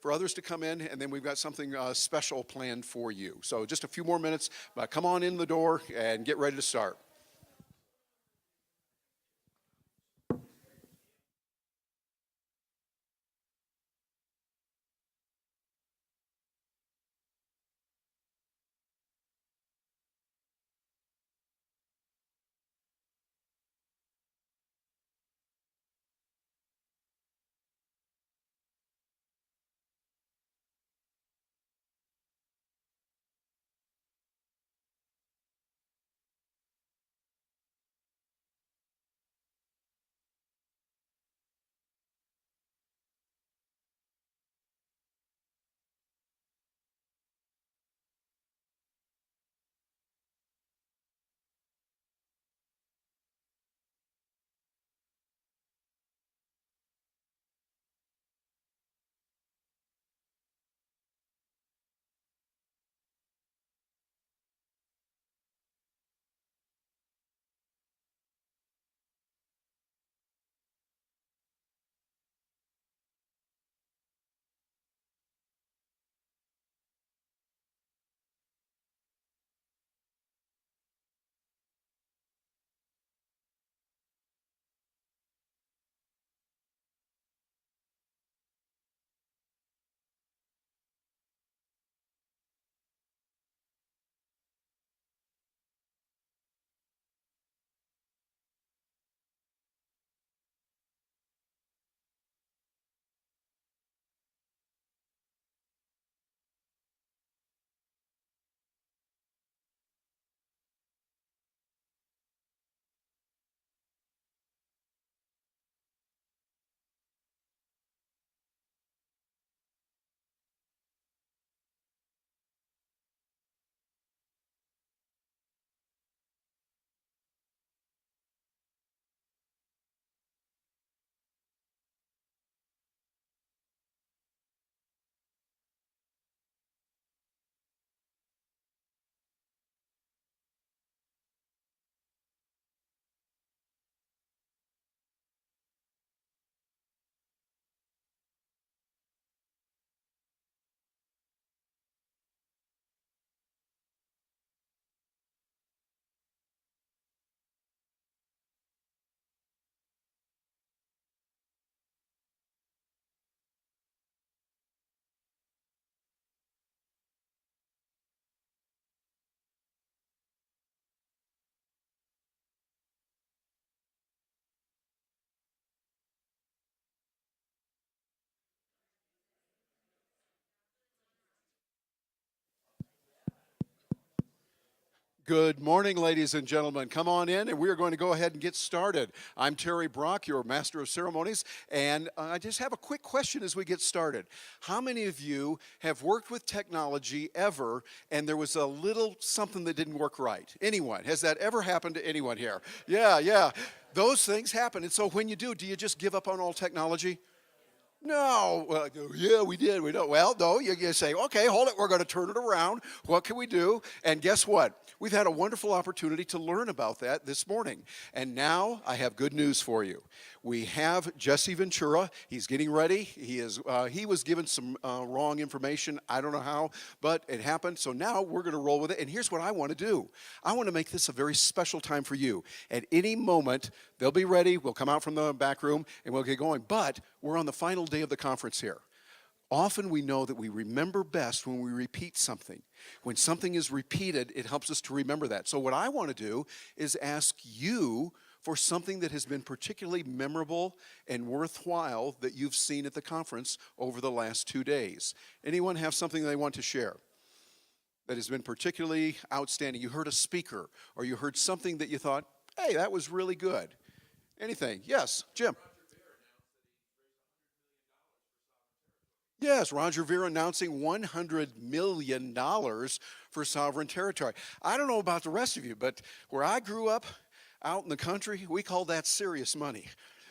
for others to come in, and then we've got something special planned for you. So just a few more minutes. Come on in the door and get ready to start. Good morning, ladies and gentlemen. Come on in, and we are going to go ahead and get started. I'm Terry Brock, your Master of Ceremonies, and I just have a quick question as we get started. How many of you have worked with technology ever, and there was a little something that didn't work right? Anyone? Has that ever happened to anyone here? Yeah. Those things happen, and so when you do you just give up on all technology? No, yeah, we did. We don't. Well, no, you say, okay, hold it. We're going to turn it around. What can we do? And guess what? We've had a wonderful opportunity to learn about that this morning. And now I have good news for you. We have Jesse Ventura. He's getting ready. He was given some wrong information. I don't know how, but it happened. So now we're going to roll with it. And here's what I want to do. I want to make this a very special time for you. At any moment, they'll be ready. We'll come out from the back room and we'll get going. But we're on the final day of the conference here. Often we know that we remember best when we repeat something. When something is repeated, it helps us to remember that. So what I want to do is ask you for something that has been particularly memorable and worthwhile that you've seen at the conference over the last 2 days. Anyone have something they want to share that has been particularly outstanding? You heard a speaker, or you heard something that you thought, hey, that was really good. Anything? Yes, Jim. Yes, Roger Ver announcing $100 million for sovereign territory. I don't know about the rest of you, but where I grew up out in the country, we call that serious money.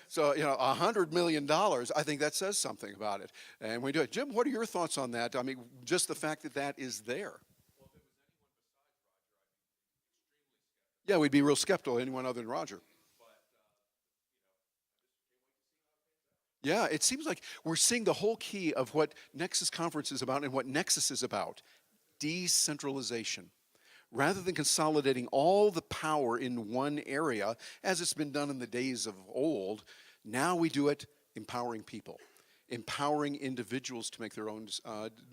So, $100 million, I think that says something about it. And we do it. Jim, what are your thoughts on that? I mean, just the fact that that is there. Yeah, we'd be real skeptical of anyone other than Roger. Yeah, it seems like we're seeing the whole key of what Nexus Conference is about and what Nexus is about: decentralization. Rather than consolidating all the power in one area, as it's been done in the days of old, now we do it empowering people, empowering individuals to make their own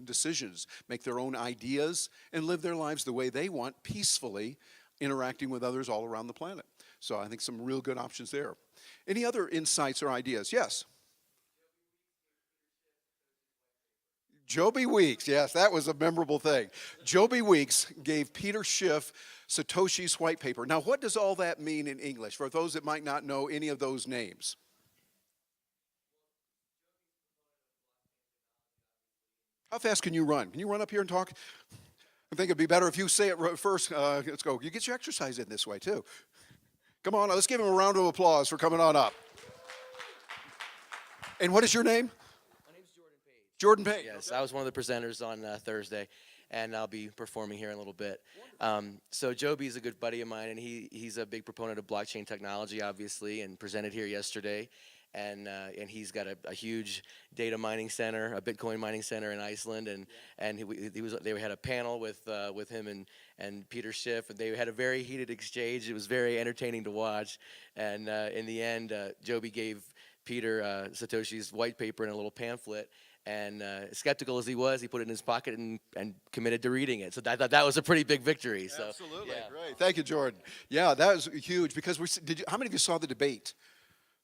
decisions, make their own ideas, and live their lives the way they want, peacefully, interacting with others all around the planet. So I think some real good options there. Any other insights or ideas? Yes. Joby Weeks, yes, that was a memorable thing. Joby Weeks gave Peter Schiff Satoshi's white paper. Now, what does all that mean in English for those that might not know any of those names? How fast can you run? Can you run up here and talk? I think it'd be better if you say it first. Let's go. You get your exercise in this way, too. Come on, let's give him a round of applause for coming on up. And what is your name? My name's Jordan Page. Jordan Page. Yes, I was one of the presenters on Thursday, and I'll be performing here in a little bit. So Joby's a good buddy of mine, and he's a big proponent of blockchain technology, obviously, and presented here yesterday. And he's got a huge data mining center, a Bitcoin mining center in Iceland, and they had a panel with him and Peter Schiff, and they had a very heated exchange. It was very entertaining to watch, and in the end, Joby gave Peter Satoshi's white paper in a little pamphlet. And skeptical as he was, he put it in his pocket and committed to reading it. So I thought that was a pretty big victory. So, absolutely, yeah. great. Thank you, Jordan. Yeah, that was huge because how many of you saw the debate?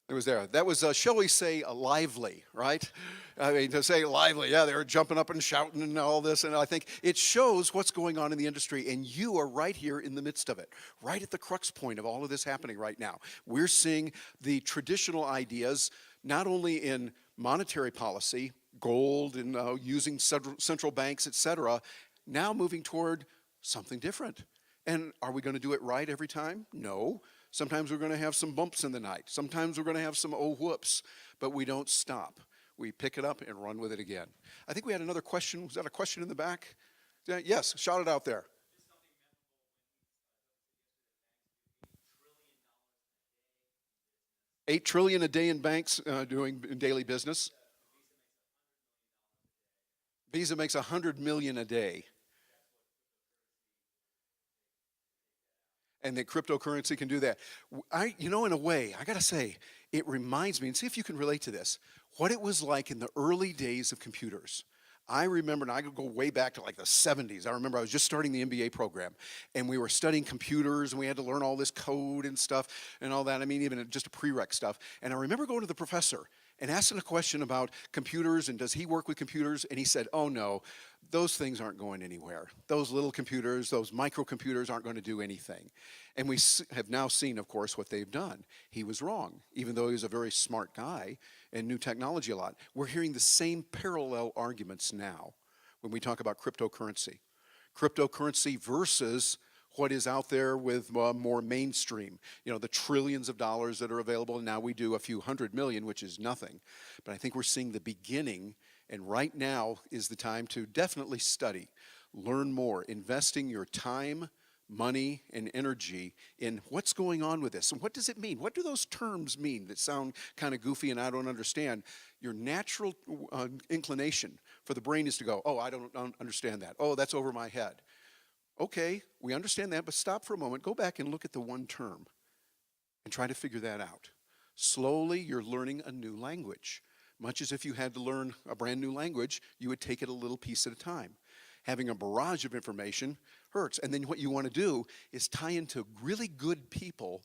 It was there. That was, shall we say, lively, right? I mean, to say lively, yeah, they were jumping up and shouting and all this, and I think it shows what's going on in the industry, and you are right here in the midst of it, right at the crux point of all of this happening right now. We're seeing the traditional ideas, not only in monetary policy, gold and using central banks, et cetera, now moving toward something different. And are we going to do it right every time? No. Sometimes we're going to have some bumps in the night. Sometimes we're going to have some oh whoops, but we don't stop. We pick it up and run with it again. I think we had another question. Was that a question in the back? Yes, shout it out there. $8 trillion a day in banks doing daily business. Visa makes 100 million a day. And that cryptocurrency can do that. In a way, I got to say, it reminds me, and see if you can relate to this, what it was like in the early days of computers. I remember, and I could go way back to like the 70s. I remember I was just starting the MBA program, and we were studying computers, and we had to learn all this code and stuff and all that. I mean, even just a prereq stuff. And I remember going to the professor and asking a question about computers and does he work with computers? And he said, oh no, those things aren't going anywhere. Those little computers, those microcomputers aren't going to do anything. And we have now seen, of course, what they've done. He was wrong, even though he was a very smart guy and knew technology a lot. We're hearing the same parallel arguments now when we talk about cryptocurrency. Cryptocurrency versus what is out there with more mainstream, the trillions of dollars that are available. Now we do a few hundred million, which is nothing. But I think we're seeing the beginning, and right now is the time to definitely study, learn more, investing your time, money, and energy in what's going on with this. And what does it mean? What do those terms mean that sound kind of goofy and I don't understand? Your natural inclination for the brain is to go, oh, I don't understand that. Oh, that's over my head. Okay, we understand that, but stop for a moment. Go back and look at the one term and try to figure that out. Slowly, you're learning a new language. Much as if you had to learn a brand new language, you would take it a little piece at a time. Having a barrage of information hurts. And then what you want to do is tie into really good people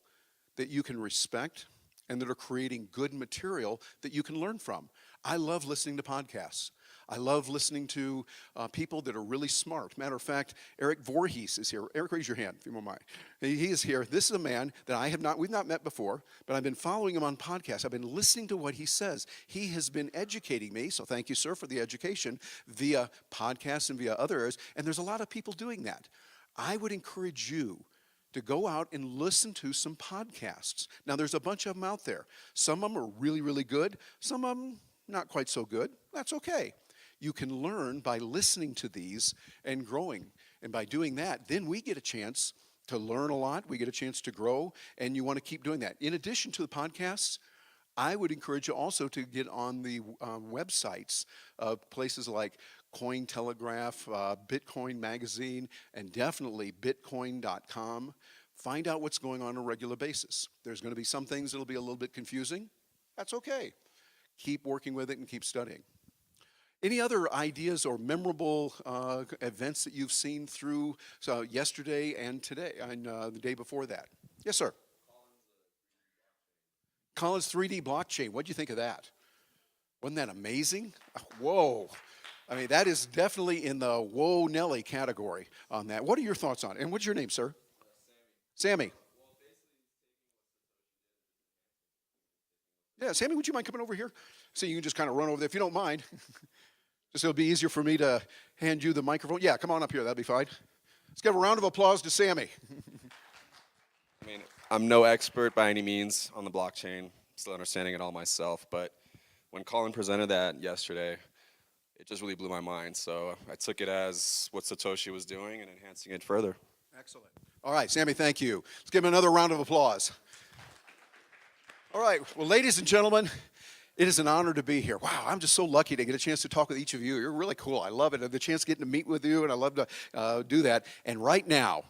that you can respect and that are creating good material that you can learn from. I love listening to podcasts. I love listening to people that are really smart. Matter of fact, Erik Vorhees is here. Erik, raise your hand if you don't mind. He is here. This is a man that we've not met before, but I've been following him on podcasts. I've been listening to what he says. He has been educating me, so thank you, sir, for the education via podcasts and via other areas, and there's a lot of people doing that. I would encourage you to go out and listen to some podcasts. Now, there's a bunch of them out there. Some of them are really, really good. Some of them not quite so good. That's okay. You can learn by listening to these and growing. And by doing that, then we get a chance to learn a lot. We get a chance to grow, and you want to keep doing that. In addition to the podcasts, I would encourage you also to get on the websites of places like Cointelegraph, Bitcoin Magazine, and definitely Bitcoin.com. Find out what's going on a regular basis. There's going to be some things that'll be a little bit confusing. That's okay. Keep working with it and keep studying. Any other ideas or memorable events that you've seen through yesterday and today and the day before that? Yes, sir. Collins 3D blockchain. What'd you think of that? Wasn't that amazing? Whoa. I mean, that is definitely in the whoa Nelly category on that. What are your thoughts on it? And what's your name, sir? Sammy. Yeah, Sammy, would you mind coming over here? So you can just kind of run over there if you don't mind. Just it'll be easier for me to hand you the microphone. Yeah, come on up here. That'll be fine. Let's give a round of applause to Sammy. I mean, I'm no expert by any means on the blockchain, still understanding it all myself, but when Colin presented that yesterday, it just really blew my mind. So I took it as what Satoshi was doing and enhancing it further. Excellent. All right, Sammy, thank you. Let's give him another round of applause. All right, well, ladies and gentlemen, it is an honor to be here. Wow, I'm just so lucky to get a chance to talk with each of you. You're really cool. I love it. The chance getting to meet with you, and I love to do that. And right now,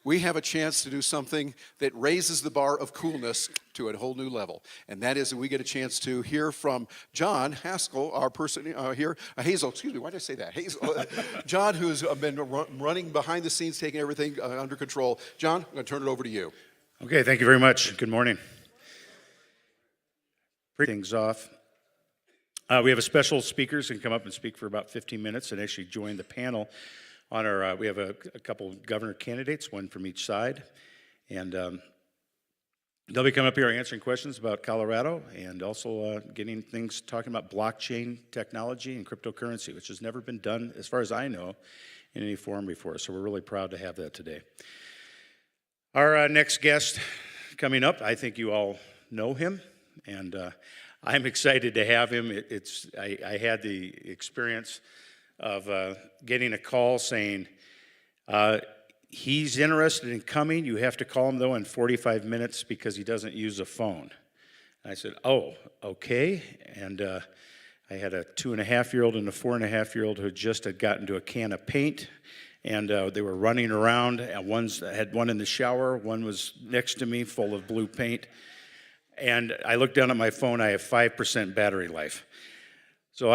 we have a chance to do something that raises the bar of coolness to a whole new level. And that is that we get a chance to hear from John Haskell, our person here, Hazel, excuse me, why did I say that? Hazel, John, who's been running behind the scenes, taking everything under control. John, I'm going to turn it over to you. Okay, thank you very much. Good morning. Things off. We have a special speakers who can come up and speak for about 15 minutes and actually join the panel on our, we have a couple governor candidates, one from each side, and they'll be coming up here answering questions about Colorado and also getting things, talking about blockchain technology and cryptocurrency, which has never been done, as far as I know, in any form before, so we're really proud to have that today. Our next guest coming up, I think you all know him, and I'm excited to have him. I had the experience of getting a call saying, he's interested in coming. You have to call him, though, in 45 minutes because he doesn't use a phone. And I said, oh, okay. And I had a 2.5-year-old and a 4.5-year-old who just had gotten to a can of paint. And they were running around. And had one in the shower. One was next to me full of blue paint. And I looked down at my phone. I have 5% battery life. So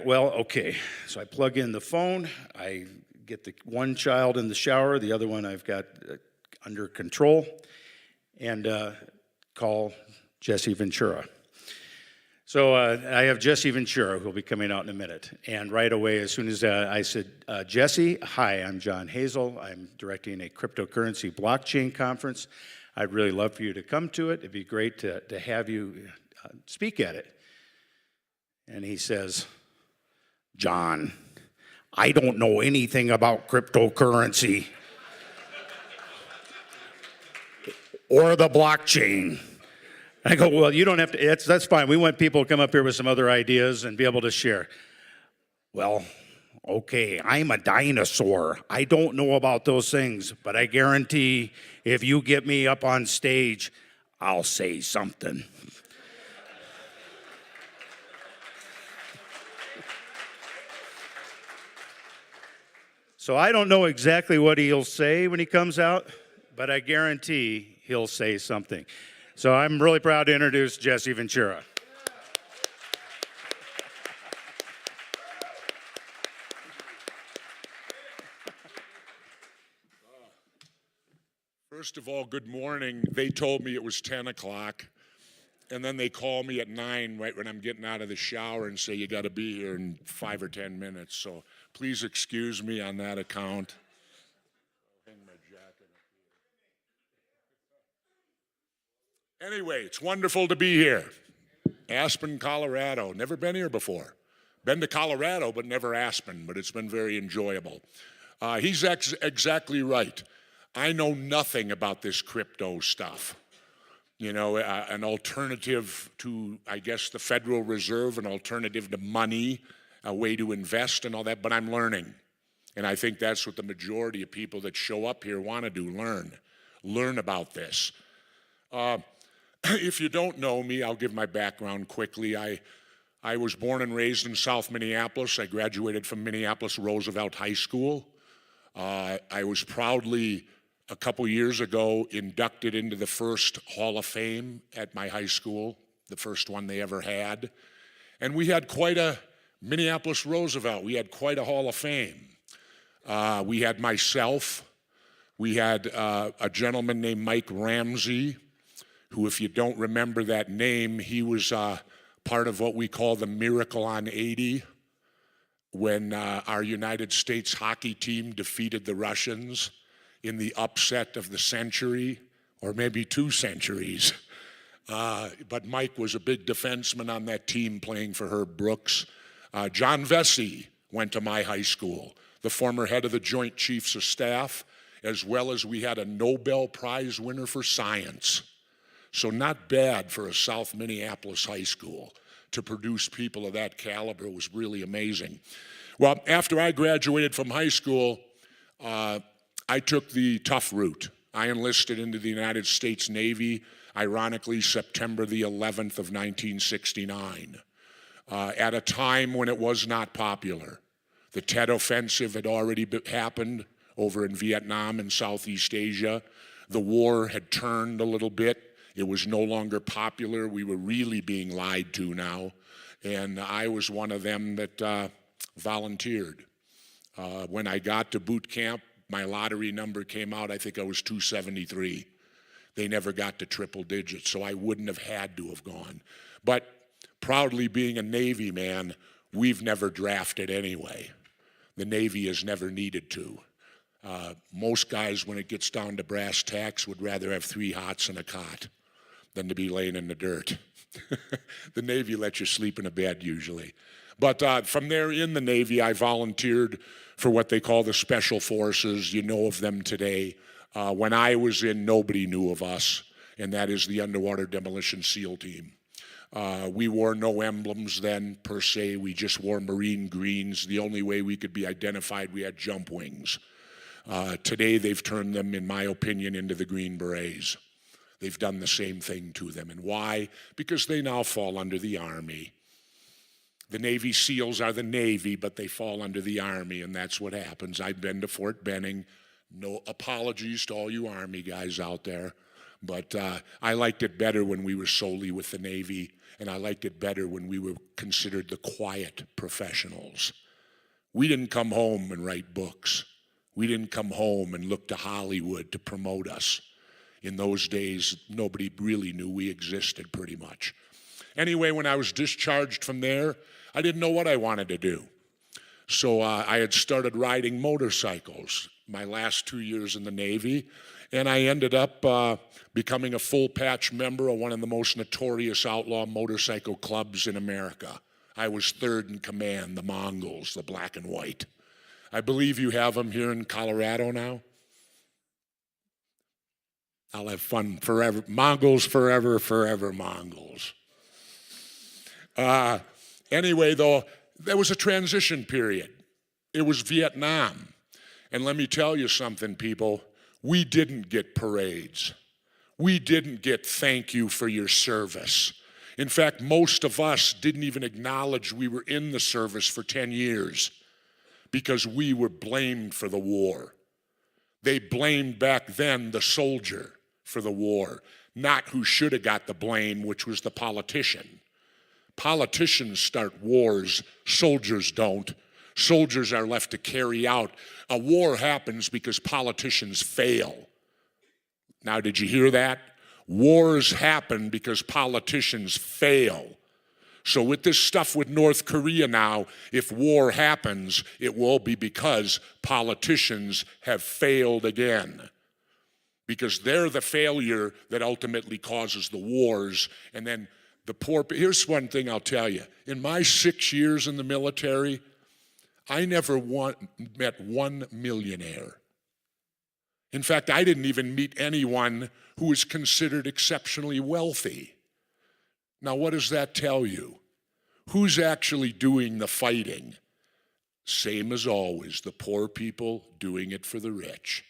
well, okay. So I plug in the phone. I get the one child in the shower. The other one I've got under control. And call Jesse Ventura. So I have Jesse Ventura, who will be coming out in a minute. And right away, as soon as I said, Jesse, hi, I'm John Hazel. I'm directing a cryptocurrency blockchain conference. I'd really love for you to come to it. It'd be great to have you speak at it. And he says, John, I don't know anything about cryptocurrency or the blockchain. I go, well, you don't have to, that's fine. We want people to come up here with some other ideas and be able to share. Well, okay, I'm a dinosaur. I don't know about those things, but I guarantee if you get me up on stage, I'll say something. So I don't know exactly what he'll say when he comes out, but I guarantee he'll say something. So I'm really proud to introduce Jesse Ventura. First of all, good morning. They told me it was 10 o'clock, and then they call me at 9 right when I'm getting out of the shower and say you got to be here in 5 or 10 minutes. So please excuse me on that account. I'll hang my jacket up here. Anyway, it's wonderful to be here. Aspen, Colorado. Never been here before. Been to Colorado, but never Aspen, but it's been very enjoyable. He's exactly right. I know nothing about this crypto stuff. You know, an alternative to, I guess, the Federal Reserve, an alternative to money, a way to invest and all that, but I'm learning. And I think that's what the majority of people that show up here want to do, learn about this. if you don't know me, I'll give my background quickly. I was born and raised in South Minneapolis. I graduated from Minneapolis Roosevelt High School. I was proudly, a couple years ago, inducted into the first Hall of Fame at my high school, the first one they ever had. And we had quite a, Minneapolis Roosevelt, we had quite a Hall of Fame. We had myself, we had a gentleman named Mike Ramsey, who, if you don't remember that name, he was part of what we call the Miracle on 80, when our United States hockey team defeated the Russians in the upset of the century, or maybe 2 centuries. But Mike was a big defenseman on that team playing for Herb Brooks. John Vesey went to my high school, the former head of the Joint Chiefs of Staff, as well as we had a Nobel Prize winner for science. So not bad for a South Minneapolis high school to produce people of that caliber. Was really amazing. Well, after I graduated from high school, I took the tough route. I enlisted into the United States Navy, ironically, September the 11th of 1969, at a time when it was not popular. The Tet Offensive had already happened over in Vietnam and Southeast Asia. The war had turned a little bit. It was no longer popular. We were really being lied to now. And I was one of them that volunteered. When I got to boot camp, my lottery number came out. I think I was 273. They never got to triple digits, so I wouldn't have had to have gone. But proudly being a Navy man, we've never drafted anyway. The Navy has never needed to. Most guys, when it gets down to brass tacks, would rather have 3 hots and a cot than to be laying in the dirt. The Navy lets you sleep in a bed usually. But from there in the Navy, I volunteered for what they call the Special Forces. You know of them today. When I was in, nobody knew of us, and that is the Underwater Demolition SEAL Team. We wore no emblems then, per se. We just wore marine greens. The only way we could be identified, we had jump wings. Today, they've turned them, in my opinion, into the Green Berets. They've done the same thing to them. And why? Because they now fall under the Army. The Navy SEALs are the Navy, but they fall under the Army, and that's what happens. I've been to Fort Benning. No apologies to all you Army guys out there, but I liked it better when we were solely with the Navy, and I liked it better when we were considered the quiet professionals. We didn't come home and write books. We didn't come home and look to Hollywood to promote us. In those days, nobody really knew we existed pretty much. Anyway, when I was discharged from there, I didn't know what I wanted to do. So I had started riding motorcycles my last 2 years in the Navy, and I ended up becoming a full patch member of one of the most notorious outlaw motorcycle clubs in America. I was 3rd in command, the Mongols, the black and white. I believe you have them here in Colorado now. I'll have fun forever. Mongols forever, forever Mongols. Anyway, though, there was a transition period. It was Vietnam. And let me tell you something, people. We didn't get parades. We didn't get thank you for your service. In fact, most of us didn't even acknowledge we were in the service for 10 years because we were blamed for the war. They blamed back then the soldier for the war, not who should have got the blame, which was the politician. Politicians start wars, soldiers don't. Soldiers are left to carry out. A war happens because politicians fail. Now, did you hear that? Wars happen because politicians fail. So with this stuff with North Korea now, if war happens, it will be because politicians have failed again. Because they're the failure that ultimately causes the wars. And then the poor, here's one thing I'll tell you. In my 6 years in the military, I never met one millionaire. In fact, I didn't even meet anyone who was considered exceptionally wealthy. Now, what does that tell you? Who's actually doing the fighting? Same as always, the poor people doing it for the rich.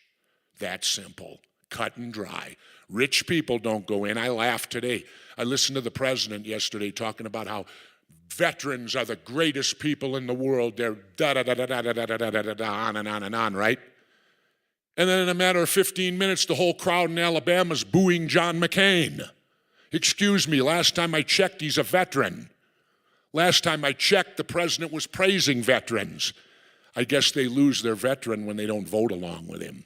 That simple. cut and dry. Rich people don't go in. I laughed today. I listened to the president yesterday talking about how veterans are the greatest people in the world. They're da-da-da-da-da-da-da-da-da-da, on and on and on, right? And then in a matter of 15 minutes, the whole crowd in Alabama's booing John McCain. Excuse me, last time I checked, he's a veteran. Last time I checked, the president was praising veterans. I guess they lose their veteran when they don't vote along with him.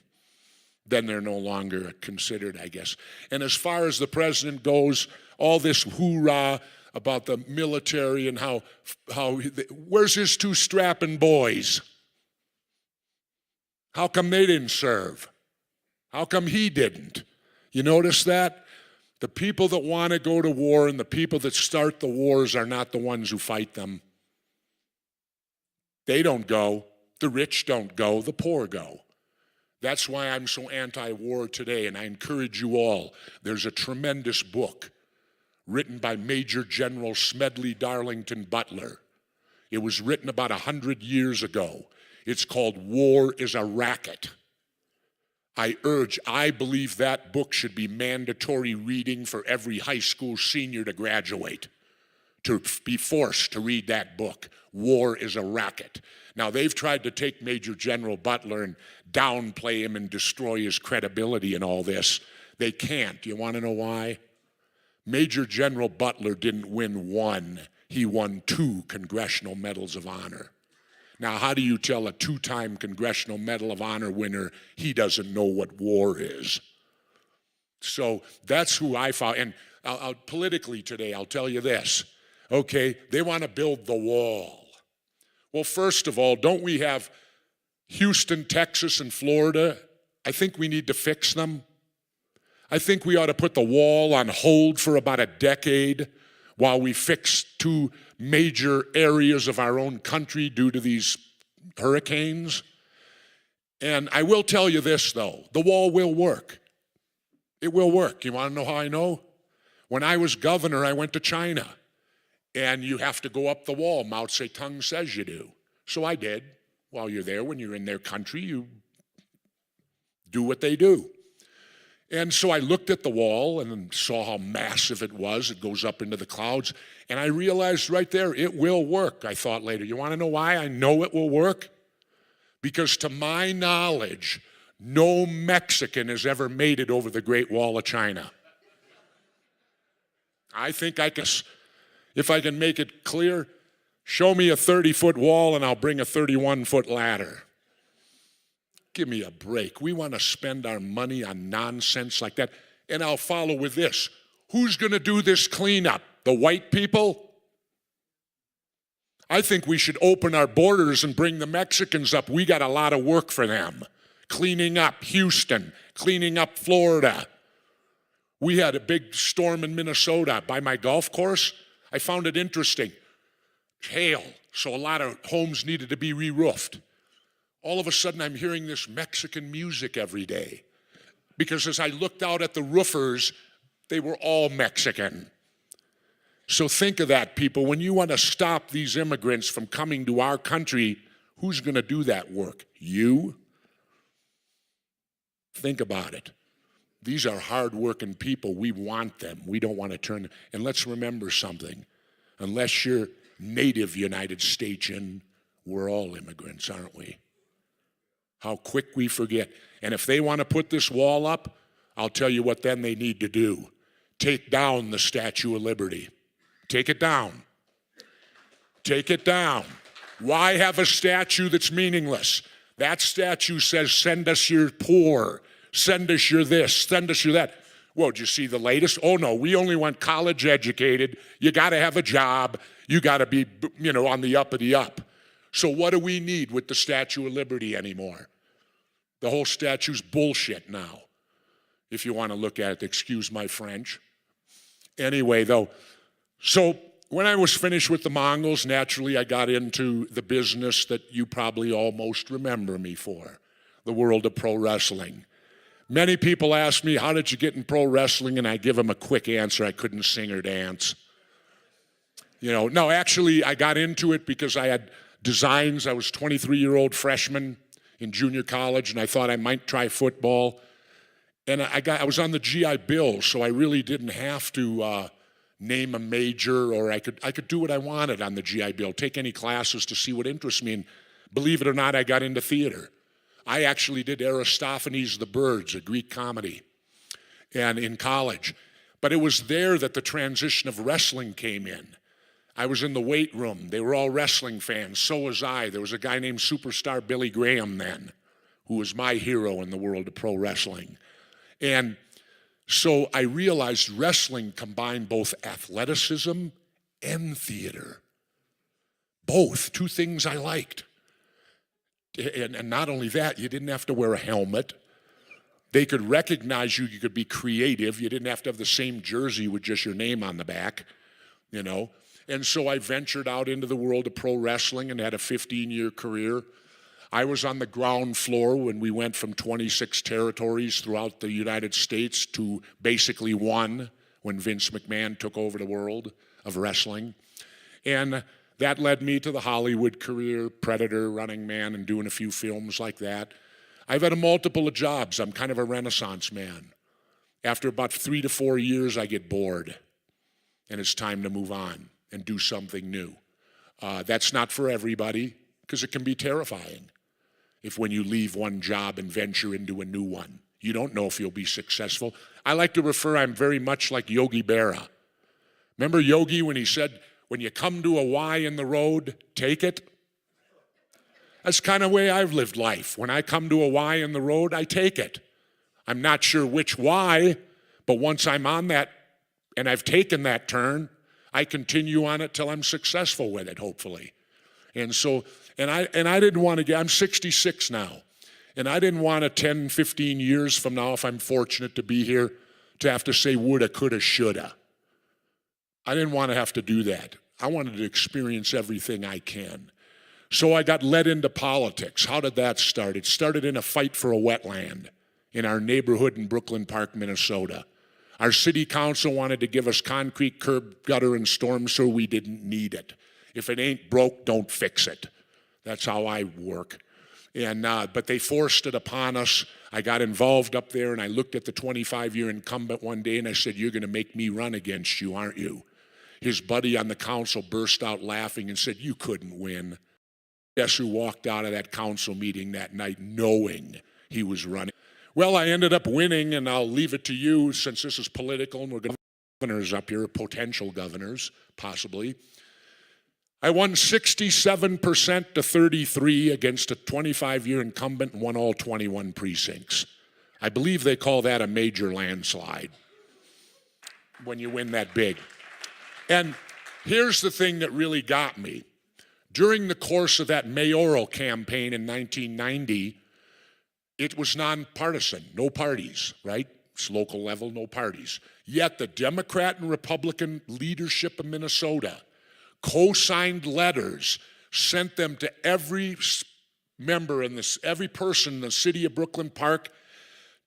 Then they're no longer considered, I guess. And as far as the president goes, all this hoorah about the military and how where's his two strapping boys? How come they didn't serve? How come he didn't? You notice that? The people that want to go to war and the people that start the wars are not the ones who fight them. They don't go. The rich don't go. The poor go. That's why I'm so anti-war today, and I encourage you all. There's a tremendous book written by Major General Smedley Darlington Butler. It was written about 100 years ago. It's called War is a Racket. I believe that book should be mandatory reading for every high school senior to graduate, to be forced to read that book. War is a Racket. Now, they've tried to take Major General Butler and downplay him and destroy his credibility and all this. They can't. You want to know why? Major General Butler didn't win one. He won 2 Congressional Medals of Honor. Now, how do you tell a 2-time Congressional Medal of Honor winner he doesn't know what war is? So that's who I found. And politically today, I'll tell you this. Okay, they want to build the wall. Well, first of all, don't we have Houston, Texas, and Florida? I think we need to fix them. I think we ought to put the wall on hold for about a decade while we fix 2 major areas of our own country due to these hurricanes. And I will tell you this, though. The wall will work. It will work. You want to know how I know? When I was governor, I went to China. And you have to go up the wall. Mao Zedong says you do. So I did. While you're there, when you're in their country, you do what they do. And so I looked at the wall and saw how massive it was. It goes up into the clouds. And I realized right there, it will work. I thought later, you want to know why I know it will work? Because to my knowledge, no Mexican has ever made it over the Great Wall of China. I think I can, if I can make it clear, show me a 30-foot wall and I'll bring a 31-foot ladder. Give me a break. We want to spend our money on nonsense like that. And I'll follow with this. Who's going to do this cleanup? The white people? I think we should open our borders and bring the Mexicans up. We got a lot of work for them. Cleaning up Houston, cleaning up Florida. We had a big storm in Minnesota by my golf course. I found it interesting. Hail, so a lot of homes needed to be re-roofed. All of a sudden, I'm hearing this Mexican music every day. Because as I looked out at the roofers, they were all Mexican. So think of that, people. When you want to stop these immigrants from coming to our country, who's going to do that work? You? Think about it. These are hard-working people. We want them. We don't want to turn. And let's remember something. Unless you're native United Statesian, we're all immigrants, aren't we? How quick we forget. And if they want to put this wall up, I'll tell you what then they need to do. Take down the Statue of Liberty. Take it down. Take it down. Why have a statue that's meaningless? That statue says, send us your poor. Send us your this. Send us your that. Well, did you see the latest? Oh, no, we only want college educated. You got to have a job. You got to be, on the up of the up. So what do we need with the Statue of Liberty anymore? The whole statue's bullshit now, if you want to look at it. Excuse my French. Anyway, though, so when I was finished with the Mongols, naturally I got into the business that you probably all most remember me for, the world of pro wrestling. Many people ask me, how did you get in pro wrestling? And I give them a quick answer. I couldn't sing or dance. No, actually, I got into it because I had designs. I was a 23-year-old freshman in junior college, and I thought I might try football. And I was on the GI Bill, so I really didn't have to name a major, or I could do what I wanted on the GI Bill, take any classes to see what interests me. And believe it or not, I got into theater. I actually did Aristophanes' The Birds, a Greek comedy, and in college. But it was there that the transition of wrestling came in. I was in the weight room. They were all wrestling fans. So was I. There was a guy named Superstar Billy Graham then, who was my hero in the world of pro wrestling. And so I realized wrestling combined both athleticism and theater. Both, two things I liked. And not only that, you didn't have to wear a helmet. They could recognize you. You could be creative. You didn't have to have the same jersey with just your name on the back, you know. And so I ventured out into the world of pro wrestling and had a 15-year career. I was on the ground floor when we went from 26 territories throughout the United States to basically one when Vince McMahon took over the world of wrestling. And that led me to the Hollywood career, Predator, Running Man, and doing a few films like that. I've had a multiple of jobs. I'm kind of a renaissance man. After about 3 to 4 years, I get bored, and it's time to move on and do something new. That's not for everybody, because it can be terrifying if when you leave one job and venture into a new one. You don't know if you'll be successful. I like to refer, I'm very much like Yogi Berra. Remember Yogi when he said, when you come to a Y in the road, take it? That's kind of the way I've lived life. When I come to a Y in the road, I take it. I'm not sure which Y, but once I'm on that and I've taken that turn, I continue on it till I'm successful with it, hopefully. And so, and I didn't want to get, I'm 66 now, and I didn't want to 10, 15 years from now, if I'm fortunate to be here, to have to say woulda, coulda, shoulda. I didn't want to have to do that. I wanted to experience everything I can. So I got led into politics. How did that start? It started in a fight for a wetland in our neighborhood in Brooklyn Park, Minnesota. Our city council wanted to give us concrete curb, gutter, and storm sewer. We didn't need it. If it ain't broke, don't fix it. That's how I work. And but they forced it upon us. I got involved up there, and I looked at the 25-year incumbent one day, and I said, "You're going to make me run against you, aren't you?" His buddy on the council burst out laughing and said, "You couldn't win." Guess who walked out of that council meeting that night knowing he was running? Well, I ended up winning, and I'll leave it to you since this is political, and we're going to have governors up here, potential governors, possibly. I won 67% to 33 against a 25-year incumbent and won all 21 precincts. I believe they call that a major landslide when you win that big. And here's the thing that really got me. During the course of that mayoral campaign in 1990, it was nonpartisan, no parties, right? It's local level, no parties. Yet the Democrat and Republican leadership of Minnesota co-signed letters, sent them to every member in this, every person in the city of Brooklyn Park,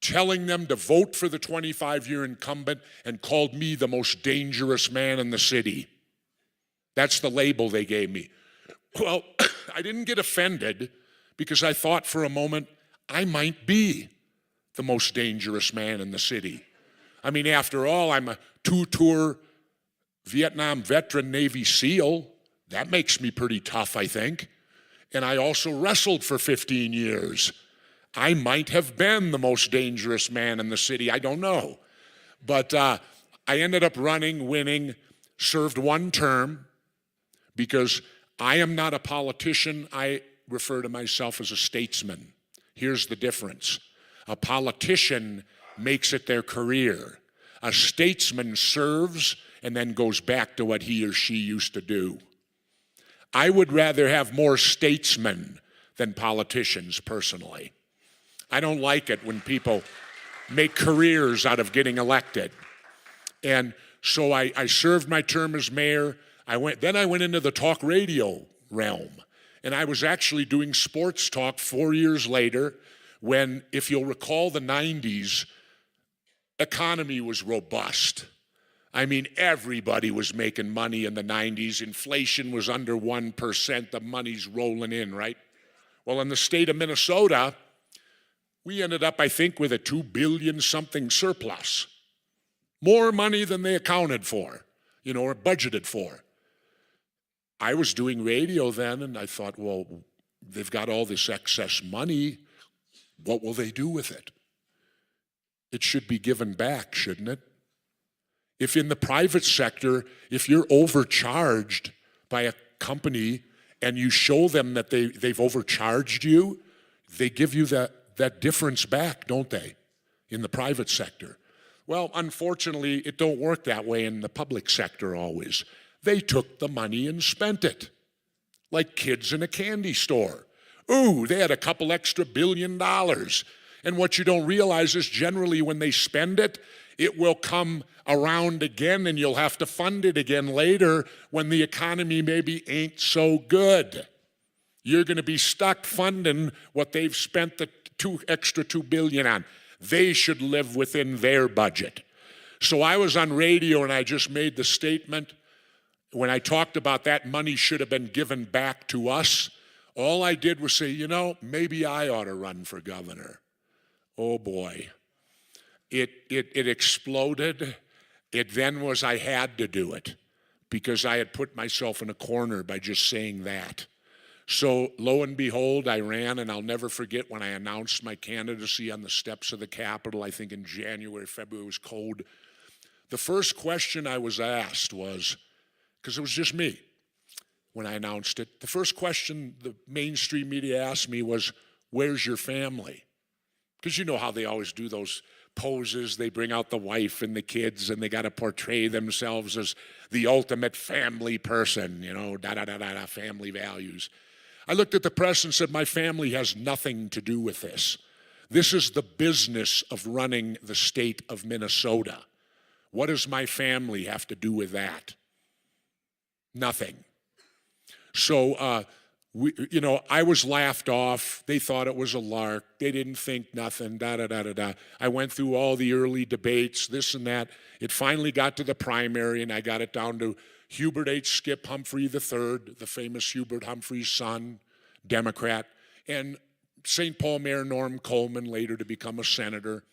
telling them to vote for the 25-year incumbent, and called me the most dangerous man in the city. That's the label they gave me. Well, I didn't get offended because I thought for a moment I might be the most dangerous man in the city. I mean, after all, I'm a two-tour Vietnam veteran Navy SEAL. That makes me pretty tough, I think. And I also wrestled for 15 years. I might have been the most dangerous man in the city. I don't know. But I ended up running, winning, served one term because I am not a politician. I refer to myself as a statesman. Here's the difference. A politician makes it their career. A statesman serves and then goes back to what he or she used to do. I would rather have more statesmen than politicians, personally. I don't like it when people make careers out of getting elected. And so I served my term as mayor. Then I went into the talk radio realm. And I was actually doing sports talk 4 years later when, if you'll recall, the 90s economy was robust. I mean, everybody was making money in the 90s. Inflation was under 1%. The money's rolling in, right? Well, in the state of Minnesota, We ended up, I think, with a $2 billion something surplus. More money than they accounted for, or budgeted for. I was doing radio then, and I thought, well, they've got all this excess money. What will they do with it? It should be given back, shouldn't it? If in the private sector, if you're overcharged by a company and you show them that they've overcharged you, they give you that difference back, don't they, in the private sector? Well, unfortunately, it don't work that way in the public sector always. They took the money and spent it, like kids in a candy store. Ooh, they had a couple extra $1 billion. And what you don't realize is generally when they spend it, it will come around again and you'll have to fund it again later when the economy maybe ain't so good. You're going to be stuck funding what they've spent the extra $2 billion on. They should live within their budget. So I was on radio and I just made the statement when I talked about that money should have been given back to us. All I did was say, maybe I ought to run for governor. Oh boy. It exploded. It then was I had to do it because I had put myself in a corner by just saying that. So lo and behold, I ran, and I'll never forget when I announced my candidacy on the steps of the Capitol, I think in January, February, it was cold. The first question I was asked was, because it was just me when I announced it, the first question the mainstream media asked me was, where's your family? Because you know how they always do those poses. They bring out the wife and the kids, and they got to portray themselves as the ultimate family person, family values. I looked at the press and said, my family has nothing to do with this. This is the business of running the state of Minnesota. What does my family have to do with that? Nothing. So, I was laughed off. They thought it was a lark. They didn't think nothing, I went through all the early debates, this and that. It finally got to the primary, and I got it down to Hubert H. Skip Humphrey III, the famous Hubert Humphrey's son, Democrat, and St. Paul Mayor Norm Coleman, later to become a senator.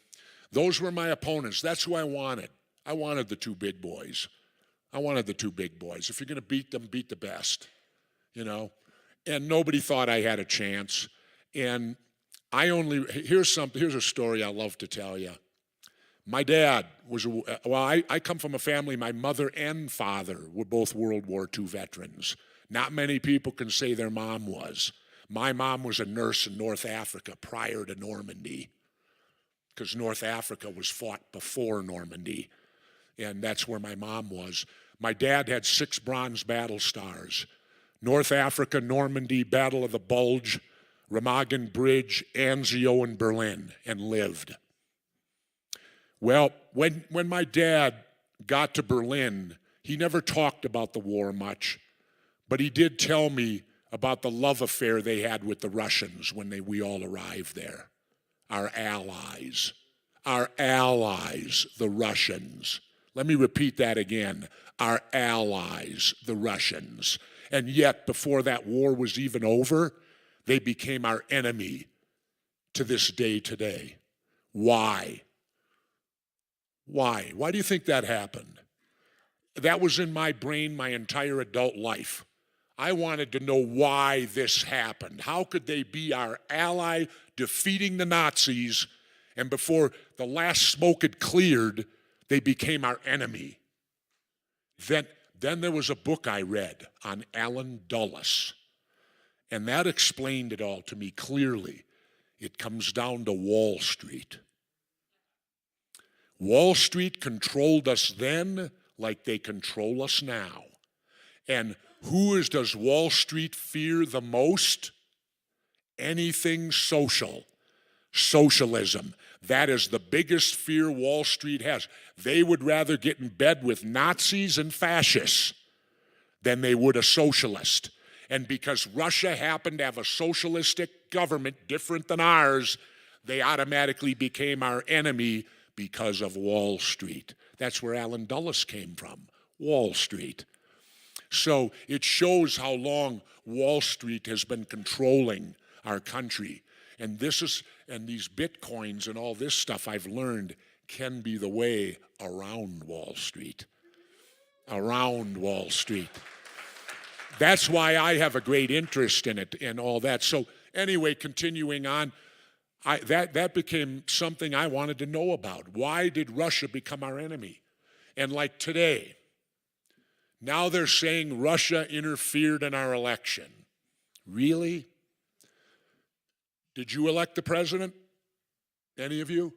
Those were my opponents. That's who I wanted. I wanted the two big boys. If you're going to beat them, beat the best, And nobody thought I had a chance. And here's a story I love to tell you. My dad I come from a family, my mother and father were both World War II veterans. Not many people can say their mom was. My mom was a nurse in North Africa prior to Normandy, because North Africa was fought before Normandy, and that's where my mom was. My dad had 6 Bronze Battle Stars. North Africa, Normandy, Battle of the Bulge, Remagen Bridge, Anzio, and Berlin, and lived. Well, when my dad got to Berlin, he never talked about the war much, but he did tell me about the love affair they had with the Russians when we all arrived there. Our allies, the Russians. Let me repeat that again. Our allies, the Russians. And yet, before that war was even over, they became our enemy to this day today. Why? Why? Why do you think that happened? That was in my brain my entire adult life. I wanted to know why this happened. How could they be our ally defeating the Nazis, and before the last smoke had cleared, they became our enemy? Then there was a book I read on Allen Dulles, and that explained it all to me clearly. It comes down to Wall Street. Wall Street controlled us then like they control us now. And does Wall Street fear the most? Anything social. Socialism. That is the biggest fear Wall Street has. They would rather get in bed with Nazis and fascists than they would a socialist. And because Russia happened to have a socialistic government different than ours, they automatically became our enemy because of Wall Street. That's where Allen Dulles came from, Wall Street. So it shows how long Wall Street has been controlling our country. And these Bitcoins and all this stuff I've learned can be the way around Wall Street. Around Wall Street. That's why I have a great interest in it and all that. So anyway, continuing on, that became something I wanted to know about. Why did Russia become our enemy? And like today, now they're saying Russia interfered in our election. Really? Did you elect the president? Any of you?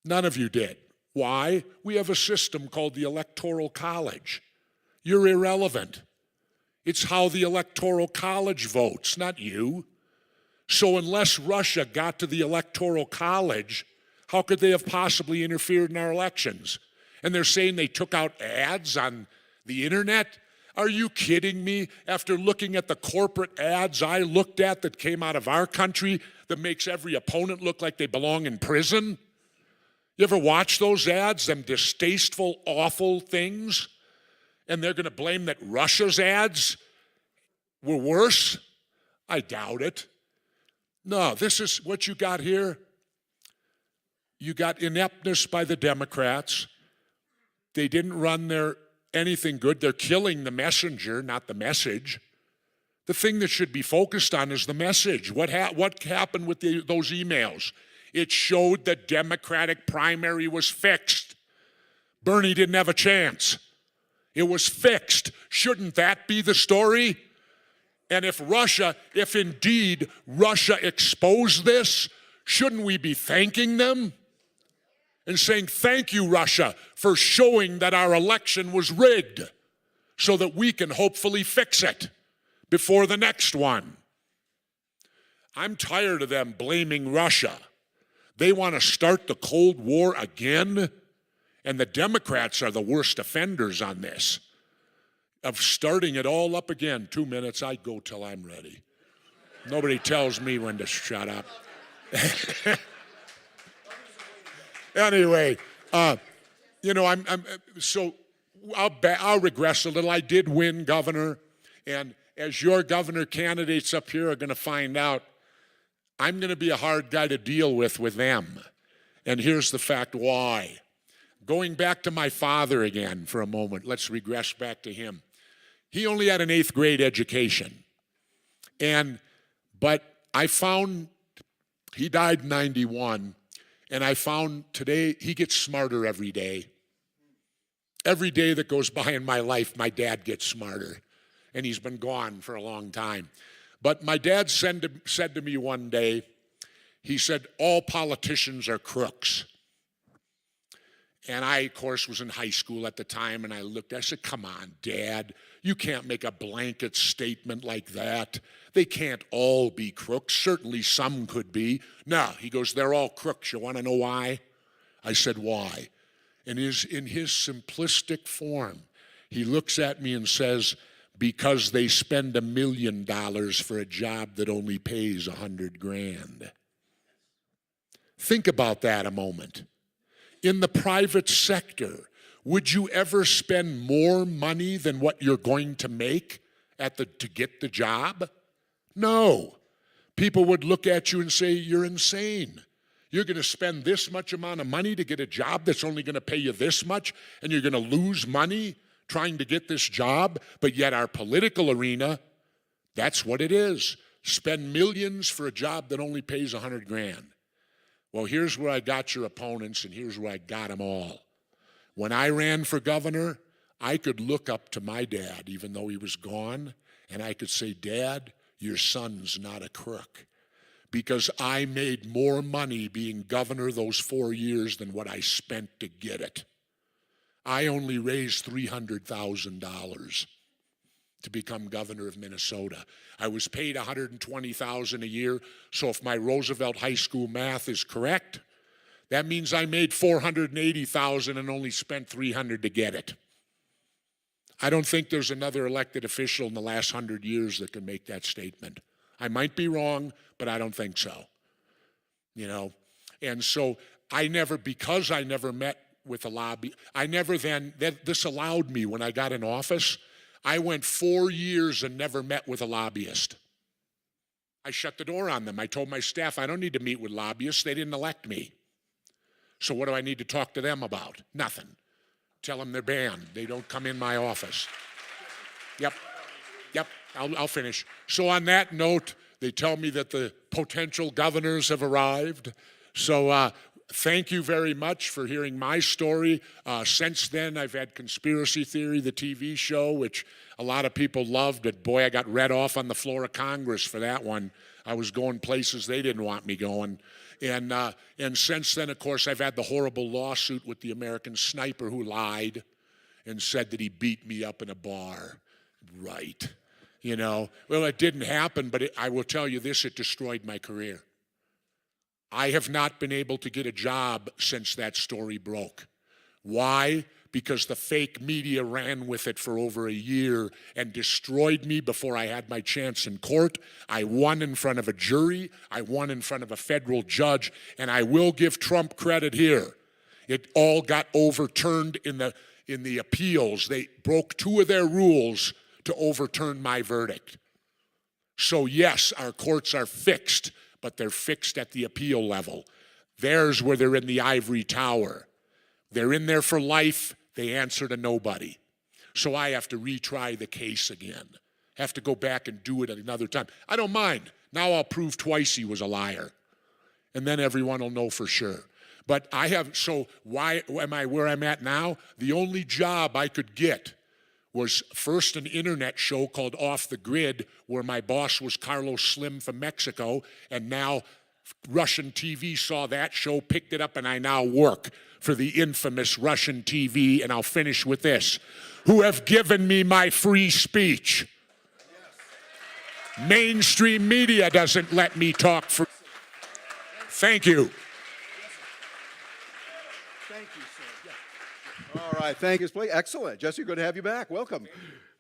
None of you did. Why? We have a system called the Electoral College. You're irrelevant. It's how the Electoral College votes, not you. So unless Russia got to the Electoral College, how could they have possibly interfered in our elections? And they're saying they took out ads on the internet? Are you kidding me? After looking at the corporate ads I looked at that came out of our country that makes every opponent look like they belong in prison? You ever watch those ads, them distasteful, awful things? And they're going to blame that Russia's ads were worse? I doubt it. No, this is what you got here. You got ineptness by the Democrats. They didn't run anything good. They're killing the messenger, not the message. The thing that should be focused on is the message. What happened with those emails? It showed the Democratic primary was fixed. Bernie didn't have a chance. It was fixed. Shouldn't that be the story? And if indeed Russia exposed this, shouldn't we be thanking them? And saying, thank you, Russia, for showing that our election was rigged so that we can hopefully fix it before the next one. I'm tired of them blaming Russia. They want to start the Cold War again, and the Democrats are the worst offenders on this, of starting it all up again. 2 minutes, I go till I'm ready. Nobody tells me when to shut up. Anyway, I'll regress a little. I did win governor, and as your governor candidates up here are going to find out, I'm going to be a hard guy to deal with them. And here's the fact why. Going back to my father again for a moment, let's regress back to him. He only had an 8th grade education. But I found, he died in 91, and I found today he gets smarter every day. Every day that goes by in my life, my dad gets smarter. And he's been gone for a long time. But my dad said to me one day, he said, all politicians are crooks. And I, of course, was in high school at the time, and I said, come on, Dad, you can't make a blanket statement like that. They can't all be crooks. Certainly some could be. No, he goes, they're all crooks. You want to know why? I said, why? And in his simplistic form, he looks at me and says, because they spend $1 million for a job that only pays $100,000. Think about that a moment. In the private sector, would you ever spend more money than what you're going to make to get the job? No. People would look at you and say, you're insane. You're going to spend this much amount of money to get a job that's only going to pay you this much, and you're going to lose money trying to get this job, but yet our political arena, that's what it is. Spend millions for a job that only pays $100,000. Well, here's where I got your opponents, and here's where I got them all. When I ran for governor, I could look up to my dad, even though he was gone, and I could say, Dad, your son's not a crook. Because I made more money being governor those 4 years than what I spent to get it. I only raised $300,000 to become governor of Minnesota. I was paid $120,000 a year, so if my Roosevelt High School math is correct, that means I made $480,000 and only spent $300 to get it. I don't think there's another elected official in the last 100 years that can make that statement. I might be wrong, but I don't think so. And so because I never met with a lobby. This allowed me, when I got in office, I went 4 years and never met with a lobbyist. I shut the door on them. I told my staff, I don't need to meet with lobbyists. They didn't elect me. So what do I need to talk to them about? Nothing. Tell them they're banned. They don't come in my office. Yep. I'll finish. So on that note, they tell me that the potential governors have arrived. So thank you very much for hearing my story. Since then, I've had Conspiracy Theory, the TV show, which a lot of people loved, but boy, I got read off on the floor of Congress for that one. I was going places they didn't want me going. And since then, of course, I've had the horrible lawsuit with the American sniper who lied and said that he beat me up in a bar. Right. You know, well, it didn't happen, but I will tell you this, it destroyed my career. I have not been able to get a job since that story broke. Why? Because the fake media ran with it for over a year and destroyed me before I had my chance in court. I won in front of a jury. I won in front of a federal judge. And I will give Trump credit here. It all got overturned in the appeals. They broke 2 of their rules to overturn my verdict. So yes, our courts are fixed, but they're fixed at the appeal level. There's where they're in the ivory tower. They're in there for life. They answer to nobody. So I have to retry the case again. Have to go back and do it at another time. I don't mind. Now I'll prove twice he was a liar. And then everyone will know for sure. But so why am I where I'm at now? The only job I could get was first an internet show called Off the Grid, where my boss was Carlos Slim from Mexico, and now Russian TV saw that show, picked it up, and I now work for the infamous Russian TV, and I'll finish with this, who have given me my free speech. Mainstream media doesn't let me talk for. Thank you. Thank you, sir. All right, thank you. Excellent. Jesse, good to have you back. Welcome.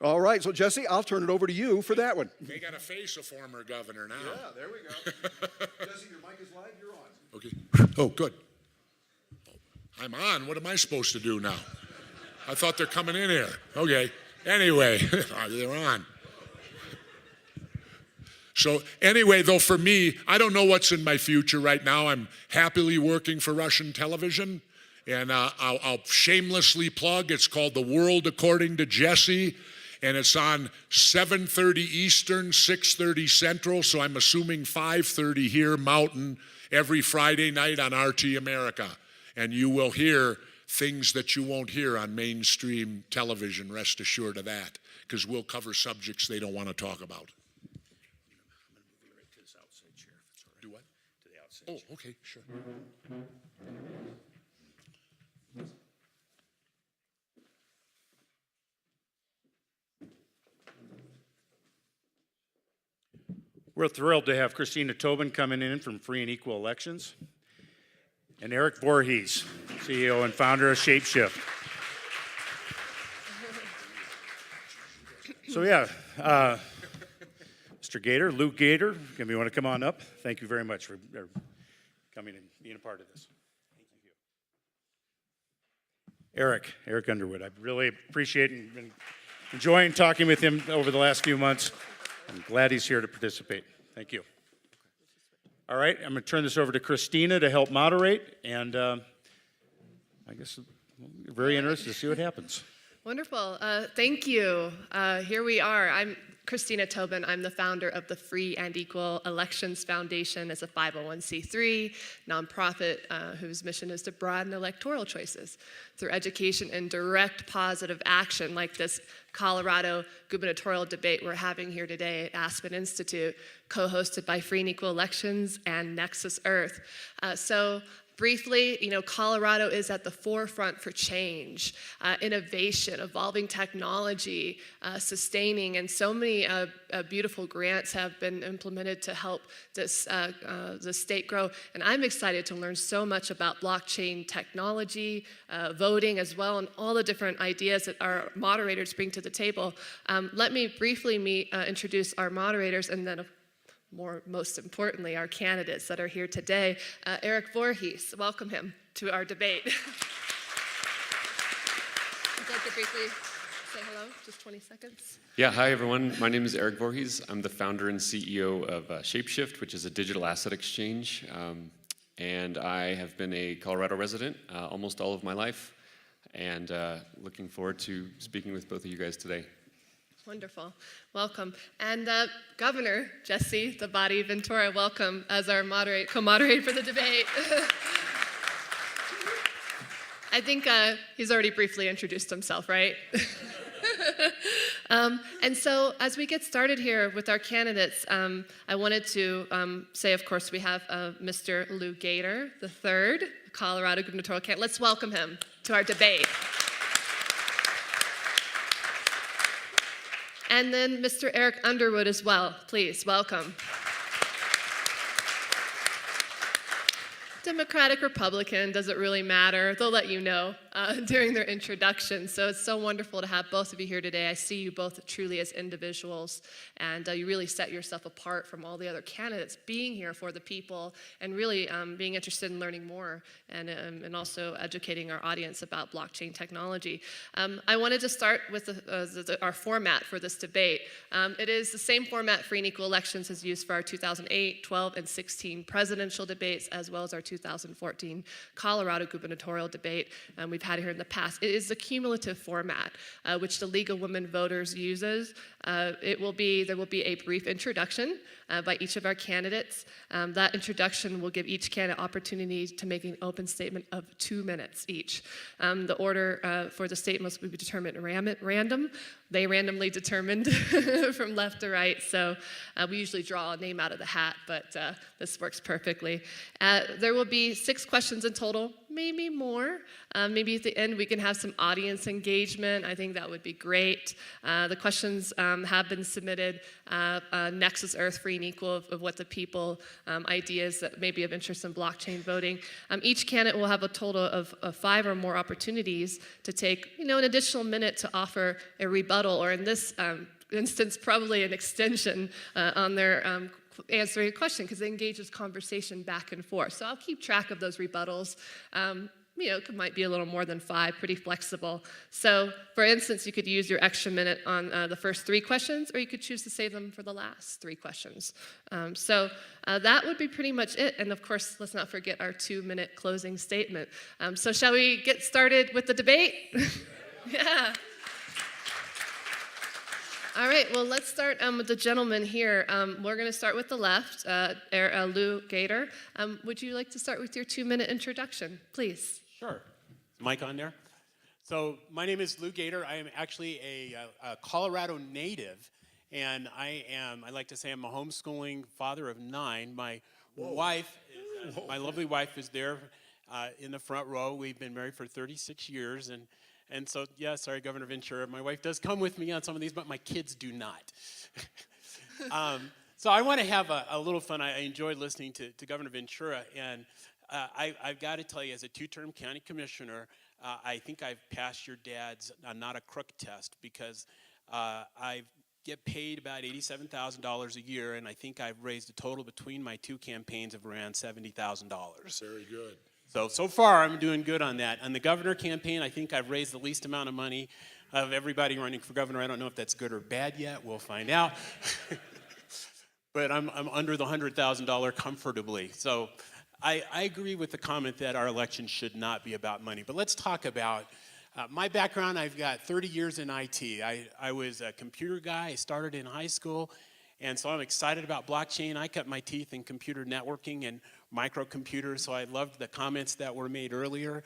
All right, so Jesse, I'll turn it over to you for that one. They got to face a former governor now. Yeah, there we go. Jesse, your mic is live. You're on. Okay. Oh, good. I'm on. What am I supposed to do now? I thought they're coming in here. Okay. Anyway, they're on. So anyway, though, for me, I don't know what's in my future right now. I'm happily working for Russian television, and I'll shamelessly plug. It's called The World According to Jesse, and it's on 7:30 Eastern, 6:30 Central, so I'm assuming 5:30 here, Mountain, every Friday night on RT America. And you will hear things that you won't hear on mainstream television, rest assured of that, because we'll cover subjects they don't want to talk about. Do what? To the outside chair. Oh, okay, sure. We're thrilled to have Christina Tobin coming in from Free and Equal Elections, and Erik Vorhees, CEO and founder of Shapeshift. So yeah, Mr. Gaiter, Luke Gaiter, if you want to come on up, thank you very much for coming and being a part of this. Thank you. Erik Underwood, I really appreciate and been enjoying talking with him over the last few months. I'm glad he's here to participate. Thank you. All right, I'm going to turn this over to Christina to help moderate, and I guess we're very interested to see what happens. Wonderful. Thank you. Here we are. I'm Christina Tobin. I'm the founder of the Free and Equal Elections Foundation. As a 501c3 nonprofit whose mission is to broaden electoral choices through education and direct positive action, like this Colorado gubernatorial debate we're having here today at Aspen Institute, co-hosted by Free and Equal Elections and Nexus Earth. Briefly, Colorado is at the forefront for change, innovation, evolving technology, sustaining, and so many beautiful grants have been implemented to help the state grow. And I'm excited to learn so much about blockchain technology, voting as well, and all the different ideas that our moderators bring to the table. Let me briefly introduce our moderators, and then most importantly, our candidates that are here today. Erik Vorhees, welcome him to our debate. I'd like to briefly say hello, just 20 seconds. Yeah, hi everyone. My name is Erik Vorhees. I'm the founder and CEO of Shapeshift, which is a digital asset exchange. And I have been a Colorado resident almost all of my life. And looking forward to speaking with both of you guys today. Wonderful. Welcome. And Governor Jesse, the body Ventura, welcome as our co-moderator for the debate. I think he's already briefly introduced himself, right? And so as we get started here with our candidates, I wanted to say, of course, we have Mr. Lou Gaiter, the third Colorado gubernatorial candidate. Let's welcome him to our debate. And then Mr. Erik Underwood as well. Please, welcome. Democratic, Republican, doesn't really matter. They'll let you know during their introduction. So it's so wonderful to have both of you here today. I see you both truly as individuals, and you really set yourself apart from all the other candidates being here for the people and really being interested in learning more and also educating our audience about blockchain technology. I wanted to start with our format for this debate. It is the same format Free and Equal Elections has used for our 2008, 12, and 16 presidential debates, as well as our 2014 Colorado gubernatorial debate we've had here in the past. It is the cumulative format, which the League of Women Voters uses. There will be a brief introduction by each of our candidates. That introduction will give each candidate opportunity to make an open statement of 2 minutes each. The order for the statements will be determined random. They randomly determined from left to right, so we usually draw a name out of the hat, but this works perfectly. There will be 6 questions in total, maybe more. Maybe at the end we can have some audience engagement. I think that would be great. The questions have been submitted, Nexus, Earth, Free and Equal, of what the people, ideas that may be of interest in blockchain voting. Each candidate will have a total of 5 or more opportunities to take, an additional minute to offer a rebuttal, or in this instance, probably an extension on their answering a question, because it engages conversation back and forth. So I'll keep track of those rebuttals. It might be a little more than 5, pretty flexible. So, for instance, you could use your extra minute on the first 3 questions, or you could choose to save them for the last 3 questions. So that would be pretty much it. And of course, let's not forget our 2-minute closing statement. So shall we get started with the debate? Yeah. All right, well, let's start with the gentleman here. We're going to start with the left, Lou Gaiter. Would you like to start with your 2-minute introduction, please? Sure. Is mic on there? So my name is Lou Gaiter. I am actually a Colorado native, and I like to say I'm a homeschooling father of 9. My wife, my lovely wife is there in the front row. We've been married for 36 years, and so, yeah, sorry, Governor Ventura, my wife does come with me on some of these, but my kids do not. So I want to have a little fun. I enjoy listening to Governor Ventura, and I've got to tell you, as a 2-term county commissioner, I think I've passed your dad's not a crook test, because I get paid about $87,000 a year, and I think I've raised a total between my 2 campaigns of around $70,000. Very good. So far, I'm doing good on that. On the governor campaign, I think I've raised the least amount of money of everybody running for governor. I don't know if that's good or bad yet. We'll find out. But I'm under the $100,000 comfortably. So I agree with the comment that our election should not be about money. But let's talk about my background. I've got 30 years in IT. I was a computer guy. I started in high school. And so I'm excited about blockchain. I cut my teeth in computer networking and microcomputers, so I loved the comments that were made earlier.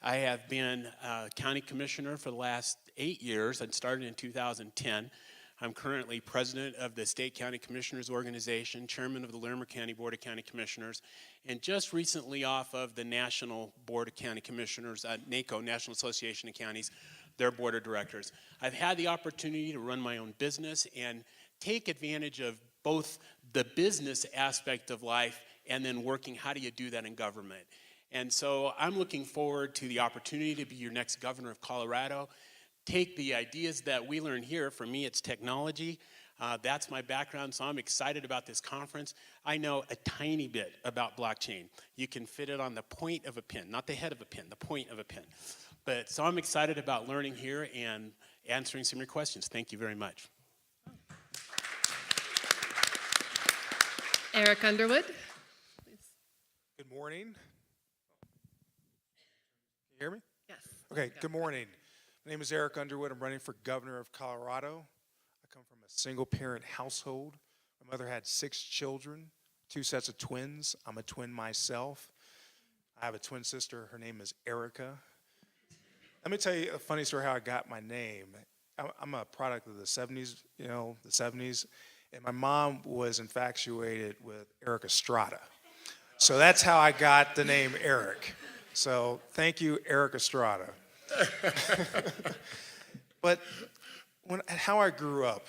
I have been county commissioner for the last 8 years. I started in 2010. I'm currently president of the State County Commissioners Organization, chairman of the Larimer County Board of County Commissioners, and just recently off of the National Board of County Commissioners, NACO, National Association of Counties, their board of directors. I've had the opportunity to run my own business and take advantage of both the business aspect of life and then working, how do you do that in government? And so I'm looking forward to the opportunity to be your next governor of Colorado. Take the ideas that we learn here. For me, it's technology. That's my background, so I'm excited about this conference. I know a tiny bit about blockchain. You can fit it on the point of a pin, not the head of a pin, the point of a pin. So I'm excited about learning here, and answering some of your questions. Thank you very much. Erik Underwood. Good morning. Can you hear me? Yes. Okay, good morning. My name is Erik Underwood. I'm running for governor of Colorado. I come from a single parent household. My mother had 6 children, 2 sets of twins. I'm a twin myself. I have a twin sister. Her name is Erica. Let me tell you a funny story how I got my name. I'm a product of the 70s, the 70s. And my mom was infatuated with Erik Estrada. So that's how I got the name Erik. So thank you, Erik Estrada. But how I grew up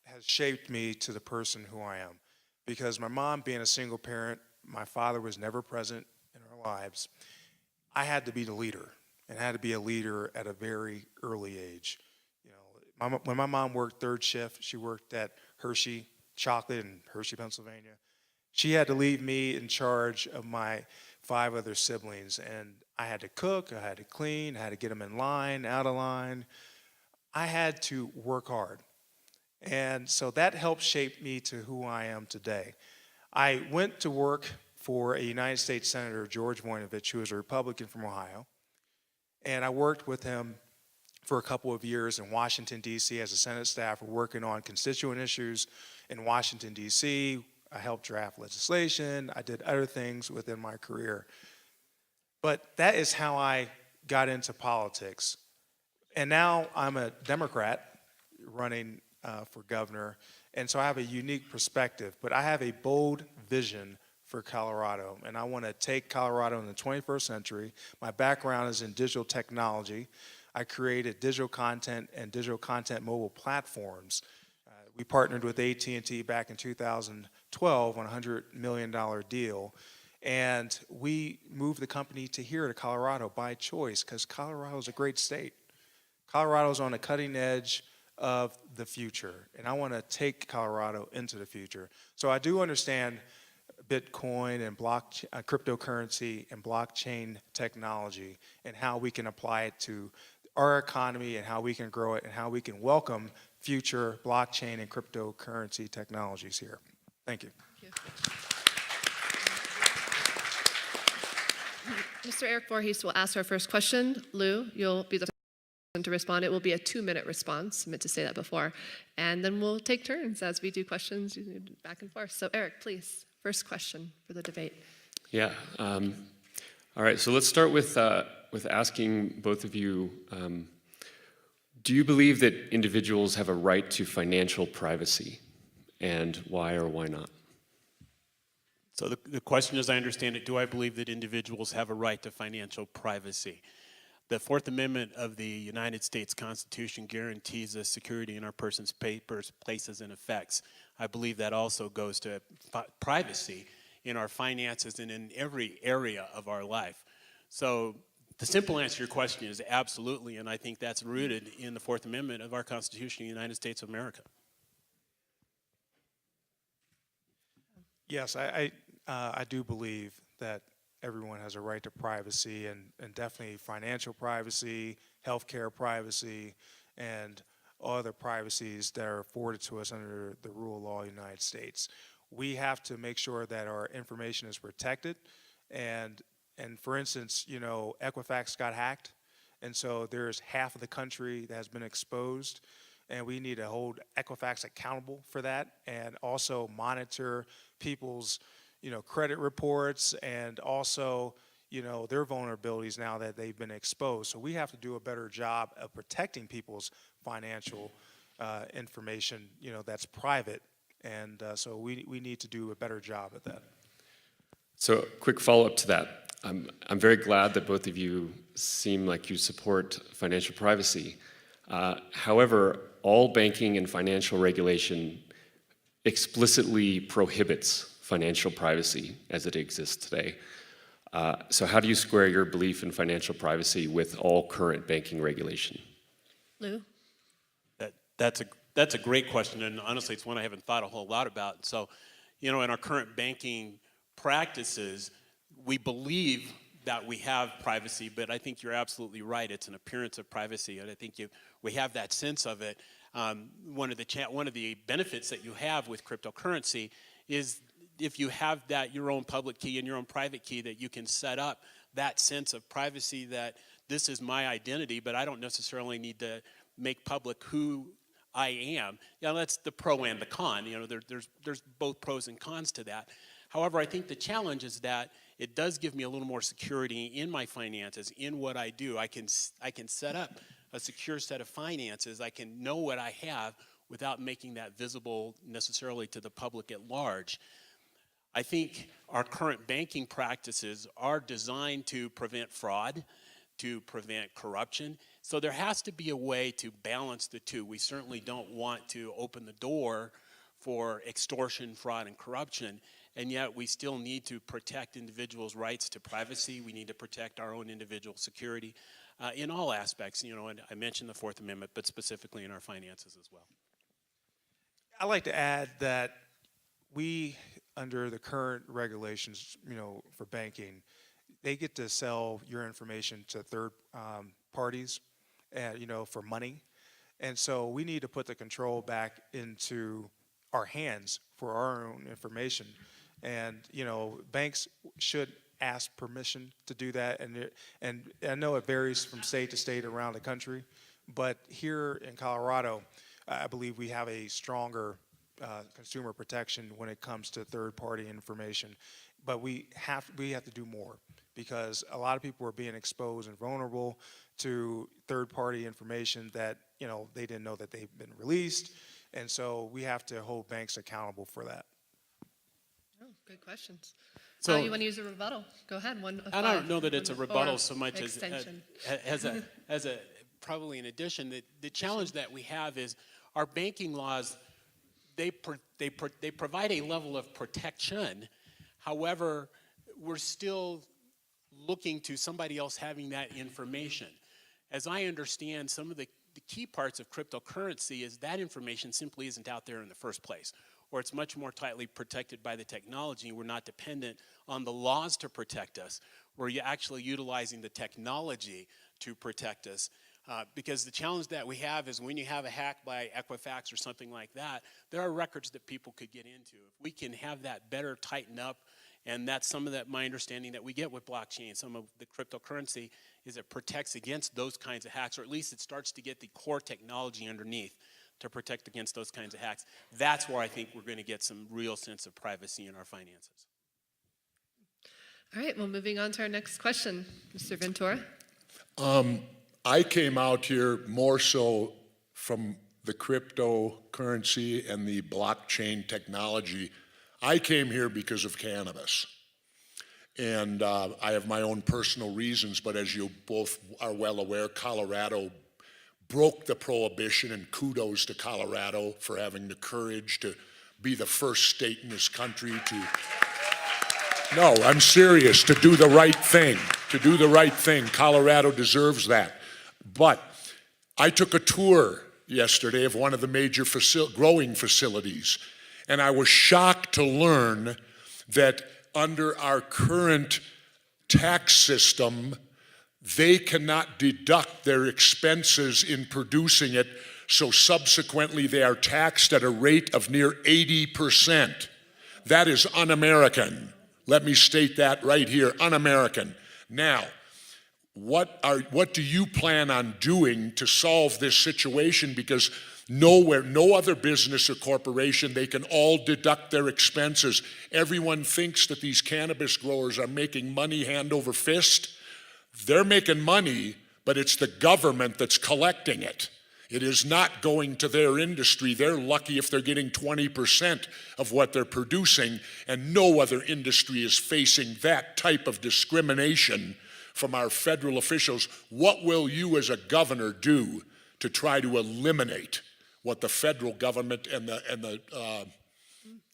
has shaped me to the person who I am. Because my mom being a single parent, my father was never present in our lives. I had to be the leader, and had to be a leader at a very early age. When my mom worked 3rd shift, she worked at Hershey Chocolate in Hershey, Pennsylvania. She had to leave me in charge of my 5 other siblings, and I had to cook, I had to clean, I had to get them in line, out of line. I had to work hard. And so that helped shape me to who I am today. I went to work for a United States Senator, George Voinovich, who was a Republican from Ohio, and I worked with him for a couple of years in Washington, D.C. as a Senate staffer working on constituent issues in Washington, D.C. I helped draft legislation. I did other things within my career. But that is how I got into politics. And now I'm a Democrat running for governor, and so I have a unique perspective. But I have a bold vision for Colorado, and I want to take Colorado in the 21st century. My background is in digital technology. I created digital content and digital content mobile platforms. We partnered with AT&T back in 2012 on a $100 million deal, and we moved the company to here to Colorado by choice because Colorado is a great state. Colorado's on the cutting edge of the future, and I want to take Colorado into the future. So I do understand Bitcoin and cryptocurrency and blockchain technology and how we can apply it to our economy and how we can grow it and how we can welcome future blockchain and cryptocurrency technologies here. Thank you. Mr. Erik Vorhees will ask our first question. Lou, you'll be the first person to respond. It will be a 2-minute response. I meant to say that before. And then we'll take turns as we do questions back and forth. So Erik, please, first question for the debate. Yeah. All right. So let's start with asking both of you, do you believe that individuals have a right to financial privacy, and why or why not? So the question, as I understand it, do I believe that individuals have a right to financial privacy? The 4th Amendment of the United States Constitution guarantees the security in our person's papers, places, and effects. I believe that also goes to privacy in our finances and in every area of our life. So the simple answer to your question is absolutely, and I think that's rooted in the 4th Amendment of our Constitution of the United States of America. Yes, I do believe that everyone has a right to privacy and definitely financial privacy, healthcare privacy, and all other privacies that are afforded to us under the rule of law of the United States. We have to make sure that our information is protected, and for instance, Equifax got hacked, and so there's half of the country that has been exposed, and we need to hold Equifax accountable for that, and also monitor people's, credit reports, and also, their vulnerabilities now that they've been exposed. So we have to do a better job of protecting people's financial information, that's private, and so we need to do a better job at that. So quick follow-up to that. I'm very glad that both of you seem like you support financial privacy. However, all banking and financial regulation explicitly prohibits financial privacy as it exists today. So how do you square your belief in financial privacy with all current banking regulation? Lou? That's a great question, and honestly, it's one I haven't thought a whole lot about. So, in our current banking practices, we believe that we have privacy, but I think you're absolutely right. It's an appearance of privacy, and I think we have that sense of it. One of the benefits that you have with cryptocurrency is if you have your own public key and your own private key, that you can set up that sense of privacy, that this is my identity, but I don't necessarily need to make public who I am. That's the pro and the con. There's both pros and cons to that. However, I think the challenge is that it does give me a little more security in my finances, in what I do. I can set up a secure set of finances. I can know what I have without making that visible necessarily to the public at large. I think our current banking practices are designed to prevent fraud, to prevent corruption. So there has to be a way to balance the two. We certainly don't want to open the door for extortion, fraud, and corruption, and yet we still need to protect individuals' rights to privacy. We need to protect our own individual security in all aspects. And I mentioned the Fourth Amendment, but specifically in our finances as well. I'd like to add that we, under the current regulations, for banking, they get to sell your information to third parties, for money. And so we need to put the control back into our hands for our own information. And, banks should ask permission to do that. And I know it varies from state to state around the country, but here in Colorado, I believe we have a stronger consumer protection when it comes to third-party information. But we have to do more, because a lot of people are being exposed and vulnerable to third-party information that they didn't know that they've been released, and so we have to hold banks accountable for that. Oh, good questions. So you want to use a rebuttal? Go ahead. I don't know that it's a rebuttal so much extension. as a probably an addition. The challenge that we have is our banking laws. They provide a level of protection. However, we're still looking to somebody else having that information. As I understand, some of the key parts of cryptocurrency is that information simply isn't out there in the first place, or it's much more tightly protected by the technology. We're not dependent on the laws to protect us. We're actually utilizing the technology to protect us. Because the challenge that we have is when you have a hack by Equifax or something like that, there are records that people could get into. If we can have that better tighten up, and that's some of that my understanding that we get with blockchain, some of the cryptocurrency, is it protects against those kinds of hacks, or at least it starts to get the core technology underneath to protect against those kinds of hacks. That's where I think we're going to get some real sense of privacy in our finances. All right, well, moving on to our next question. Mr. Ventura. I came out here more so from the cryptocurrency and the blockchain technology. I came here because of cannabis. And I have my own personal reasons, but as you both are well aware, Colorado broke the prohibition, and kudos to Colorado for having the courage to be the first state in this country to, no, I'm serious, to do the right thing, Colorado deserves that. But I took a tour yesterday of one of the major growing facilities, and I was shocked to learn that under our current tax system, they cannot deduct their expenses in producing it, so subsequently they are taxed at a rate of near 80%. That is un-American. Let me state that right here, un-American. Now, what do you plan on doing to solve this situation? Because nowhere, no other business or corporation, they can all deduct their expenses. Everyone thinks that these cannabis growers are making money hand over fist. They're making money, but it's the government that's collecting it. It is not going to their industry. They're lucky if they're getting 20% of what they're producing, and no other industry is facing that type of discrimination from our federal officials. What will you as a governor do to try to eliminate what the federal government and the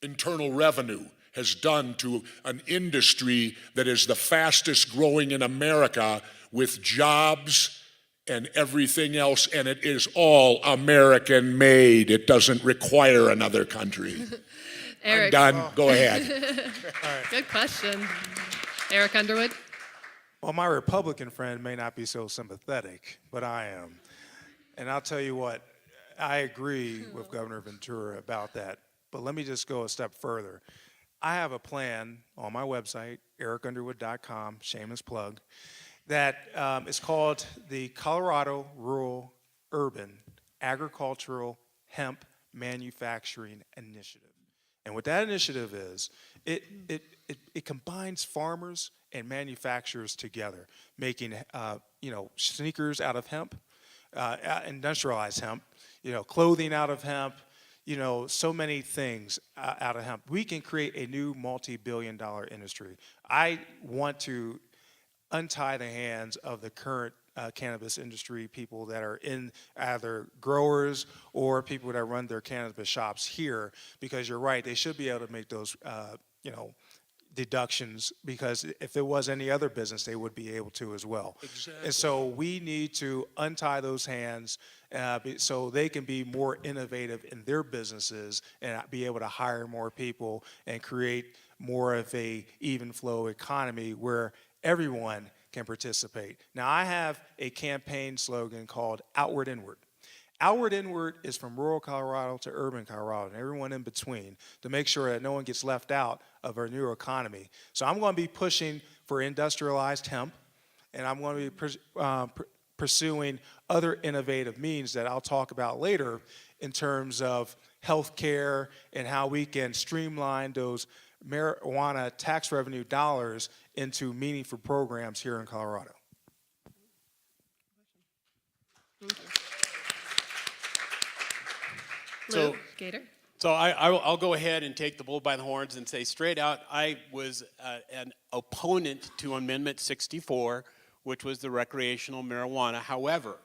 Internal Revenue has done to an industry that is the fastest growing in America, with jobs and everything else, and it is all American made. It doesn't require another country. Erik. I'm done. Go ahead. Good question. Erik Underwood. Well, my Republican friend may not be so sympathetic, but I am. And I'll tell you what, I agree with Governor Ventura about that. But let me just go a step further. I have a plan on my website, erikunderwood.com, shameless plug, that is called the Colorado Rural Urban Agricultural Hemp Manufacturing Initiative. And what that initiative is, it combines farmers and manufacturers together, making sneakers out of hemp, industrialized hemp, clothing out of hemp, so many things out of hemp. We can create a new multi-billion-dollar industry. I want to untie the hands of the current cannabis industry people that are in either growers or people that run their cannabis shops here, because you're right, they should be able to make those deductions, because if it was any other business, they would be able to as well. Exactly. And so we need to untie those hands so they can be more innovative in their businesses and be able to hire more people and create more of a even flow economy where everyone can participate. Now, I have a campaign slogan called Outward Inward. Outward Inward is from rural Colorado to urban Colorado and everyone in between, to make sure that no one gets left out of our new economy. So I'm going to be pushing for industrialized hemp, and I'm going to be pursuing other innovative means that I'll talk about later in terms of healthcare and how we can streamline those marijuana tax revenue dollars into meaningful programs here in Colorado. Lou, Gaiter. So I'll go ahead and take the bull by the horns and say straight out, I was an opponent to Amendment 64, which was the recreational marijuana. However,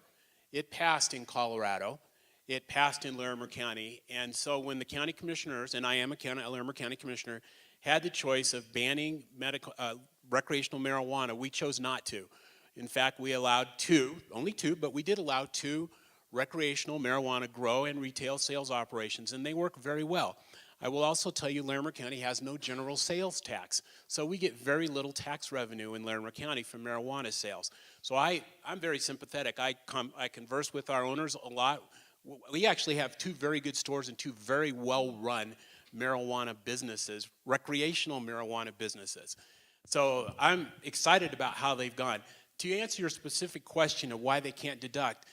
it passed in Colorado. It passed in Larimer County. And so when the county commissioners, and I am a Larimer County commissioner, had the choice of banning recreational marijuana, we chose not to. In fact, we allowed only two, but we did allow 2 recreational marijuana grow and retail sales operations, and they work very well. I will also tell you Larimer County has no general sales tax, so we get very little tax revenue in Larimer County from marijuana sales. So I'm very sympathetic. I converse with our owners a lot. We actually have 2 very good stores and 2 very well-run marijuana businesses, recreational marijuana businesses. So I'm excited about how they've gone. To answer your specific question of why they can't deduct,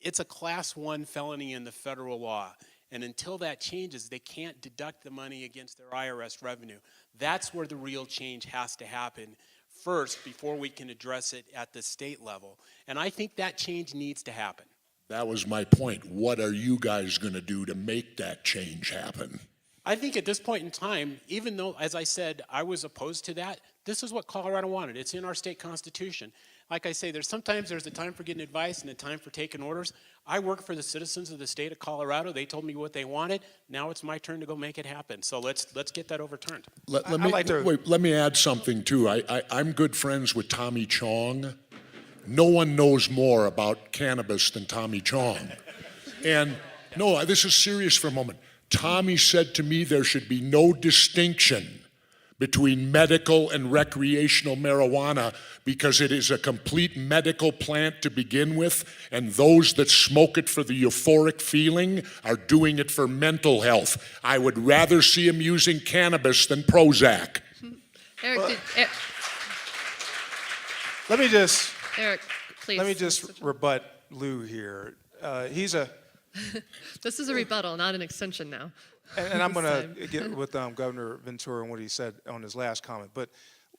it's a class 1 felony in the federal law. And until that changes, they can't deduct the money against their IRS revenue. That's where the real change has to happen first before we can address it at the state level. And I think that change needs to happen. That was my point. What are you guys going to do to make that change happen? I think at this point in time, even though, as I said, I was opposed to that, this is what Colorado wanted. It's in our state constitution. Like I say, sometimes there's a time for getting advice and a time for taking orders. I work for the citizens of the state of Colorado. They told me what they wanted. Now it's my turn to go make it happen. So let's get that overturned. Let me add something too. I'm good friends with Tommy Chong. No one knows more about cannabis than Tommy Chong. And no, this is serious for a moment. Tommy said to me there should be no distinction between medical and recreational marijuana because it is a complete medical plant to begin with, and those that smoke it for the euphoric feeling are doing it for mental health. I would rather see him using cannabis than Prozac. Erik, Erik, please. Let me just rebut Lou here. This is a rebuttal, not an extension now. And I'm going to get with Governor Ventura and what he said on his last comment. But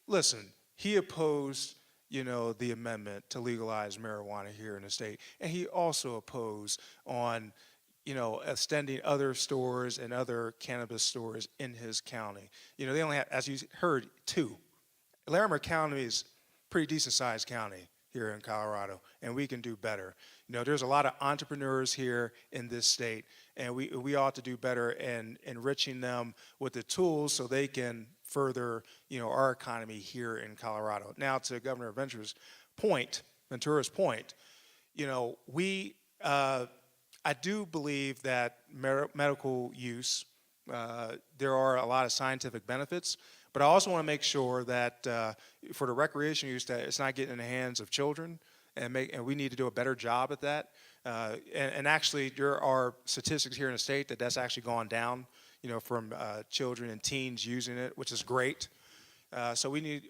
listen, he opposed, the amendment to legalize marijuana here in the state, and he also opposed on, extending other stores and other cannabis stores in his county. They only have, as you heard, 2. Larimer County is a pretty decent-sized county here in Colorado, and we can do better. There's a lot of entrepreneurs here in this state, and we ought to do better in enriching them with the tools so they can further, our economy here in Colorado. Now, to Governor Ventura's point, I do believe that medical use, there are a lot of scientific benefits, But I also want to make sure that for the recreation use, that it's not getting in the hands of children, and we need to do a better job at that. And actually, there are statistics here in the state that that's actually gone down, from children and teens using it, which is great. So we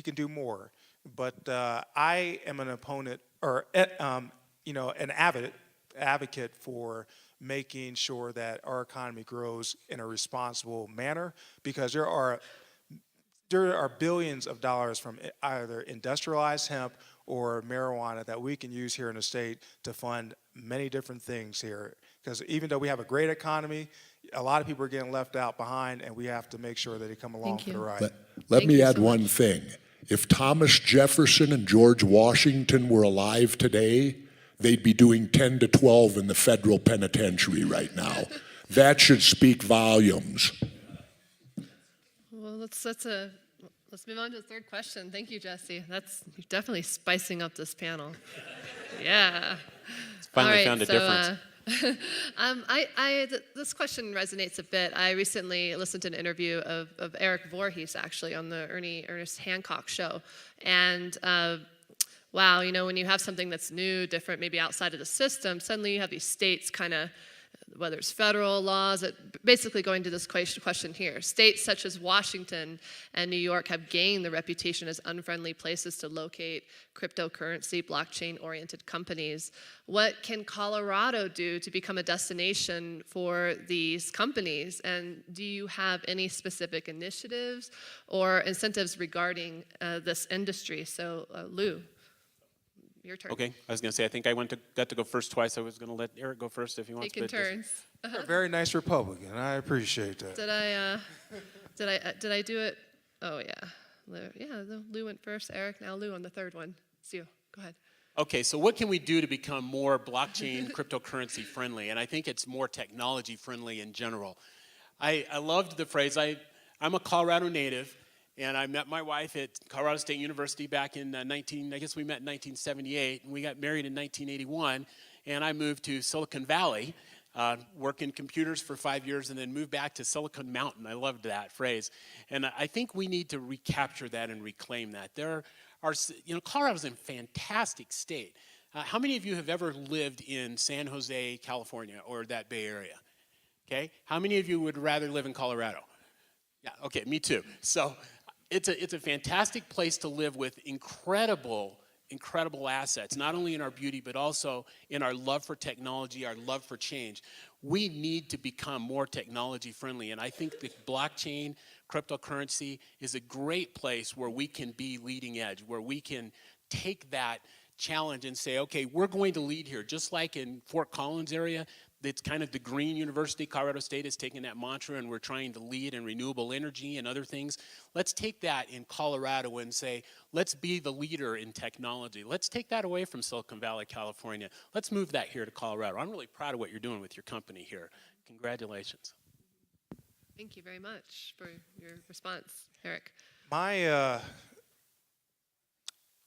can do more. But I am an opponent, or an advocate for making sure that our economy grows in a responsible manner, because there are billions of dollars from either industrialized hemp or marijuana that we can use here in the state to fund many different things here. Because even though we have a great economy, a lot of people are getting left out behind, and we have to make sure that they come along for the ride. Let me add one thing. If Thomas Jefferson and George Washington were alive today, they'd be doing 10 to 12 in the federal penitentiary right now. That should speak volumes. Well, let's move on to the third question. Thank you, Jesse. You're definitely spicing up this panel. Yeah. Finally found a difference. This question resonates a bit. I recently listened to an interview of Erik Vorhees, actually, on the Ernest Hancock show. And wow, when you have something that's new, different, maybe outside of the system, suddenly you have these states kind of, whether it's federal laws, basically going to this question here. States such as Washington and New York have gained the reputation as unfriendly places to locate cryptocurrency, blockchain-oriented companies. What can Colorado do to become a destination for these companies? And do you have any specific initiatives or incentives regarding this industry? So, Lou. Your turn. Okay, I was going to say, I think I got to go first twice. I was going to let Erik go first if he wants. Taking turns. You're a very nice Republican. I appreciate that. Did I do it? Oh yeah, Lou went first. Erik, now Lou on the third one. It's you. Go ahead. Okay, so what can we do to become more blockchain cryptocurrency friendly? And I think it's more technology friendly in general. I loved the phrase. I'm a Colorado native. And I met my wife at Colorado State University back in I guess we met in 1978, and we got married in 1981. And I moved to Silicon Valley, worked in computers for 5 years, and then moved back to Silicon Mountain. I loved that phrase. And I think we need to recapture that and reclaim that. Colorado's a fantastic state. How many of you have ever lived in San Jose, California, or that Bay Area? Okay. How many of you would rather live in Colorado? Yeah, okay, me too. So it's a fantastic place to live with incredible assets, not only in our beauty, but also in our love for technology, our love for change. We need to become more technology friendly, and I think the blockchain, cryptocurrency is a great place where we can be leading edge, where we can take that challenge and say, okay, we're going to lead here. Just like in Fort Collins area, it's kind of the green university. Colorado State is taking that mantra, and we're trying to lead in renewable energy and other things. Let's take that in Colorado and say, let's be the leader in technology. Let's take that away from Silicon Valley, California. Let's move that here to Colorado. I'm really proud of what you're doing with your company here. Congratulations. Thank you very much for your response, Erik.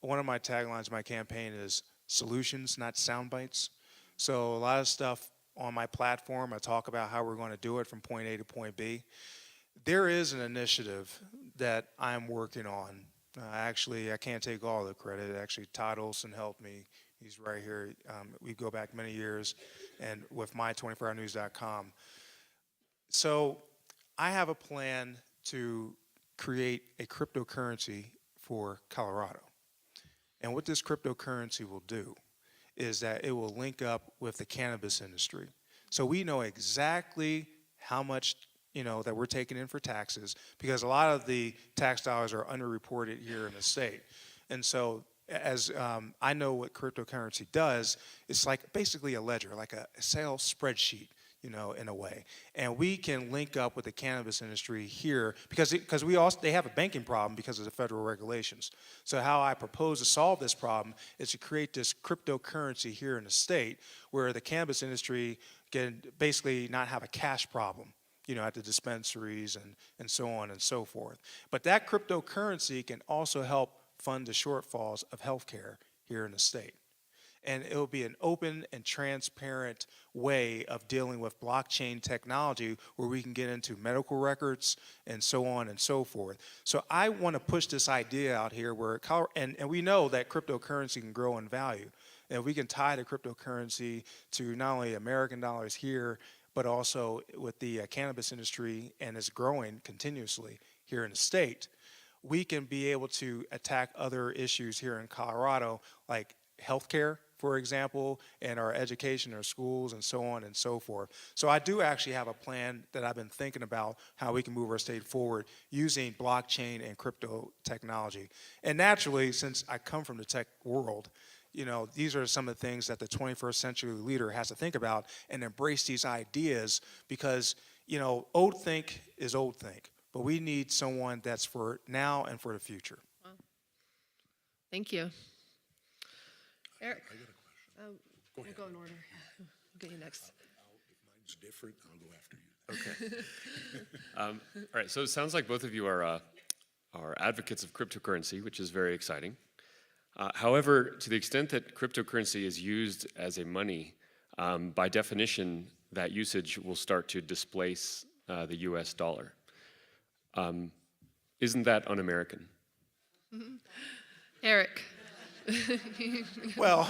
One of my taglines of my campaign is solutions, not sound bites. So a lot of stuff on my platform, I talk about how we're going to do it from point A to point B. There is an initiative that I'm working on. Actually, I can't take all the credit. Actually, Todd Olson helped me. He's right here. We go back many years, and with my24hournews.com. So I have a plan to create a cryptocurrency for Colorado. And what this cryptocurrency will do is that it will link up with the cannabis industry. So we know exactly how much, that we're taking in for taxes, because a lot of the tax dollars are underreported here in the state. And so as I know what cryptocurrency does, it's like basically a ledger, like a sales spreadsheet, in a way. And we can link up with the cannabis industry here because they have a banking problem because of the federal regulations. So how I propose to solve this problem is to create this cryptocurrency here in the state where the cannabis industry can basically not have a cash problem, at the dispensaries and so on and so forth. But that cryptocurrency can also help fund the shortfalls of healthcare here in the state. And it'll be an open and transparent way of dealing with blockchain technology where we can get into medical records and so on and so forth. So I want to push this idea out here where, and we know that cryptocurrency can grow in value. And if we can tie the cryptocurrency to not only American dollars here, but also with the cannabis industry, and it's growing continuously here in the state, we can be able to attack other issues here in Colorado, like healthcare, for example, and our education, our schools, and so on and so forth. So I do actually have a plan that I've been thinking about how we can move our state forward using blockchain and crypto technology. And naturally, since I come from the tech world, you know, these are some of the things that the 21st century leader has to think about and embrace these ideas because, you know, old think is old think, but we need someone that's for now and for the future. Wow. Thank you. Erik. I got a question. Go ahead. We'll go in order. We'll get you next. If mine's different, I'll go after you. Okay. All right, so it sounds like both of you are advocates of cryptocurrency, which is very exciting. However, to the extent that cryptocurrency is used as a money, by definition, that usage will start to displace the US dollar. Isn't that un-American? Erik. Well,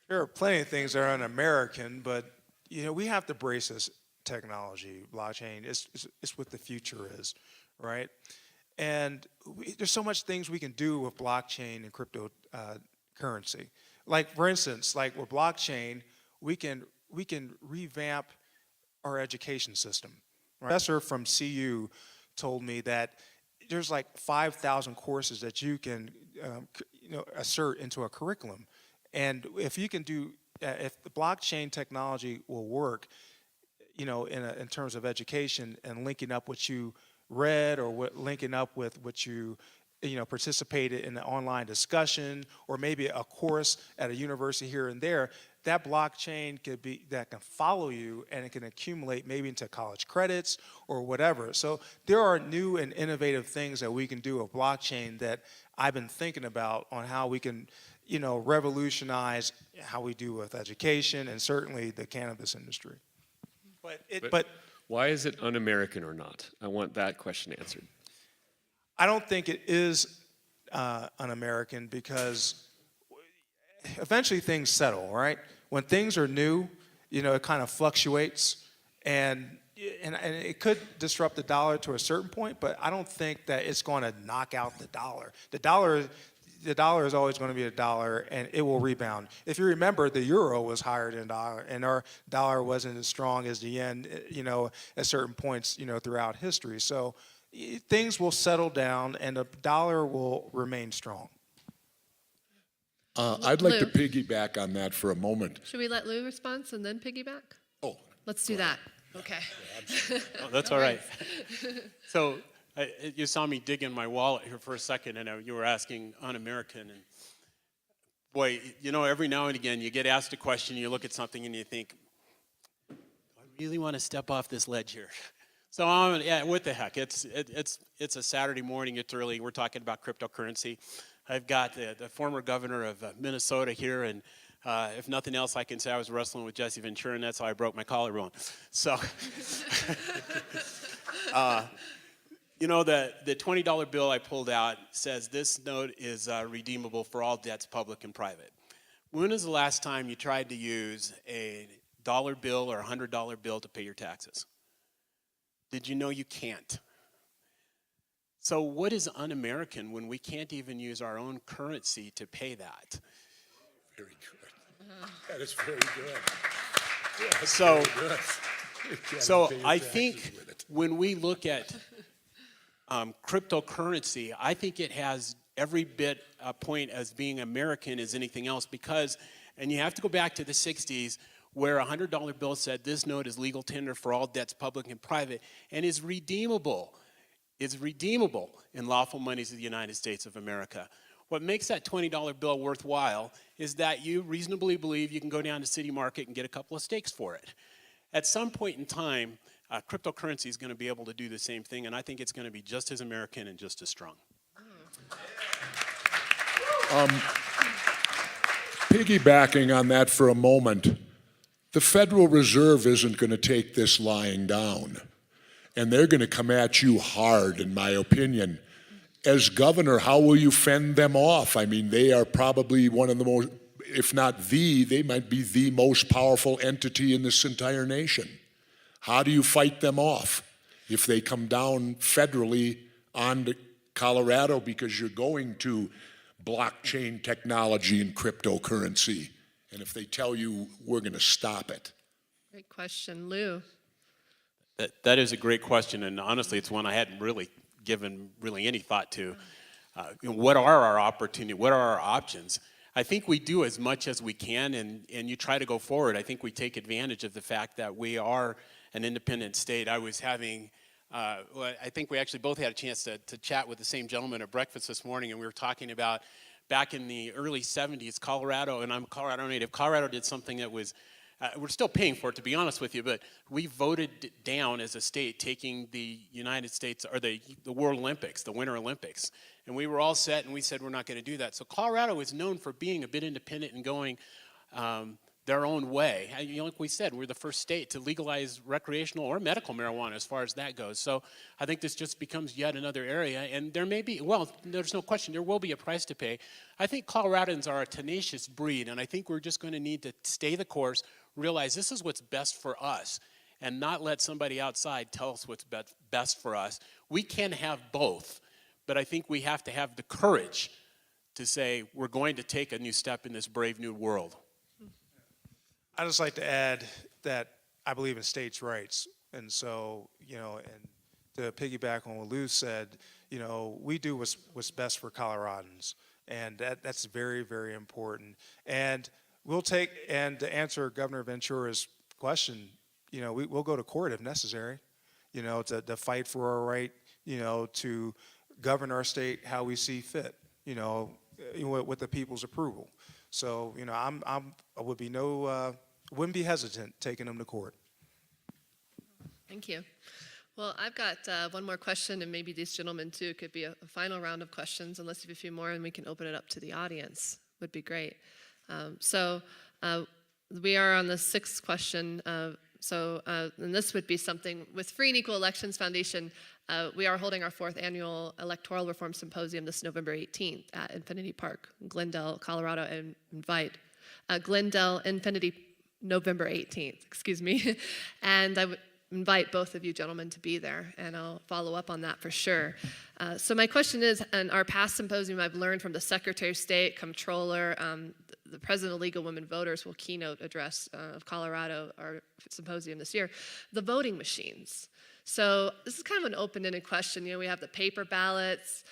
there are plenty of things that are un-American, but you know we have to brace this technology. Blockchain is what the future is, right? And there's so much things we can do with blockchain and cryptocurrency. Like for instance, like with blockchain, we can revamp our education system. A professor from CU told me that there's like 5,000 courses that you can assert into a curriculum. And if you can do, if the blockchain technology will work, you know, in terms of education and linking up what you read or linking up with what you participated in an online discussion or maybe a course at a university here and there, that blockchain can follow you and it can accumulate maybe into college credits or whatever. So there are new and innovative things that we can do with blockchain that I've been thinking about on how we can, revolutionize how we do with education and certainly the cannabis industry. But why is it un-American or not? I want that question answered. I don't think it is un-American because eventually things settle, right? When things are new, it kind of fluctuates, and it could disrupt the dollar to a certain point, but I don't think that it's going to knock out the dollar. The dollar is always going to be a dollar, and it will rebound. If you remember, the euro was higher than dollar, and our dollar wasn't as strong as the yen, at certain points, throughout history. So things will settle down, and the dollar will remain strong. I'd like to Lou. piggyback on that for a moment. Should we let Lou respond and then piggyback? Oh, Let's do that. Okay. Oh, that's all right. So you saw me dig in my wallet here for a second, and you were asking un-American. And boy, every now and again you get asked a question, you look at something, and you think, do I really want to step off this ledge here? So what the heck? It's a Saturday morning. It's early. We're talking about cryptocurrency. I've got the former governor of Minnesota here, and if nothing else, I can say I was wrestling with Jesse Ventura, and that's how I broke my collarbone. So, the $20 bill I pulled out says this note is redeemable for all debts, public and private. When is the last time you tried to use a dollar bill or $100 bill to pay your taxes? Did you know you can't? So what is un-American when we can't even use our own currency to pay that? very good. That is very good. Yeah, So, very good. so Pay your I taxes think with it. when we look at cryptocurrency, I think it has every bit a point as being American as anything else because, and you have to go back to the 60s where a $100 bill said this note is legal tender for all debts, public and private, and is redeemable in lawful monies of the United States of America. What makes that $20 bill worthwhile is that you reasonably believe you can go down to City Market and get a couple of steaks for it. At some point in time, cryptocurrency is going to be able to do the same thing, and I think it's going to be just as American and just as strong. piggybacking on that for a moment, the Federal Reserve isn't going to take this lying down. And they're going to come at you hard, in my opinion. As governor, how will you fend them off? I mean, they are probably one of the most, if not they might be the most powerful entity in this entire nation. How do you fight them off if they come down federally onto Colorado because you're going to blockchain technology and cryptocurrency? And if they tell you we're going to stop it? Great question. Lou. That is a great question, and honestly, it's one I hadn't really given any thought to. What are our opportunities? What are our options? I think we do as much as we can, and you try to go forward. I think we take advantage of the fact that we are an independent state. I was having, I think we actually both had a chance to chat with the same gentleman at breakfast this morning, and we were talking about back in the early 70s, Colorado, and I'm a Colorado native, Colorado did something that was, we're still paying for it, to be honest with you, but we voted down as a state taking the United States, or the World Olympics, the Winter Olympics. And we were all set, and we said we're not going to do that. So Colorado is known for being a bit independent and going their own way. Like we said, we're the first state to legalize recreational or medical marijuana as far as that goes. So I think this just becomes yet another area. And there may be, well, there's no question, there will be a price to pay. I think Coloradans are a tenacious breed, and I think we're just going to need to stay the course, realize this is what's best for us, and not let somebody outside tell us what's best for us. We can have both, but I think we have to have the courage to say we're going to take a new step in this brave new world. I'd just like to add that I believe in states' rights. And so, and to piggyback on what Lou said, we do what's best for Coloradans. And that's very, very important. And and to answer Governor Ventura's question, we'll go to court if necessary, to fight for our right, to govern our state how we see fit, with the people's approval. So, I wouldn't be hesitant taking them to court. Thank you. Well, I've got one more question, and maybe these gentlemen too could be a final round of questions, unless you have a few more, and we can open it up to the audience. Would be great. We are on the sixth question. And this would be something with Free and Equal Elections Foundation. We are holding our 4th annual Electoral Reform Symposium this November 18th at Infinity Park, Glendale, Colorado, and invite Glendale Infinity November 18th, excuse me. And I would invite both of you gentlemen to be there, and I'll follow up on that for sure. So my question is, in our past symposium, I've learned from the Secretary of State, Comptroller, the President of League of Women Voters will keynote address of Colorado, our symposium this year, the voting machines. So this is kind of an open-ended question. We have the paper ballots.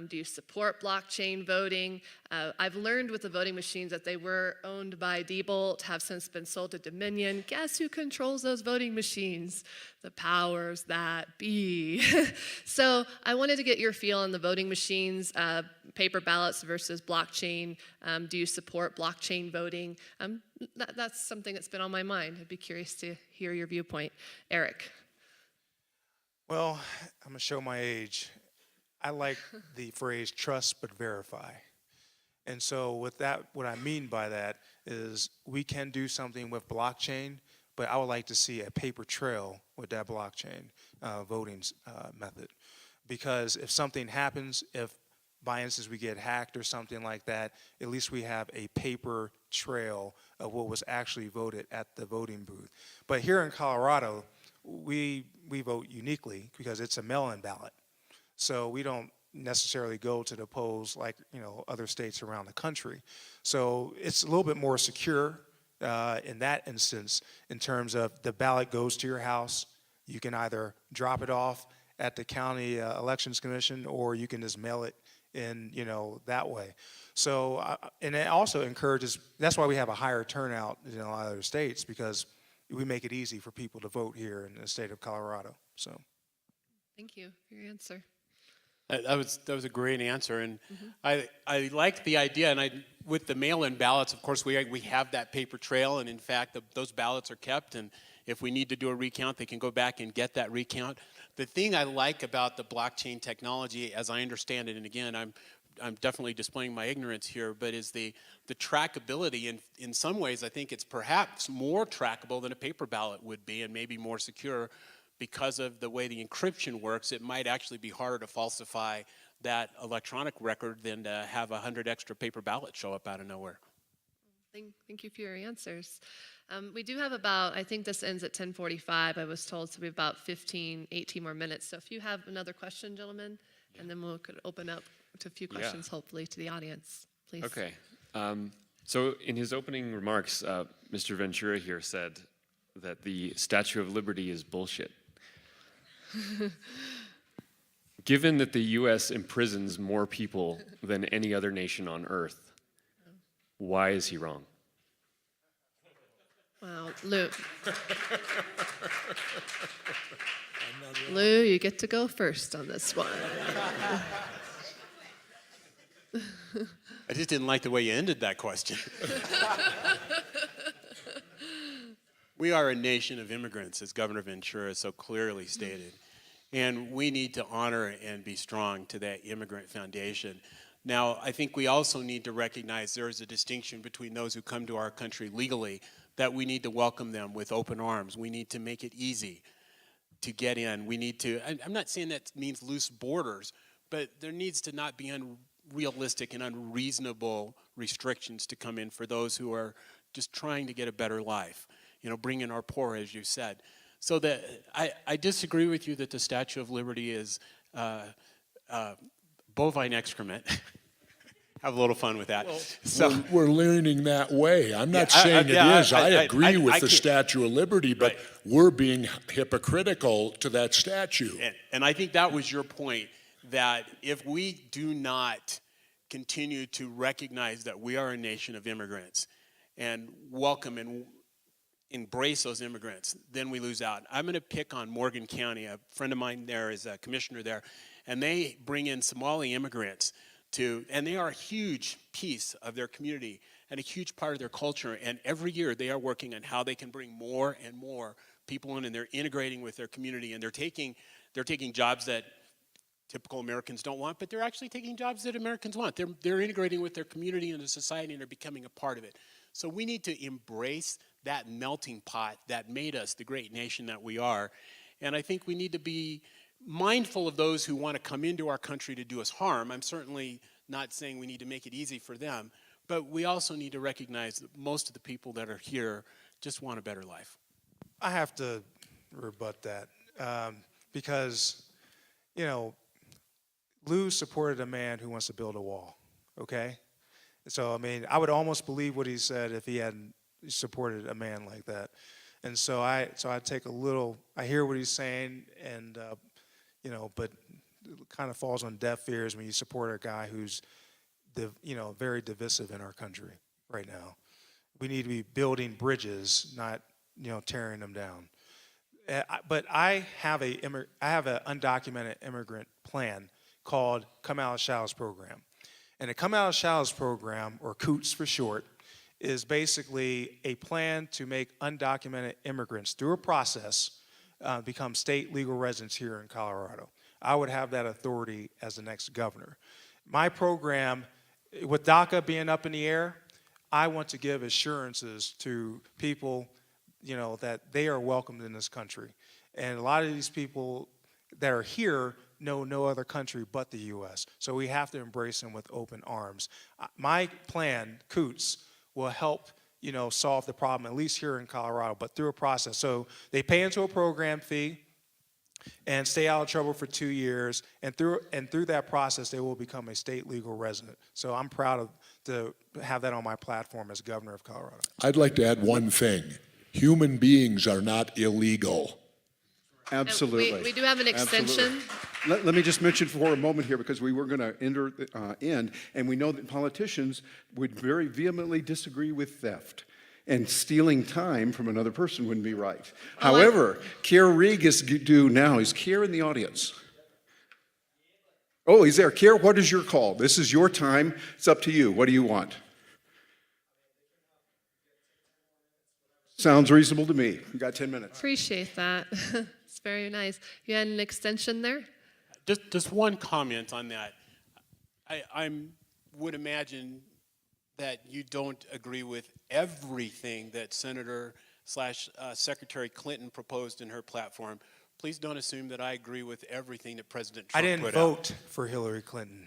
Do you support blockchain voting? I've learned with the voting machines that they were owned by Diebold, have since been sold to Dominion. Guess who controls those voting machines? The powers that be. So I wanted to get your feel on the voting machines, paper ballots versus blockchain. Do you support blockchain voting? That's something that's been on my mind. I'd be curious to hear your viewpoint. Erik. Well, I'm going to show my age. I like the phrase trust but verify. And so with that, what I mean by that is we can do something with blockchain, but I would like to see a paper trail with that blockchain voting method. Because if something happens, if by instance we get hacked or something like that, at least we have a paper trail of what was actually voted at the voting booth. But here in Colorado, we vote uniquely because it's a mail-in ballot. So we don't necessarily go to the polls like other states around the country. So it's a little bit more secure in that instance in terms of the ballot goes to your house. You can either drop it off at the county elections commission, or you can just mail it in that way. So and it also encourages, that's why we have a higher turnout than a lot of other states, because we make it easy for people to vote here in the state of Colorado. So, thank you for your answer. That was a great answer, and I liked the idea. And with the mail-in ballots, of course, we have that paper trail, and in fact, those ballots are kept. And if we need to do a recount, they can go back and get that recount. The thing I like about the blockchain technology, as I understand it, and again, I'm I'm definitely displaying my ignorance here, but is the trackability. In some ways, I think it's perhaps more trackable than a paper ballot would be, and maybe more secure because of the way the encryption works. It might actually be harder to falsify that electronic record than to have 100 extra paper ballots show up out of nowhere. Thank you for your answers. We do have about, I think this ends at 10:45, I was told, so we have about 15, 18 more minutes. So if you have another question, gentlemen, and then we could open up to a few questions, hopefully, to the audience, please. Okay. So in his opening remarks, Mr. Ventura here said that the Statue of Liberty is bullshit. Given that the U.S. imprisons more people than any other nation on earth, why is he wrong? Well, Lou. Lou, you get to go first on this one. I just didn't like the way you ended that question. We are a nation of immigrants, as Governor Ventura so clearly stated. And we need to honor and be strong to that immigrant foundation. Now, I think we also need to recognize there is a distinction between those who come to our country legally, that we need to welcome them with open arms. We need to make it easy to get in. We need to, I'm not saying that means loose borders, but there needs to not be unrealistic and unreasonable restrictions to come in for those who are just trying to get a better life. You know, bring in our poor, as you said. So that I disagree with you that the Statue of Liberty is bovine excrement. Have a little fun with that. Well, we're leaning that way. I'm not saying it is. I agree with the Statue of Liberty, but we're being hypocritical to that statue. And I think that was your point, that if we do not continue to recognize that we are a nation of immigrants and welcome and embrace those immigrants, then we lose out. I'm going to pick on Morgan County. A friend of mine there is a commissioner there, and they bring in Somali immigrants and they are a huge piece of their community and a huge part of their culture. And every year they are working on how they can bring more and more people in, and they're integrating with their community, and they're taking jobs that typical Americans don't want, but they're actually taking jobs that Americans want. They're integrating with their community and the society, and they're becoming a part of it. So we need to embrace that melting pot that made us the great nation that we are. And I think we need to be mindful of those who want to come into our country to do us harm. I'm certainly not saying we need to make it easy for them, but we also need to recognize that most of the people that are here just want a better life. I have to rebut that because, you know, Lou supported a man who wants to build a wall, okay? So, I mean, I would almost believe what he said if he hadn't supported a man like that. And so I take a little, I hear what he's saying, and, you know, but it kind of falls on deaf ears when you support a guy who's, you know, very divisive in our country right now. We need to be building bridges, not, you know, tearing them down. But I have an undocumented immigrant plan called Come Out of Shadows Program. And the Come Out of Shadows Program, or COOTS for short, is basically a plan to make undocumented immigrants, through a process, become state legal residents here in Colorado. I would have that authority as the next governor. My program, with DACA being up in the air, I want to give assurances to people, you know, that they are welcomed in this country. And a lot of these people that are here know no other country but the U.S. So we have to embrace them with open arms. My plan, COOTS, will help, you know, solve the problem, at least here in Colorado, but through a process. So they pay into a program fee and stay out of trouble for 2 years, and through that process, they will become a state legal resident. So I'm proud to have that on my platform as governor of Colorado. I'd like to add one thing. Human beings are not illegal. Absolutely. We do have an extension. Let me just mention for a moment here, because we were going to end, and we know that politicians would very vehemently disagree with theft. And stealing time from another person wouldn't be right. However, Kier Reeg is due now. Is Kier in the audience? Oh, he's there. Kier, what is your call? This is your time. It's up to you. What do you want? Sounds reasonable to me. You got 10 minutes. Appreciate that. It's very nice. You had an extension there? Just one comment on that. I would imagine that you don't agree with everything that Senator/Secretary Clinton proposed in her platform. Please don't assume that I agree with everything that President I Trump didn't put vote for Hillary Clinton.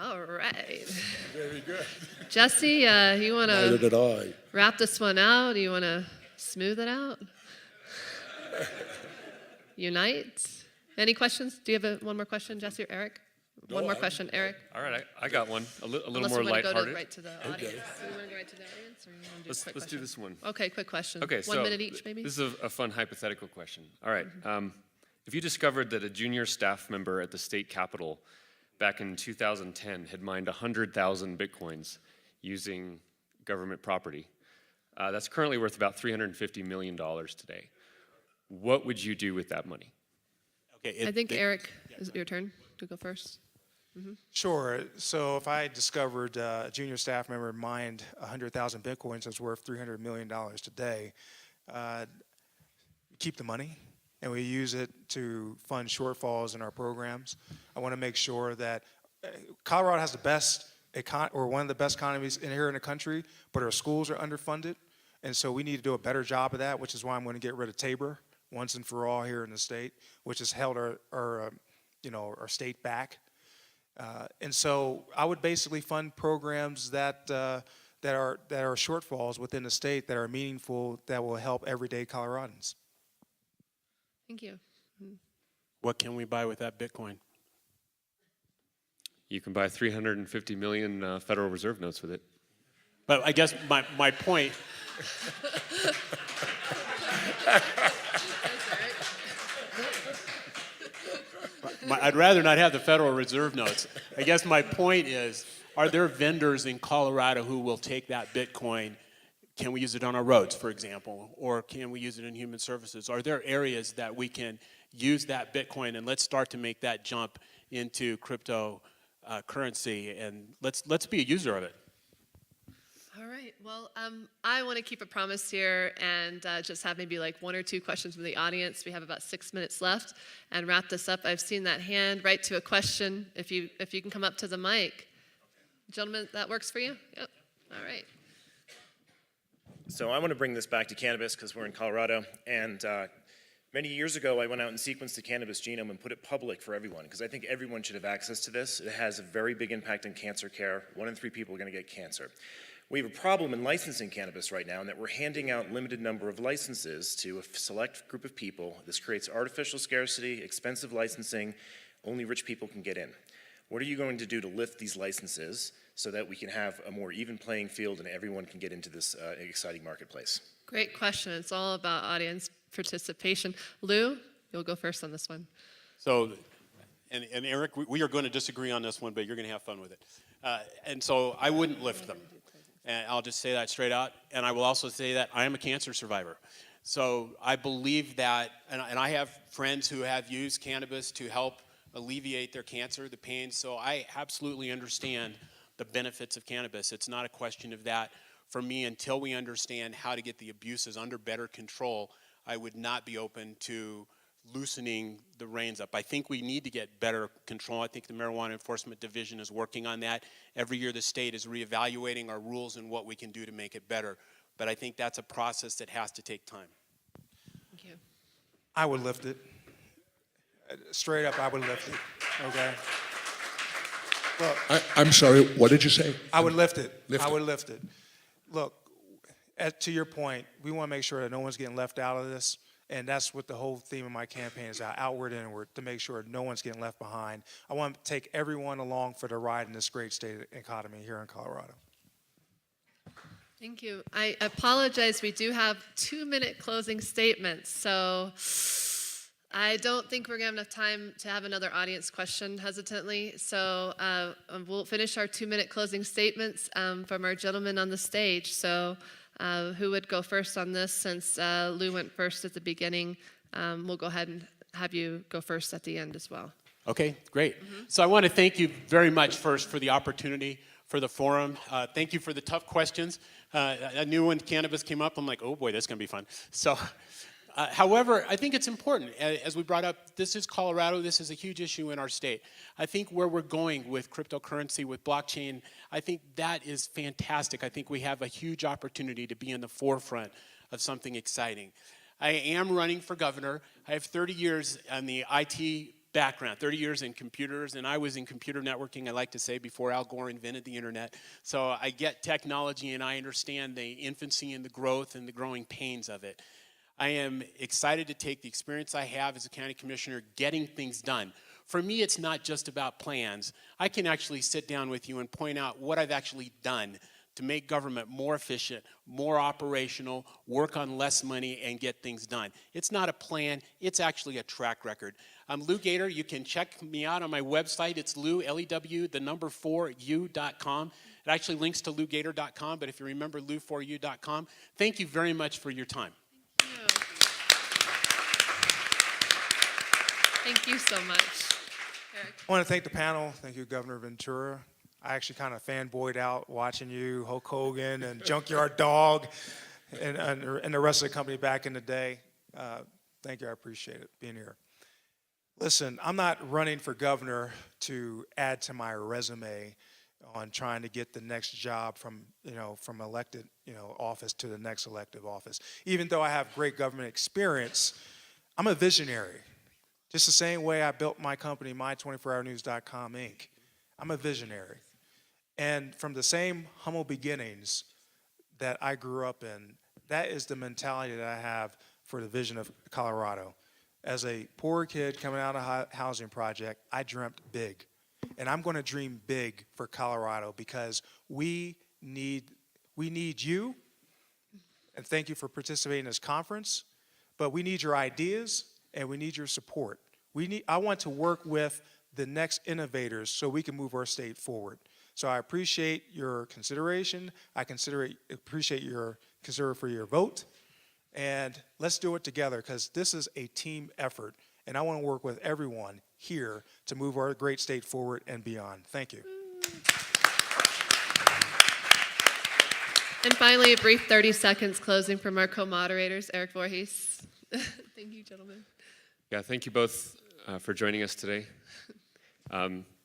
All right. Very good. Jesse, you want Neither to did I. wrap this one out? Do you want to smooth it out? Unite? Any questions? Do you have one more question, Jesse or Eric? One more question, Eric. All right, I got one. A little Unless more you want to go lighthearted. right to the audience. Do you want to go right to the audience, or you want to do a Let's quick do question? this one. Okay, quick question. Okay, 1 minute each, maybe. This is a fun hypothetical question. All right. If you discovered that a junior staff member at the state capitol back in 2010 had mined 100,000 bitcoins using government property, that's currently worth about $350 million today. What would you do with that money? Okay, I think Eric, is it your turn to go first? Sure. So if I discovered a junior staff member mined 100,000 bitcoins that's worth $300 million today, keep the money, and we use it to fund shortfalls in our programs. I want to make sure that Colorado has the best or one of the best economies here in the country, but our schools are underfunded, and so we need to do a better job of that, which is why I'm going to get rid of Tabor once and for all here in the state, which has held our state back. And so I would basically fund programs that are shortfalls within the state that are meaningful, that will help everyday Coloradans. Thank you. what can we buy with that Bitcoin? You can buy 350 million Federal Reserve notes with it. But I guess my point. I'd rather not have the Federal Reserve notes. I guess my point is, are there vendors in Colorado who will take that Bitcoin? Can we use it on our roads, for example? Or can we use it in human services? Are there areas that we can use that Bitcoin, and let's start to make that jump into crypto currency, and let's be a user of it? All right. Well, I want to keep a promise here and just have maybe like one or two questions from the audience. We have about 6 minutes left, and wrap this up. I've seen that hand right to a question. If you can come up to the mic, gentlemen, that works for you? Yep. All right. So I want to bring this back to cannabis because we're in Colorado, and many years ago I went out and sequenced the cannabis genome and put it public for everyone because I think everyone should have access to this. It has a very big impact on cancer care. 1 in 3 people are going to get cancer. We have a problem in licensing cannabis right now in that we're handing out limited number of licenses to a select group of people. This creates artificial scarcity, expensive licensing. Only rich people can get in. What are you going to do to lift these licenses so that we can have a more even playing field and everyone can get into this exciting marketplace? Great question. It's all about audience participation. Lou, you'll go first on this one. So, and Eric, we are going to disagree on this one, but you're going to have fun with it. And so I wouldn't lift them. And I'll just say that straight out. And I will also say that I am a cancer survivor. So I believe that, and I have friends who have used cannabis to help alleviate their cancer, the pain. So I absolutely understand the benefits of cannabis. It's not a question of that. For me, until we understand how to get the abuses under better control, I would not be open to loosening the reins up. I think we need to get better control. I think the Marijuana Enforcement Division is working on that. Every year the state is reevaluating our rules and what we can do to make it better. But I think that's a process that has to take time. Thank you. I would lift it. Straight up, I would lift it. Okay? Look, I'm sorry, what did you say? I would lift it. Lift I it. would lift it. Look, to your point, we want to make sure that no one's getting left out of this. And that's what the whole theme of my campaign is, outward and inward, to make sure no one's getting left behind. I want to take everyone along for the ride in this great state economy here in Colorado. Thank you. I apologize. We do have 2-minute closing statements. So I don't think we're going to have enough time to have another audience question hesitantly. So we'll finish our 2-minute closing statements from our gentlemen on the stage. So who would go first on this? Since Lou went first at the beginning, we'll go ahead and have you go first at the end as well. Okay, great. So I want to thank you very much first for the opportunity, for the forum. Thank you for the tough questions. I knew when cannabis came up, I'm like, oh boy, that's going to be fun. So However, I think it's important, as we brought up, this is Colorado, this is a huge issue in our state. I think where we're going with cryptocurrency, with blockchain, I think that is fantastic. I think we have a huge opportunity to be in the forefront of something exciting. I am running for governor. I have 30 years on the IT background, 30 years in computers, and I was in computer networking, I like to say, before Al Gore invented the internet. So I get technology and I understand the infancy and the growth and the growing pains of it. I am excited to take the experience I have as a county commissioner getting things done. For me, it's not just about plans. I can actually sit down with you and point out what I've actually done to make government more efficient, more operational, work on less money, and get things done. It's not a plan, it's actually a track record. I'm Lou Gaiter. You can check me out on my website. It's Lou, L-E-W, the number 4U.com. It actually links to lougaiter.com, but if you remember, lou4u.com. Thank you very much for your time. Thank you so much. Erik. I want to thank the panel. Thank you, Governor Ventura. I actually kind of fanboyed out watching you, Hulk Hogan, and Junkyard Dog, and the rest of the company back in the day. Thank you. I appreciate it being here. Listen, I'm not running for governor to add to my resume on trying to get the next job from elected, office to the next elective office. Even though I have great government experience, I'm a visionary. Just the same way I built my company, my24hournews.com Inc. I'm a visionary. And from the same humble beginnings that I grew up in, that is the mentality that I have for the vision of Colorado. As a poor kid coming out of a housing project, I dreamt big. And I'm going to dream big for Colorado because we need you. And thank you for participating in this conference. But we need your ideas and we need your support. I want to work with the next innovators so we can move our state forward. So I appreciate your consideration. I appreciate your consideration for your vote. And let's do it together because this is a team effort. And I want to work with everyone here to move our great state forward and beyond. Thank you. And finally, a brief 30 seconds closing from our co-moderators, Erik Vorhees. Thank you, gentlemen. Yeah, thank you both for joining us today.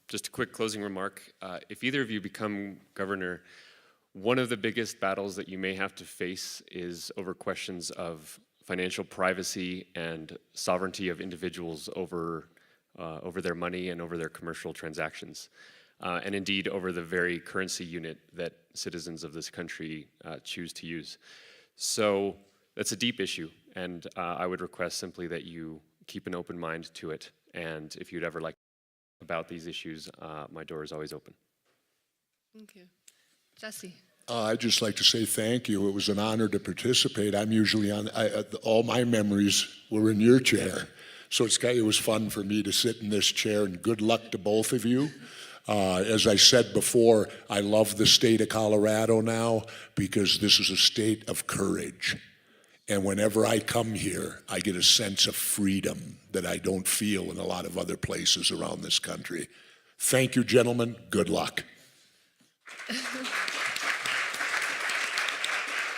Just a quick closing remark. If either of you become governor, one of the biggest battles that you may have to face is over questions of financial privacy and sovereignty of individuals over their money and over their commercial transactions, and indeed over the very currency unit that citizens of this country choose to use. So that's a deep issue, and I would request simply that you keep an open mind to it, and if you'd ever like about these issues, my door is always open. Thank you. Jesse. I'd just like to say thank you. It was an honor to participate. I'm usually on, all my memories were in your chair. So it was fun for me to sit in this chair, and good luck to both of you. As I said before, I love the state of Colorado now because this is a state of courage. And whenever I come here, I get a sense of freedom that I don't feel in a lot of other places around this country. Thank you, gentlemen. Good luck.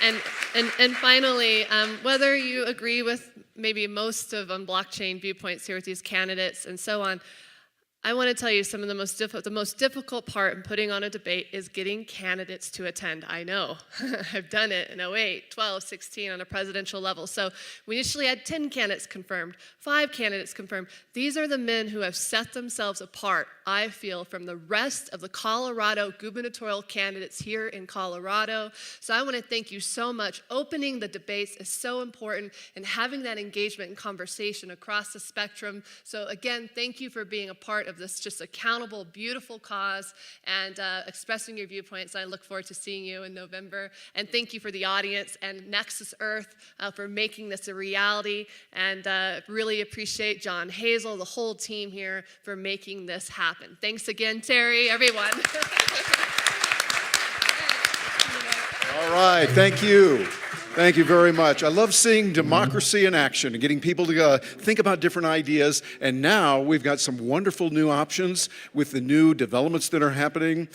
And finally, whether you agree with maybe most of blockchain viewpoints here with these candidates and so on, I want to tell you some of the most difficult part in putting on a debate is getting candidates to attend. I know. I've done it in 08, 12, 16 on a presidential level. So we initially had 10 candidates confirmed, 5 candidates confirmed. These are the men who have set themselves apart, I feel, from the rest of the Colorado gubernatorial candidates here in Colorado. So I want to thank you so much. Opening the debates is so important and having that engagement and conversation across the spectrum. So again, thank you for being a part of this just accountable, beautiful cause and expressing your viewpoints. I look forward to seeing you in November. And thank you for the audience and Nexus Earth for making this a reality. And really appreciate John Hazel, the whole team here for making this happen. Thanks again, Terry, everyone. All right, thank you. Thank you very much. I love seeing democracy in action and getting people to think about different ideas. And now we've got some wonderful new options with the new developments that are happening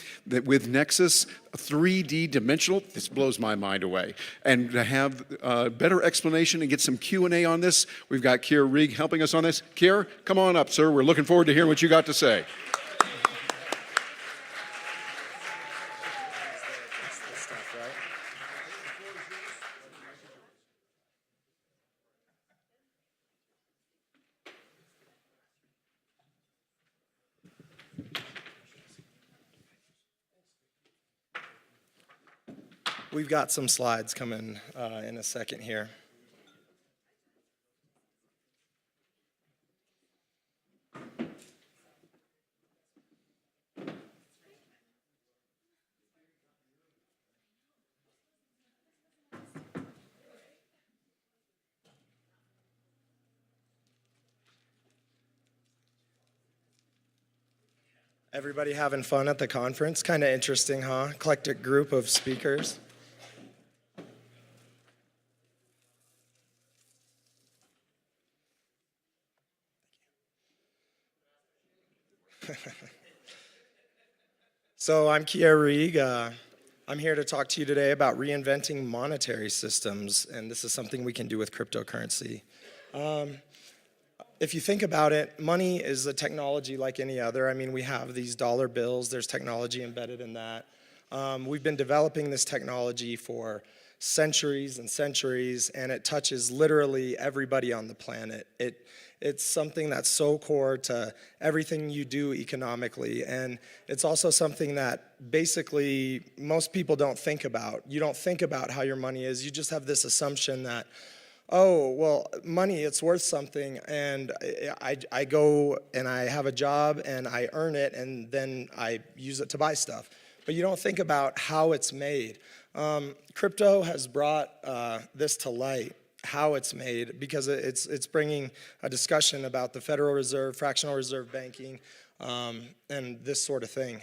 with Nexus, 3D dimensional. This blows my mind away. And to have a better explanation and get some Q&A on this, we've got Kier Rieg helping us on this. Kier, come on up, sir. We're looking forward to hearing what you got to say. We've got some slides coming in a second here. Everybody having fun at the conference? Kind of interesting, huh? Eclectic group of speakers. So I'm Kier Rieg. I'm here to talk to you today about reinventing monetary systems, and this is something we can do with cryptocurrency. If you think about it, money is a technology like any other. I mean, we have these dollar bills. There's technology embedded in that. We've been developing this technology for centuries and centuries, and it touches literally everybody on the planet. It's something that's so core to everything you do economically, and it's also something that basically most people don't think about. You don't think about how your money is. You just have this assumption that, oh, well, money, it's worth something, and I go and I have a job and I earn it and then I use it to buy stuff. But you don't think about how it's made. Crypto has brought this to light, how it's made, because it's bringing a discussion about the Federal Reserve, fractional reserve banking, and this sort of thing.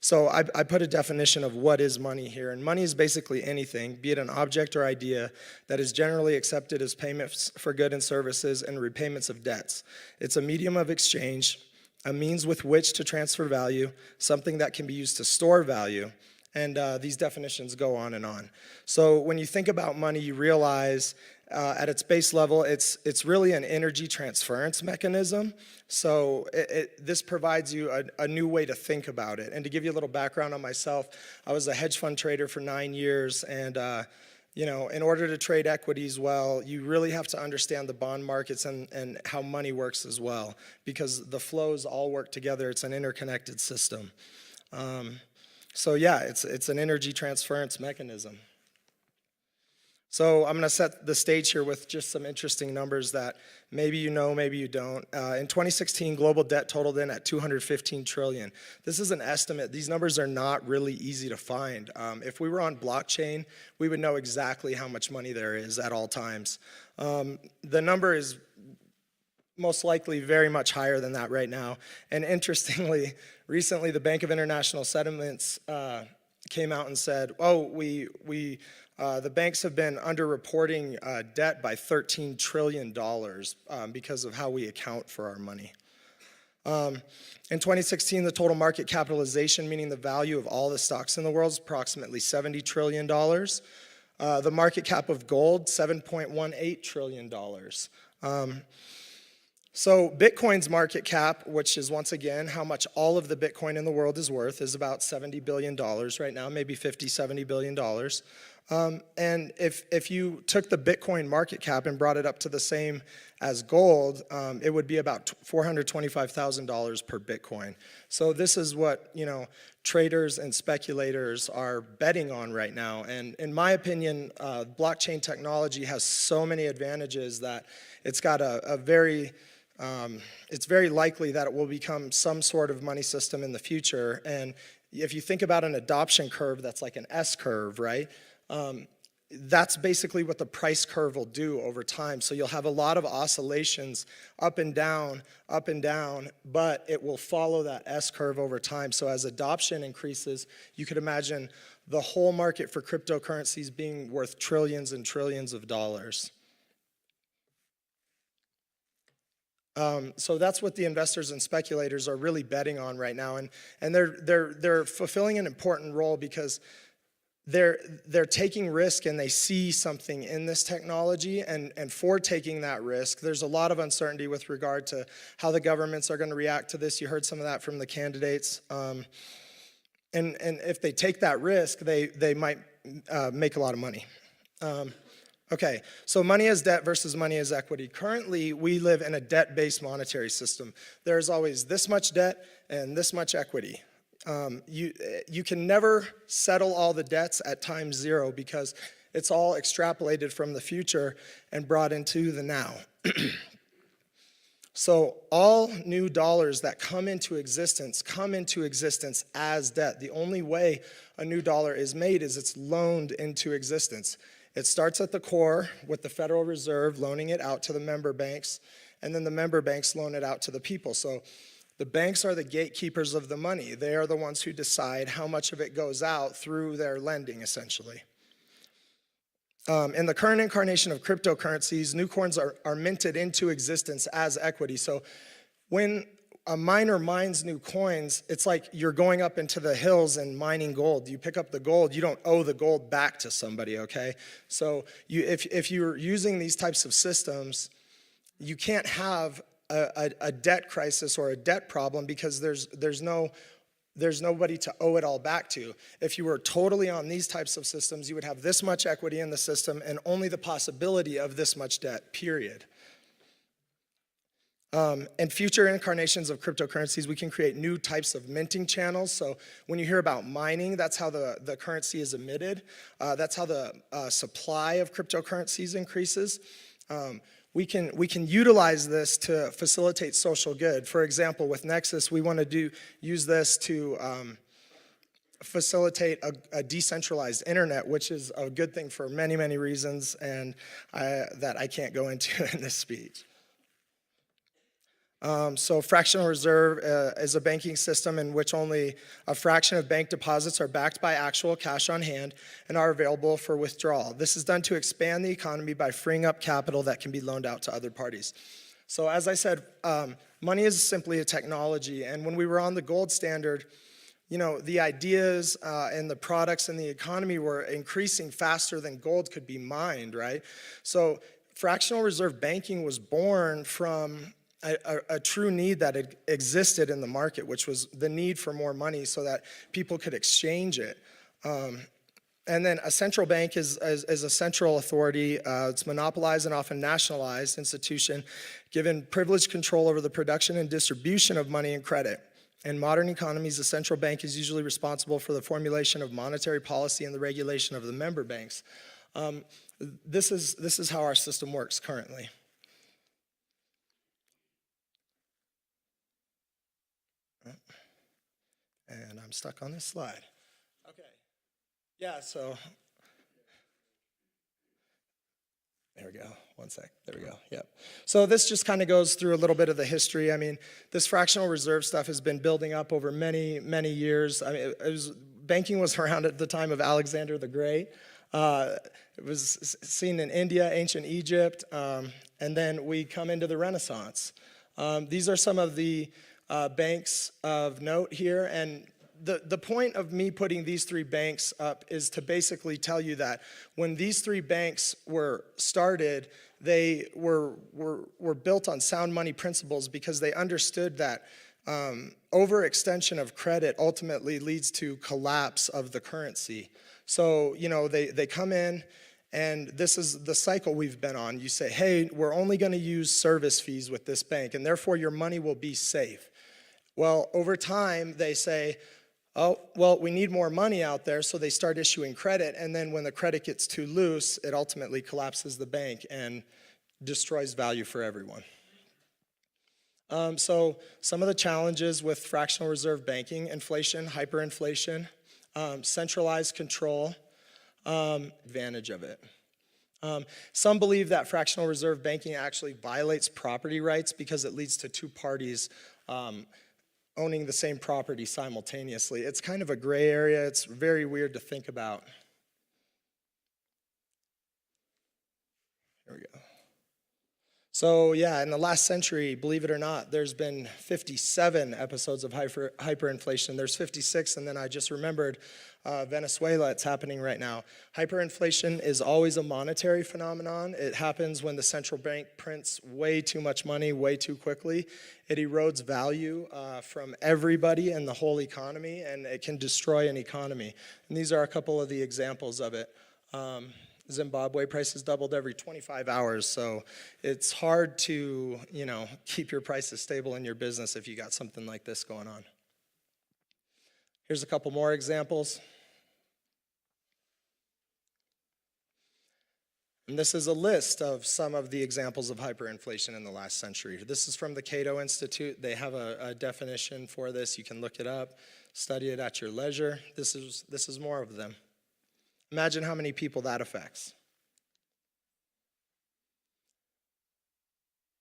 So I put a definition of what is money here, and money is basically anything, be it an object or idea, that is generally accepted as payments for goods and services and repayments of debts. It's a medium of exchange, a means with which to transfer value, something that can be used to store value, and these definitions go on and on. So when you think about money, you realize at its base level, it's really an energy transference mechanism. So this provides you a new way to think about it. And to give you a little background on myself, I was a hedge fund trader for 9 years, and you know, in order to trade equities well, you really have to understand the bond markets and how money works as well, because the flows all work together. It's an interconnected system. So yeah, it's an energy transference mechanism. So I'm going to set the stage here with just some interesting numbers that maybe you know, maybe you don't. In 2016, global debt totaled in at $215 trillion. This is an estimate. These numbers are not really easy to find. If we were on blockchain, we would know exactly how much money there is at all times. The number is most likely very much higher than that right now. And interestingly, recently the Bank of International Settlements came out and said, oh, the banks have been underreporting debt by $13 trillion because of how we account for our money. In 2016, the total market capitalization, meaning the value of all the stocks in the world, is approximately $70 trillion. The market cap of gold, $7.18 trillion. So Bitcoin's market cap, which is once again how much all of the Bitcoin in the world is worth, is about $70 billion right now, maybe $50, $70 billion. And if you took the Bitcoin market cap and brought it up to the same as gold, it would be about $425,000 per Bitcoin. So this is what, you know, traders and speculators are betting on right now. And in my opinion, blockchain technology has so many advantages that it's got it's very likely that it will become some sort of money system in the future. And if you think about an adoption curve that's like an S curve, right? that's basically what the price curve will do over time. So you'll have a lot of oscillations up and down, but it will follow that S curve over time. So as adoption increases, you could imagine the whole market for cryptocurrencies being worth trillions and trillions of dollars. So that's what the investors and speculators are really betting on right now, and they're fulfilling an important role because they're taking risk and they see something in this technology, and for taking that risk, there's a lot of uncertainty with regard to how the governments are going to react to this. You heard some of that from the candidates, and if they take that risk, they might make a lot of money. Okay, so money as debt versus money as equity. Currently, we live in a debt-based monetary system. There's always this much debt and this much equity. You can never settle all the debts at time zero because it's all extrapolated from the future and brought into the now. So all new dollars that come into existence as debt. The only way a new dollar is made is it's loaned into existence. It starts at the core with the Federal Reserve loaning it out to the member banks, and then the member banks loan it out to the people. So the banks are the gatekeepers of the money. They are the ones who decide how much of it goes out through their lending, essentially. In the current incarnation of cryptocurrencies, new coins are minted into existence as equity. So when a miner mines new coins, it's like you're going up into the hills and mining gold. You pick up the gold, you don't owe the gold back to somebody, okay? So if you're using these types of systems, you can't have a debt crisis or a debt problem because there's nobody to owe it all back to. If you were totally on these types of systems, you would have this much equity in the system and only the possibility of this much debt, period. In future incarnations of cryptocurrencies, we can create new types of minting channels. So when you hear about mining, that's how the currency is emitted. That's how the supply of cryptocurrencies increases. We can utilize this to facilitate social good. For example, with Nexus, we want to use this to facilitate a decentralized internet, which is a good thing for many, many reasons, and that I can't go into in this speech. So fractional reserve is a banking system in which only a fraction of bank deposits are backed by actual cash on hand and are available for withdrawal. This is done to expand the economy by freeing up capital that can be loaned out to other parties. So as I said, money is simply a technology, and when we were on the gold standard, you know, the ideas and the products in the economy were increasing faster than gold could be mined, right? So fractional reserve banking was born from a true need that existed in the market, which was the need for more money so that people could exchange it. And then a central bank is a central authority. It's monopolized and often nationalized institution, given privileged control over the production and distribution of money and credit. In modern economies, the central bank is usually responsible for the formulation of monetary policy and the regulation of the member banks. This is how our system works currently. And I'm stuck on this slide. Okay. Yeah, so there we go. One sec. There we go. Yep. So this just kind of goes through a little bit of the history. I mean, this fractional reserve stuff has been building up over many, many years. I mean, banking was around at the time of Alexander the Great. It was seen in India, ancient Egypt, and then we come into the Renaissance. These are some of the banks of note here, and the point of me putting these three banks up is to basically tell you that when these three banks were started, they were built on sound money principles because they understood that overextension of credit ultimately leads to collapse of the currency. So, you know, they come in, and this is the cycle we've been on. You say, hey, we're only going to use service fees with this bank, and therefore your money will be safe. Well, over time, they say, oh, well, we need more money out there, so they start issuing credit, and then when the credit gets too loose, it ultimately collapses the bank and destroys value for everyone. So some of the challenges with fractional reserve banking: inflation, hyperinflation, centralized control, advantage of it. Some believe that fractional reserve banking actually violates property rights because it leads to two parties owning the same property simultaneously. It's kind of a gray area. It's very weird to think about. Here we go. So yeah, in the last century, believe it or not, there's been 57 episodes of hyperinflation. There's 56, and then I just remembered Venezuela, it's happening right now. Hyperinflation is always a monetary phenomenon. It happens when the central bank prints way too much money way too quickly. It erodes value from everybody in the whole economy, and it can destroy an economy. And these are a couple of the examples of it. Zimbabwe prices doubled every 25 hours, so it's hard to, keep your prices stable in your business if you got something like this going on. Here's a couple more examples. And this is a list of some of the examples of hyperinflation in the last century. This is from the Cato Institute. They have a definition for this. You can look it up, study it at your leisure. This is more of them. Imagine how many people that affects.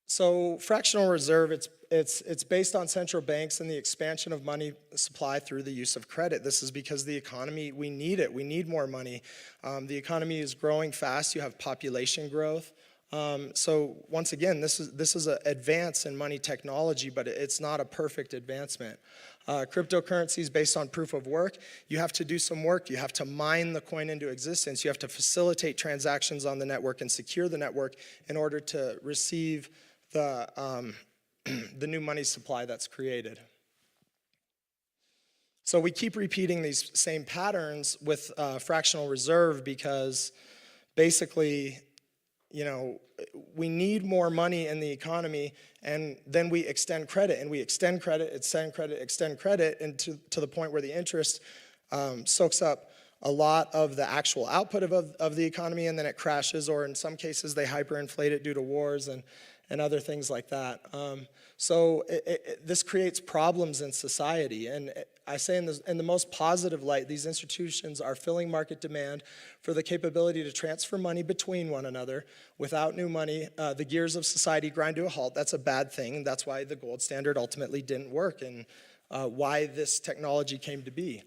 So fractional reserve, it's based on central banks and the expansion of money supply through the use of credit. This is because the economy, we need it. We need more money. The economy is growing fast. You have population growth. So once again, this is an advance in money technology, but it's not a perfect advancement. Cryptocurrency is based on proof of work. You have to do some work. You have to mine the coin into existence. You have to facilitate transactions on the network and secure the network in order to receive the new money supply that's created. So we keep repeating these same patterns with fractional reserve because basically, we need more money in the economy, and then we extend credit, and we extend credit, extend credit, and to the point where the interest soaks up a lot of the actual output of the economy, and then it crashes, or in some cases they hyperinflate it due to wars and other things like that. So this creates problems in society, and I say in the most positive light, these institutions are filling market demand for the capability to transfer money between one another. Without new money, the gears of society grind to a halt. That's a bad thing. That's why the gold standard ultimately didn't work, and why this technology came to be.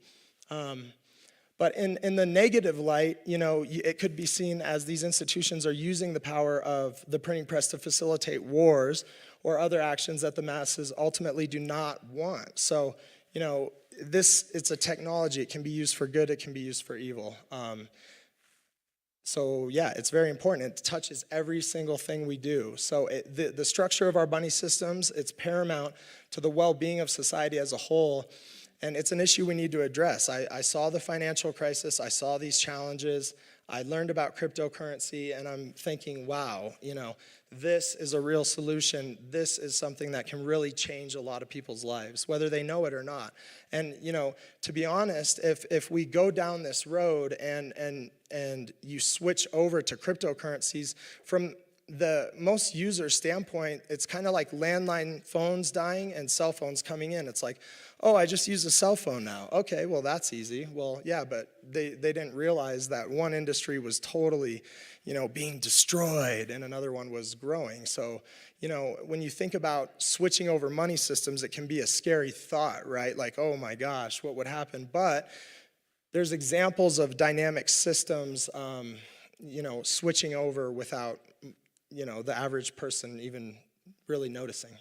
But in the negative light, it could be seen as these institutions are using the power of the printing press to facilitate wars or other actions that the masses ultimately do not want. So, it's a technology. It can be used for good. It can be used for evil. So yeah, it's very important. It touches every single thing we do. So the structure of our money systems, it's paramount to the well-being of society as a whole. And it's an issue we need to address. I saw the financial crisis. I saw these challenges. I learned about cryptocurrency, and I'm thinking, wow, this is a real solution. This is something that can really change a lot of people's lives, whether they know it or not. And, to be honest, if we go down this road and you switch over to cryptocurrencies, from the most user standpoint, it's kind of like landline phones dying and cell phones coming in. It's like, oh, I just use a cell phone now. Okay, well, that's easy. Well, yeah, but they didn't realize that one industry was totally, being destroyed and another one was growing. So, when you think about switching over money systems, it can be a scary thought, right? Like, oh my gosh, what would happen? But there's examples of dynamic systems, switching over without the average person even really noticing.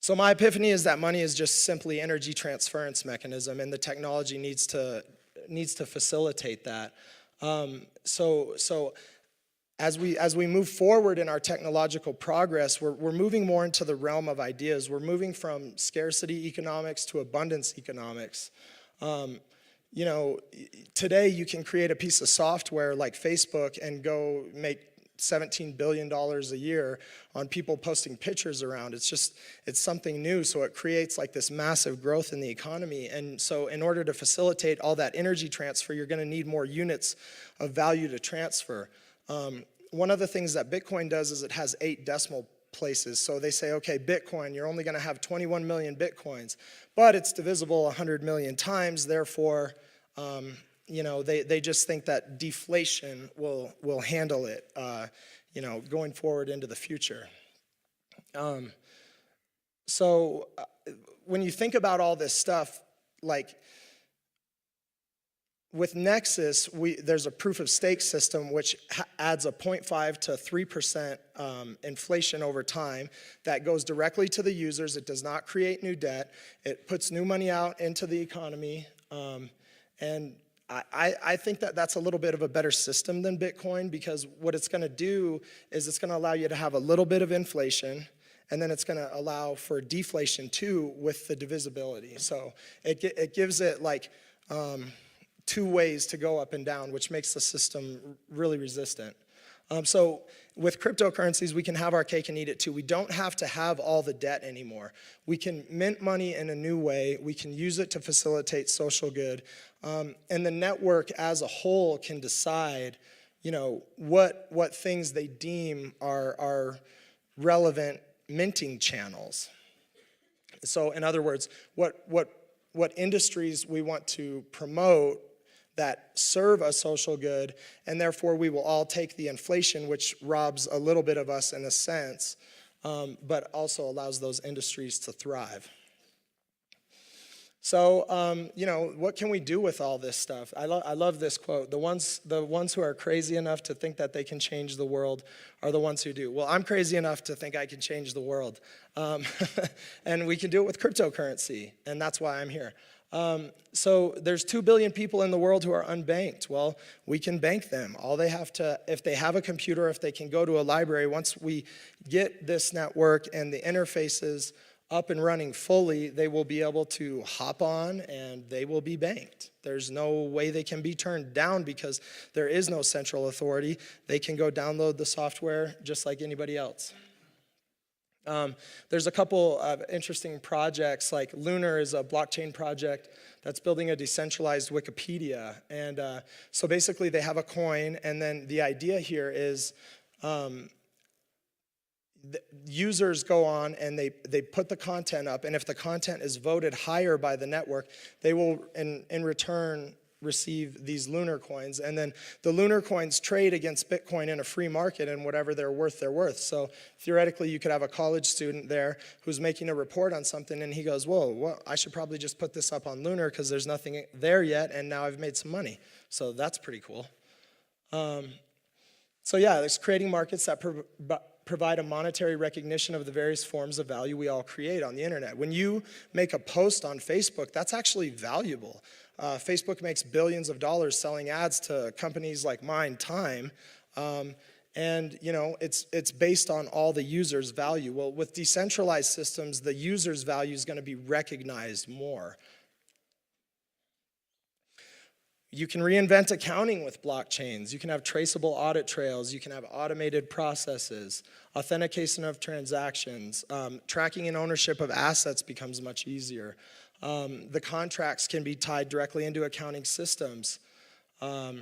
So my epiphany is that money is just simply energy transference mechanism, and the technology needs to facilitate that. So as we move forward in our technological progress, we're moving more into the realm of ideas. We're moving from scarcity economics to abundance economics. Today you can create a piece of software like Facebook and go make $17 billion a year on people posting pictures around. It's something new, so it creates like this massive growth in the economy. And so in order to facilitate all that energy transfer, you're gonna need more units of value to transfer. One of the things that Bitcoin does is it has 8 decimal places. So they say, okay, Bitcoin, you're only gonna have 21 million Bitcoins, but it's divisible 100 million times, therefore, they just think that deflation will handle it, going forward into the future. So when you think about all this stuff, like with Nexus, there's a proof of stake system which adds a 0.5 to 3% inflation over time that goes directly to the users. It does not create new debt. It puts new money out into the economy. And I think that that's a little bit of a better system than Bitcoin, because what it's going to do is it's going to allow you to have a little bit of inflation, and then it's going to allow for deflation too with the divisibility. So it gives it like two ways to go up and down, which makes the system really resistant. So with cryptocurrencies, we can have our cake and eat it too. We don't have to have all the debt anymore. We can mint money in a new way. We can use it to facilitate social good. And the network as a whole can decide, what things they deem are relevant minting channels. So in other words, what industries we want to promote that serve a social good, and therefore we will all take the inflation, which robs a little bit of us in a sense, but also allows those industries to thrive. So, what can we do with all this stuff? I love this quote. The ones who are crazy enough to think that they can change the world are the ones who do. Well, I'm crazy enough to think I can change the world. And we can do it with cryptocurrency, and that's why I'm here. So there's 2 billion people in the world who are unbanked. Well, we can bank them. All they have to, if they have a computer, if they can go to a library, once we get this network and the interfaces up and running fully, they will be able to hop on and they will be banked. There's no way they can be turned down because there is no central authority. They can go download the software just like anybody else. There's a couple of interesting projects, like Lunar is a blockchain project that's building a decentralized Wikipedia. And so basically they have a coin, and then the idea here is the users go on and they put the content up, and if the content is voted higher by the network, they will in return receive these Lunar coins, and then the Lunar coins trade against Bitcoin in a free market, and whatever they're worth. So theoretically, you could have a college student there who's making a report on something, and he goes, whoa, I should probably just put this up on Lunar because there's nothing there yet, and now I've made some money. So that's pretty cool. So yeah, there's creating markets that provide a monetary recognition of the various forms of value we all create on the internet. When you make a post on Facebook, that's actually valuable. Facebook makes billions of dollars selling ads to companies like mine, Time, and it's based on all the users' value. Well, with decentralized systems, the users' value is going to be recognized more. You can reinvent accounting with blockchains. You can have traceable audit trails. You can have automated processes, authentication of transactions. Tracking and ownership of assets becomes much easier. The contracts can be tied directly into accounting systems. I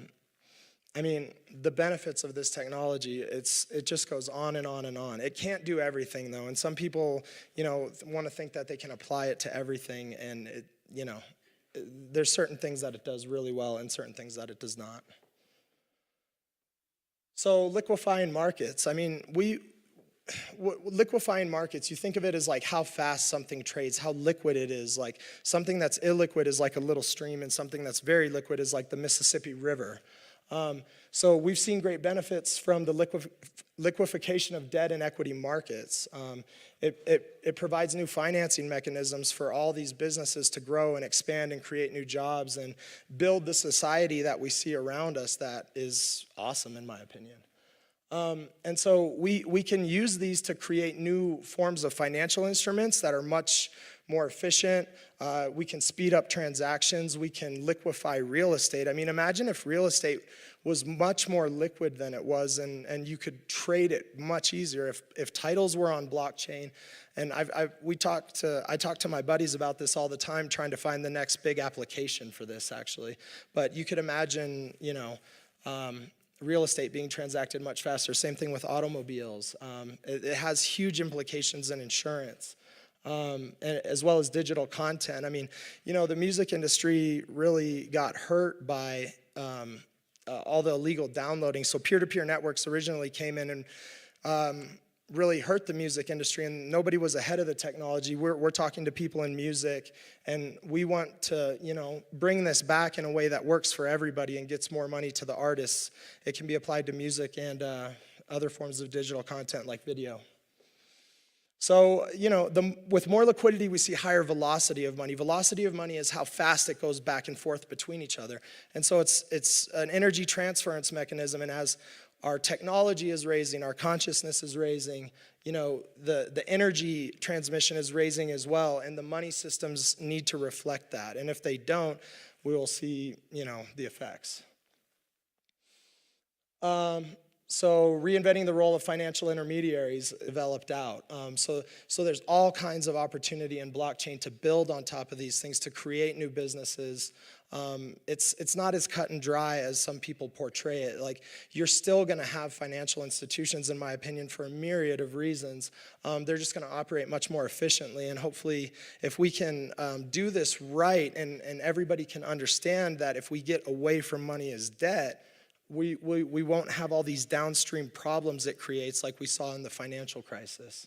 mean, the benefits of this technology, it just goes on and on and on. It can't do everything, though, and some people, want to think that they can apply it to everything, and there's certain things that it does really well and certain things that it does not. So liquefying markets. I mean, liquefying markets, you think of it as like how fast something trades, how liquid it is. Like something that's illiquid is like a little stream, and something that's very liquid is like the Mississippi River. So we've seen great benefits from the liquefaction of debt and equity markets. It provides new financing mechanisms for all these businesses to grow and expand and create new jobs and build the society that we see around us that is awesome, in my opinion. And so we can use these to create new forms of financial instruments that are much more efficient. We can speed up transactions. We can liquefy real estate. I mean, imagine if real estate was much more liquid than it was, and you could trade it much easier if titles were on blockchain. And I talk to my buddies about this all the time, trying to find the next big application for this, actually. But you could imagine, real estate being transacted much faster. Same thing with automobiles. It has huge implications in insurance. as well as digital content. I mean, the music industry really got hurt by all the illegal downloading. So peer-to-peer networks originally came in and really hurt the music industry, and nobody was ahead of the technology. We're talking to people in music, and we want to, bring this back in a way that works for everybody and gets more money to the artists. It can be applied to music and other forms of digital content like video. So, with more liquidity, we see higher velocity of money. Velocity of money is how fast it goes back and forth between each other. And so it's an energy transference mechanism, and as our technology is raising, our consciousness is raising, the energy transmission is raising as well, and the money systems need to reflect that. And if they don't, we will see, the effects. So reinventing the role of financial intermediaries developed out. So there's all kinds of opportunity in blockchain to build on top of these things, to create new businesses. It's not as cut and dry as some people portray it. Like, you're still gonna have financial institutions, in my opinion, for a myriad of reasons. They're just gonna operate much more efficiently, and hopefully if we can do this right, and everybody can understand that if we get away from money as debt, we won't have all these downstream problems it creates like we saw in the financial crisis.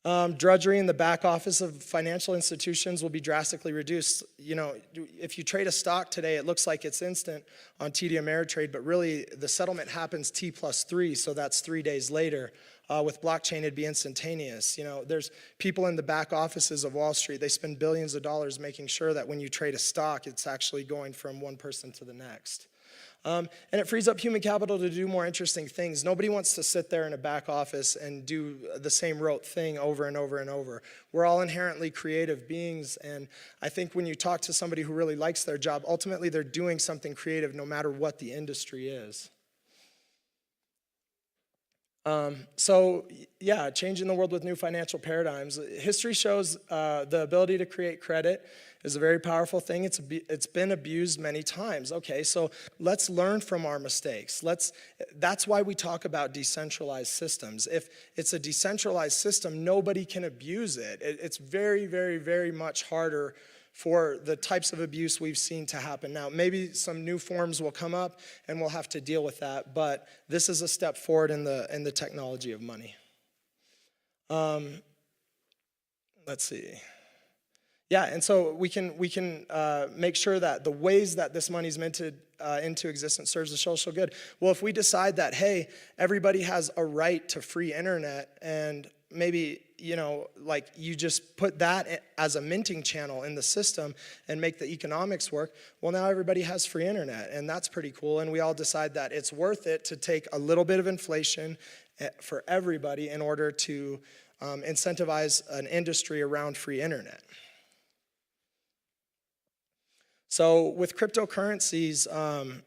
Drudgery in the back office of financial institutions will be drastically reduced. If you trade a stock today, it looks like it's instant on TD Ameritrade, but really the settlement happens T+3, so that's 3 days later. With blockchain, it'd be instantaneous. There's people in the back offices of Wall Street, they spend billions of dollars making sure that when you trade a stock, it's actually going from one person to the next. And it frees up human capital to do more interesting things. Nobody wants to sit there in a back office and do the same rote thing over and over and over. We're all inherently creative beings, and I think when you talk to somebody who really likes their job, ultimately they're doing something creative no matter what the industry is. Changing the world with new financial paradigms. History shows the ability to create credit is a very powerful thing. It's been abused many times. Okay, so let's learn from our mistakes. That's why we talk about decentralized systems. If it's a decentralized system, nobody can abuse it. It's very, very, very much harder for the types of abuse we've seen to happen. Now, maybe some new forms will come up and we'll have to deal with that, but this is a step forward in the technology of money. Let's see. Yeah, and so we can make sure that the ways that this money is minted into existence serves the social good. Well, if we decide that, hey, everybody has a right to free internet, and maybe, you just put that as a minting channel in the system and make the economics work, well, now everybody has free internet, and that's pretty cool, and we all decide that it's worth it to take a little bit of inflation for everybody in order to incentivize an industry around free internet. So with cryptocurrencies,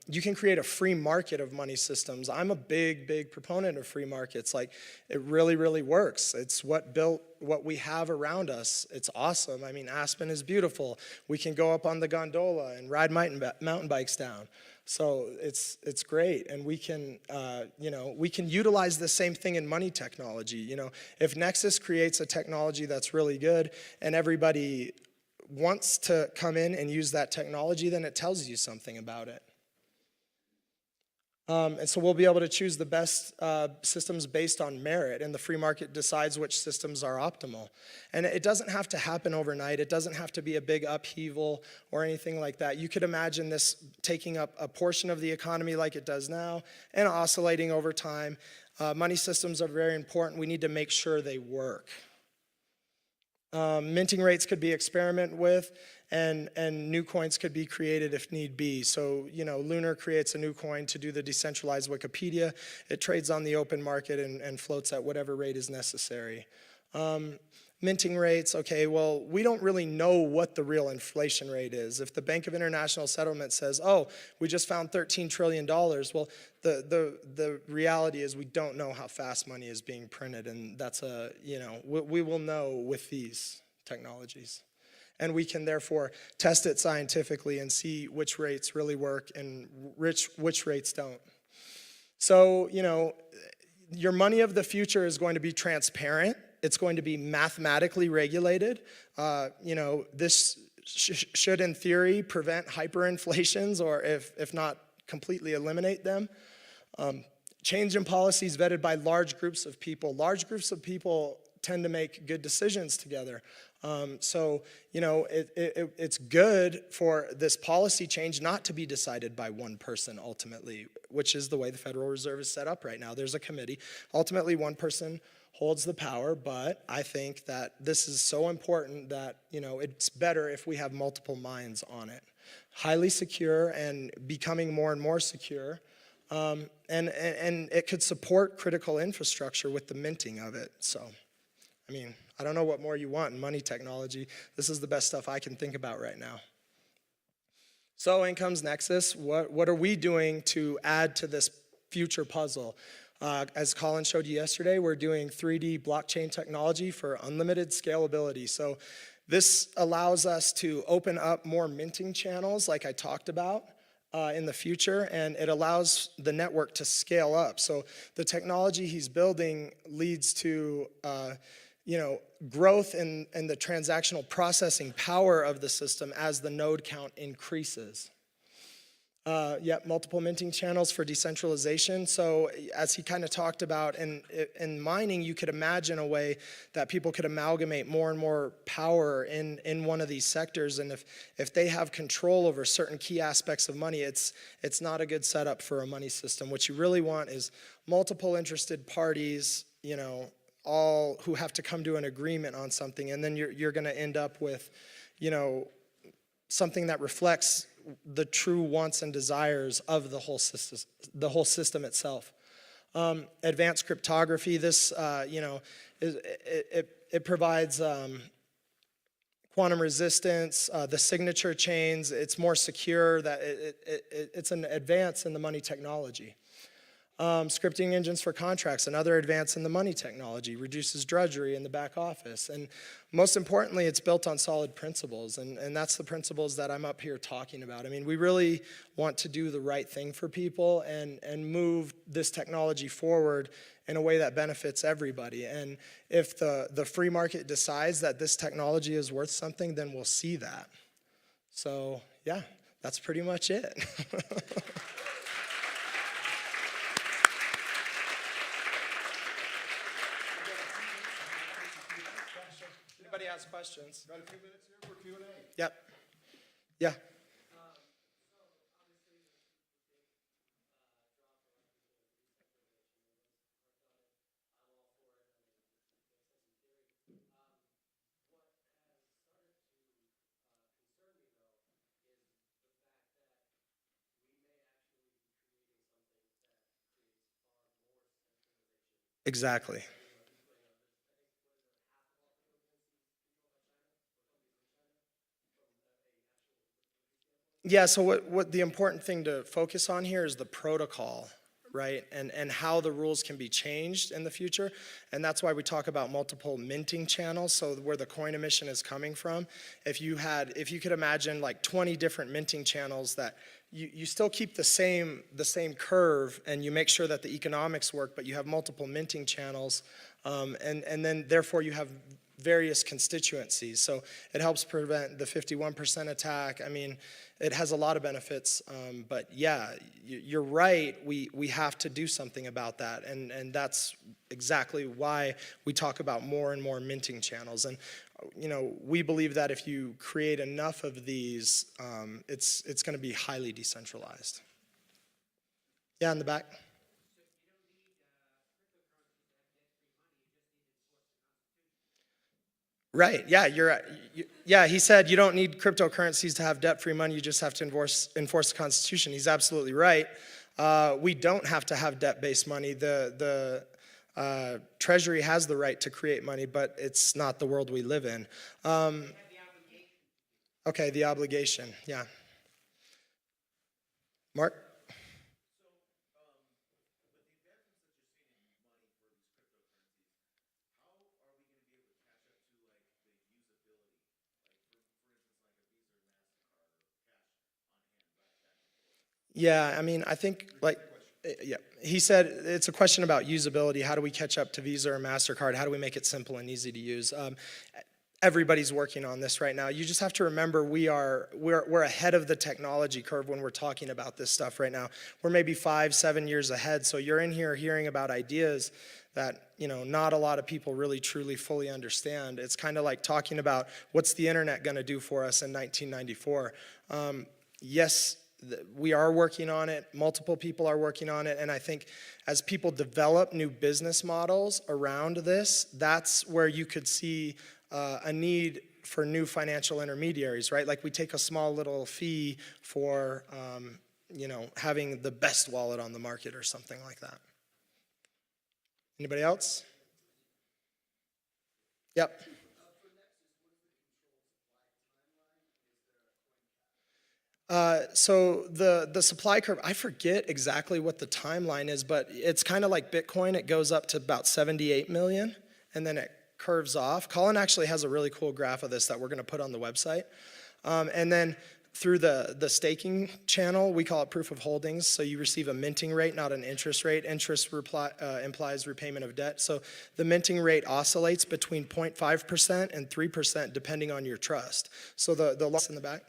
you can create a free market of money systems. I'm a big, big proponent of free markets. Like, it really, really works. It's what built what we have around us. It's awesome. I mean, Aspen is beautiful. We can go up on the gondola and ride mountain bikes down. So it's great, and we can utilize the same thing in money technology. If Nexus creates a technology that's really good, and everybody wants to come in and use that technology, then it tells you something about it. And so we'll be able to choose the best systems based on merit, and the free market decides which systems are optimal. And it doesn't have to happen overnight. It doesn't have to be a big upheaval or anything like that. You could imagine this taking up a portion of the economy like it does now and oscillating over time. Money systems are very important. We need to make sure they work. Minting rates could be experimented with, and new coins could be created if need be. So, Lunar creates a new coin to do the decentralized Wikipedia. It trades on the open market and floats at whatever rate is necessary. Minting rates, okay, well, we don't really know what the real inflation rate is. If the Bank of International Settlement says, oh, we just found $13 trillion, well, the reality is we don't know how fast money is being printed, and that's we will know with these technologies. And we can therefore test it scientifically and see which rates really work and which rates don't. So, your money of the future is going to be transparent. it's going to be mathematically regulated. This should, in theory, prevent hyperinflations, or if not, completely eliminate them. Change in policies vetted by large groups of people. Large groups of people tend to make good decisions together. It's good for this policy change not to be decided by one person ultimately, which is the way the Federal Reserve is set up right now. There's a committee. Ultimately, one person holds the power, but I think that this is so important that, it's better if we have multiple minds on it. Highly secure and becoming more and more secure. And it could support critical infrastructure with the minting of it. So, I don't know what more you want in money technology. This is the best stuff I can think about right now. So in comes Nexus. What are we doing to add to this future puzzle? As Colin showed you yesterday, we're doing 3D blockchain technology for unlimited scalability. So this allows us to open up more minting channels like I talked about in the future, and it allows the network to scale up. So the technology he's building leads to growth in the transactional processing power of the system as the node count increases. Multiple minting channels for decentralization. So as he kind of talked about, in mining, you could imagine a way that people could amalgamate more and more power in one of these sectors. And if they have control over certain key aspects of money, it's not a good setup for a money system. What you really want is multiple interested parties, all who have to come to an agreement on something, and then you're going to end up with, something that reflects the true wants and desires of the whole system itself. Advanced cryptography. This, it provides quantum resistance, the signature chains. It's more secure. That it's an advance in the money technology. Scripting engines for contracts, another advance in the money technology, reduces drudgery in the back office. And most importantly, it's built on solid principles, and that's the principles that I'm up here talking about. We really want to do the right thing for people and move this technology forward in a way that benefits everybody. And if the free market decides that this technology is worth something, then we'll see that. So, yeah, that's pretty much it. Anybody has questions? Got a few minutes here for Q&A. Yep. Yeah. Exactly. Yeah, so what the important thing to focus on here is the protocol, right? And how the rules can be changed in the future. And that's why we talk about multiple minting channels, so where the coin emission is coming from. If you could imagine like 20 different minting channels that you still keep the same curve and you make sure that the economics work, but you have multiple minting channels, and then therefore you have various constituencies. So it helps prevent the 51% attack. It has a lot of benefits, but yeah, you're right, we have to do something about that, and that's exactly why we talk about more and more minting channels. And we believe that if you create enough of these, it's going to be highly decentralized. Yeah, in the back. Right, yeah, he said you don't need cryptocurrencies to have debt-free money, you just have to enforce the Constitution. He's absolutely right. We don't have to have debt-based money. The Treasury has the right to create money, but it's not the world we live in. Okay, the obligation, yeah. Mark? Yeah, I think like Yeah, he said it's a question about usability. How do we catch up to Visa or MasterCard? How do we make it simple and easy to use? Everybody's working on this right now. You just have to remember we're ahead of the technology curve when we're talking about this stuff right now. We're maybe 5-7 years ahead. So you're in here hearing about ideas that not a lot of people really truly fully understand. It's kind of like talking about what's the internet going to do for us in 1994. Yes, we are working on it. Multiple people are working on it. And I think as people develop new business models around this, that's where you could see a need for new financial intermediaries, right? Like we take a small little fee for, having the best wallet on the market or something like that. Anybody else? Yep. So the supply curve, I forget exactly what the timeline is, but it's kind of like Bitcoin. It goes up to about 78 million, and then it curves off. Colin actually has a really cool graph of this that we're going to put on the website. And then through the staking channel, we call it proof of holdings. So you receive a minting rate, not an interest rate. Interest implies repayment of debt. So the minting rate oscillates between 0.5% and 3% depending on your trust. So the loss in the back.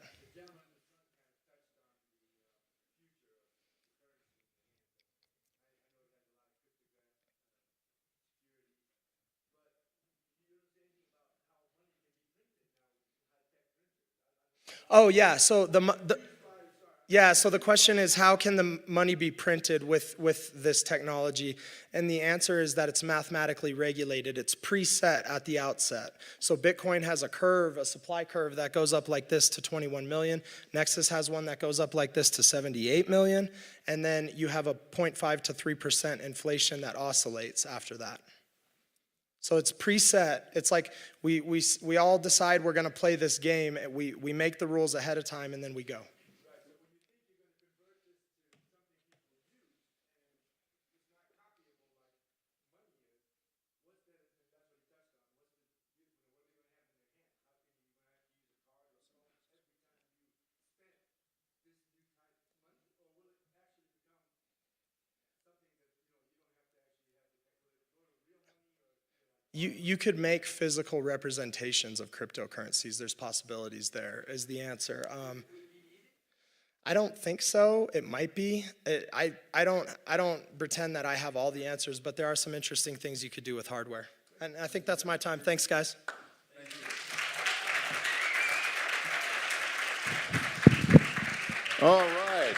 Oh yeah, so the question is how can the money be printed with this technology? And the answer is that it's mathematically regulated. It's preset at the outset. So Bitcoin has a curve, a supply curve that goes up like this to 21 million. Nexus has one that goes up like this to 78 million. And then you have a 0.5 to 3% inflation that oscillates after that. So it's preset. It's like we all decide we're going to play this game. We make the rules ahead of time, and then we go. You could make physical representations of cryptocurrencies. There's possibilities there, is the answer. I don't think so. It might be. I don't pretend that I have all the answers, but there are some interesting things you could do with hardware. And I think that's my time. Thanks, guys. All right.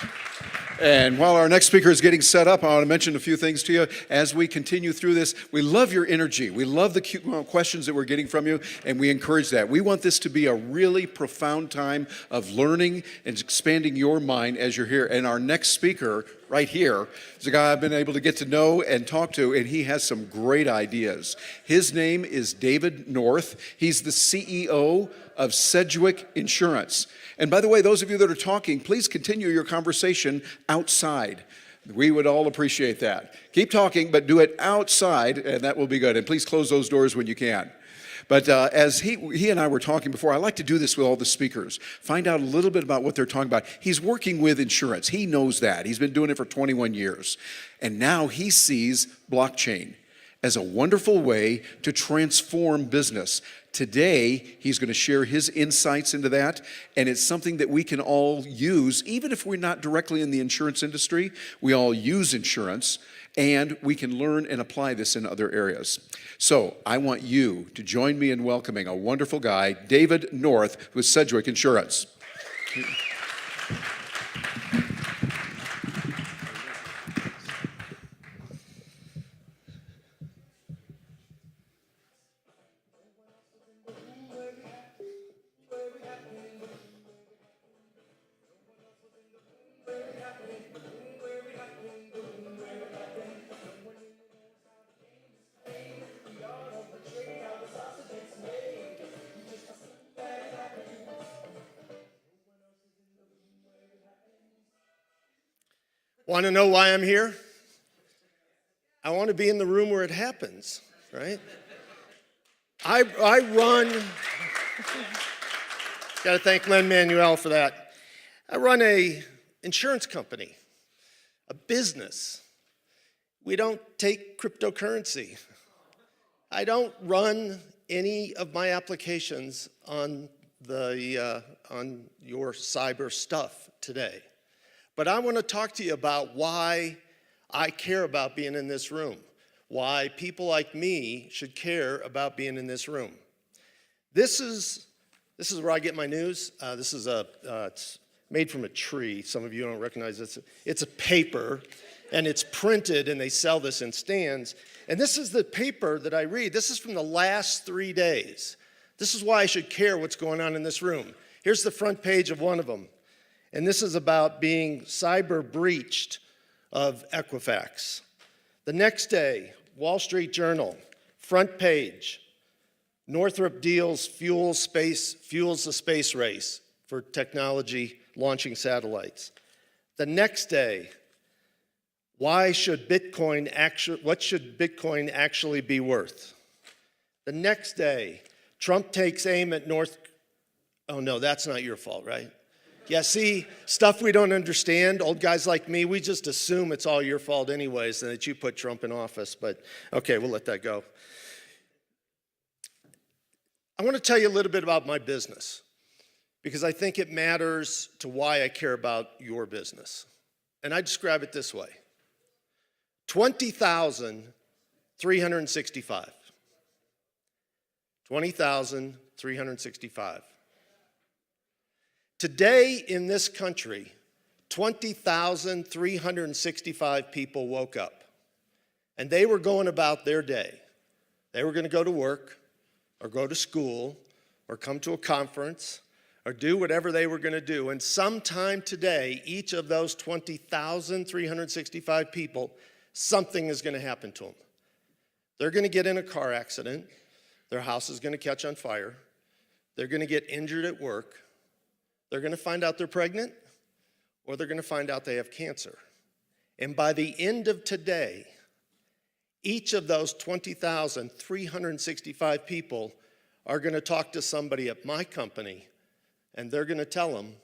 And while our next speaker is getting set up, I want to mention a few things to you as we continue through this. We love your energy. We love the questions that we're getting from you, and we encourage that. We want this to be a really profound time of learning and expanding your mind as you're here. And our next speaker right here is a guy I've been able to get to know and talk to, and he has some great ideas. His name is David North. He's the CEO of Sedgwick Insurance. And by the way, those of you that are talking, please continue your conversation outside. We would all appreciate that. Keep talking, but do it outside, and that will be good. And please close those doors when you can. But as he and I were talking before, I like to do this with all the speakers. Find out a little bit about what they're talking about. He's working with insurance. He knows that. He's been doing it for 21 years. And now he sees blockchain as a wonderful way to transform business. Today, he's going to share his insights into that, and it's something that we can all use, even if we're not directly in the insurance industry. We all use insurance, and we can learn and apply this in other areas. So I want you to join me in welcoming a wonderful guy, David North, with Sedgwick Insurance. Want to know why I'm here? I want to be in the room where it happens, right? I run, got to thank Len Manuel for that. I run a insurance company, a business we don't take cryptocurrency. I don't run any of my applications on on your cyber stuff today. But I want to talk to you about why I care about being in this room, why people like me should care about being in this room. This is where I get my news. This is it's made from a tree. Some of you don't recognize this. It's a paper, and it's printed, and they sell this in stands. And this is the paper that I read. This is from the last 3 days. This is why I should care what's going on in this room. Here's the front page of one of them. And this is about being cyber breached of Equifax. The next day, Wall Street Journal, front page, Northrop deals fuels the space race for technology launching satellites. The next day, what should Bitcoin actually be worth? The next day, Trump takes aim at oh no, that's not your fault, right? Yeah, see, stuff we don't understand, old guys like me, we just assume it's all your fault anyways and that you put Trump in office, but okay, we'll let that go. I want to tell you a little bit about my business because I think it matters to why I care about your business. And I describe it this way. 20,365. 20,365. Today in this country, 20,365 people woke up and they were going about their day. They were going to go to work or go to school or come to a conference or do whatever they were going to do. And sometime today, each of those 20,365 people, something is going to happen to them. They're going to get in a car accident. Their house is going to catch on fire. They're going to get injured at work. They're going to find out they're pregnant, or they're going to find out they have cancer. And by the end of today, each of those 20,365 people are going to talk to somebody at my company, and they're going to tell them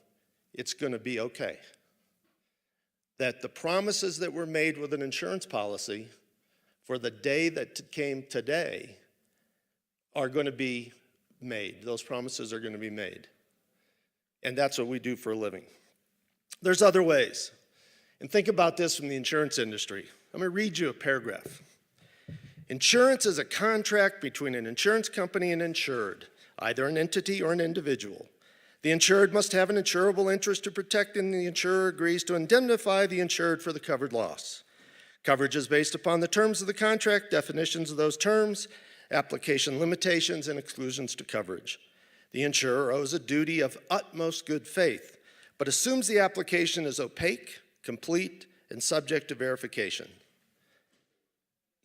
it's going to be okay. That the promises that were made with an insurance policy for the day that came today are going to be made. Those promises are going to be made. And that's what we do for a living. There's other ways. And think about this from the insurance industry. I'm going to read you a paragraph. Insurance is a contract between an insurance company and insured, either an entity or an individual. The insured must have an insurable interest to protect, and the insurer agrees to indemnify the insured for the covered loss. Coverage is based upon the terms of the contract, definitions of those terms, application limitations, and exclusions to coverage. The insurer owes a duty of utmost good faith, but assumes the application is opaque, complete, and subject to verification.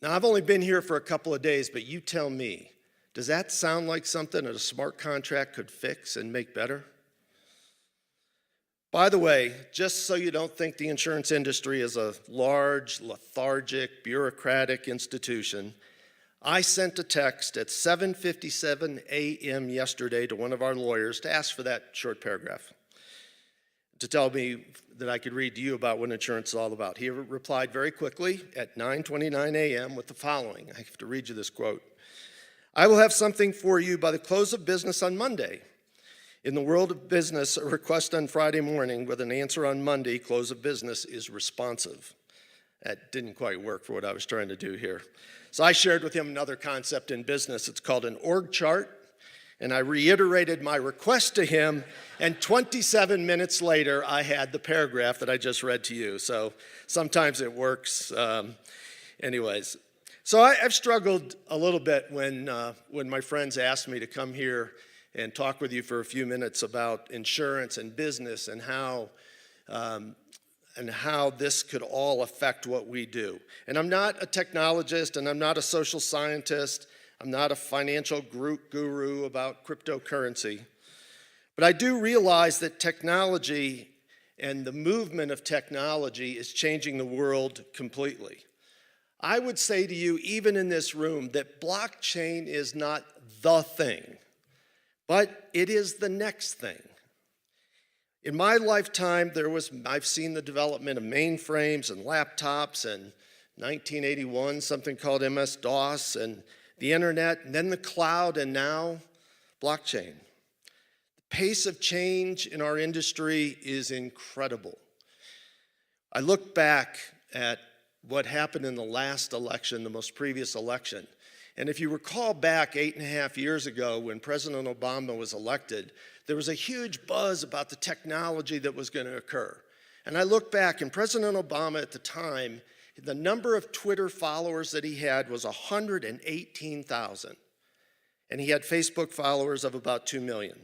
Now, I've only been here for a couple of days, but you tell me, does that sound like something that a smart contract could fix and make better? By the way, just so you don't think the insurance industry is a large, lethargic, bureaucratic institution, I sent a text at 7:57 a.m. yesterday to one of our lawyers to ask for that short paragraph, to tell me that I could read to you about what insurance is all about. He replied very quickly at 9:29 a.m. with the following. I have to read you this quote. I will have something for you by the close of business on Monday. In the world of business, a request on Friday morning with an answer on Monday, close of business, is responsive. That didn't quite work for what I was trying to do here. So I shared with him another concept in business. It's called an org chart. And I reiterated my request to him, and 27 minutes later, I had the paragraph that I just read to you. So sometimes it works. Anyways, so I've struggled a little bit when my friends asked me to come here and talk with you for a few minutes about insurance and business and how this could all affect what we do. And I'm not a technologist, and I'm not a social scientist. I'm not a financial guru about cryptocurrency, but I do realize that technology and the movement of technology is changing the world completely. I would say to you, even in this room, that blockchain is not the thing, but it is the next thing. In my lifetime, I've seen the development of mainframes and laptops and 1981, something called MS-DOS, and the internet, and then the cloud, and now blockchain. The pace of change in our industry is incredible. I look back at what happened in the last election, the most previous election, and if you recall back 8.5 years ago when President Obama was elected, there was a huge buzz about the technology that was going to occur. And I look back, and President Obama at the time, the number of Twitter followers that he had was 118,000. And he had Facebook followers of about 2 million.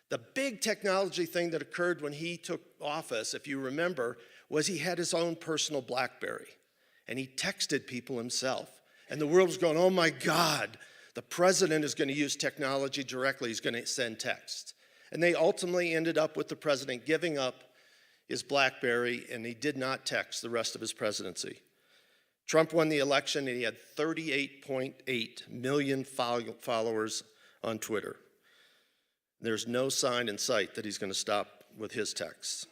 The big technology thing that occurred when he took office, if you remember, was he had his own personal BlackBerry. And he texted people himself. And the world was going, oh my God, the president is going to use technology directly. He's going to send text. And they ultimately ended up with the president giving up his BlackBerry, and he did not text the rest of his presidency. Trump won the election, and he had 38.8 million followers on Twitter. There's no sign in sight that he's going to stop with his texts.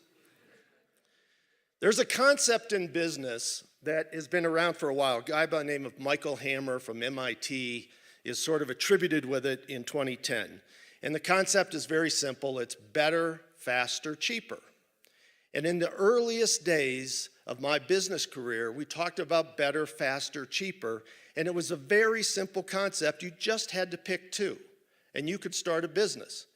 There's a concept in business that has been around for a while. A guy by the name of Michael Hammer from MIT is sort of attributed with it in 2010. And the concept is very simple. It's better, faster, cheaper. And in the earliest days of my business career, we talked about better, faster, cheaper. And it was a very simple concept. You just had to pick two, and you could start a business.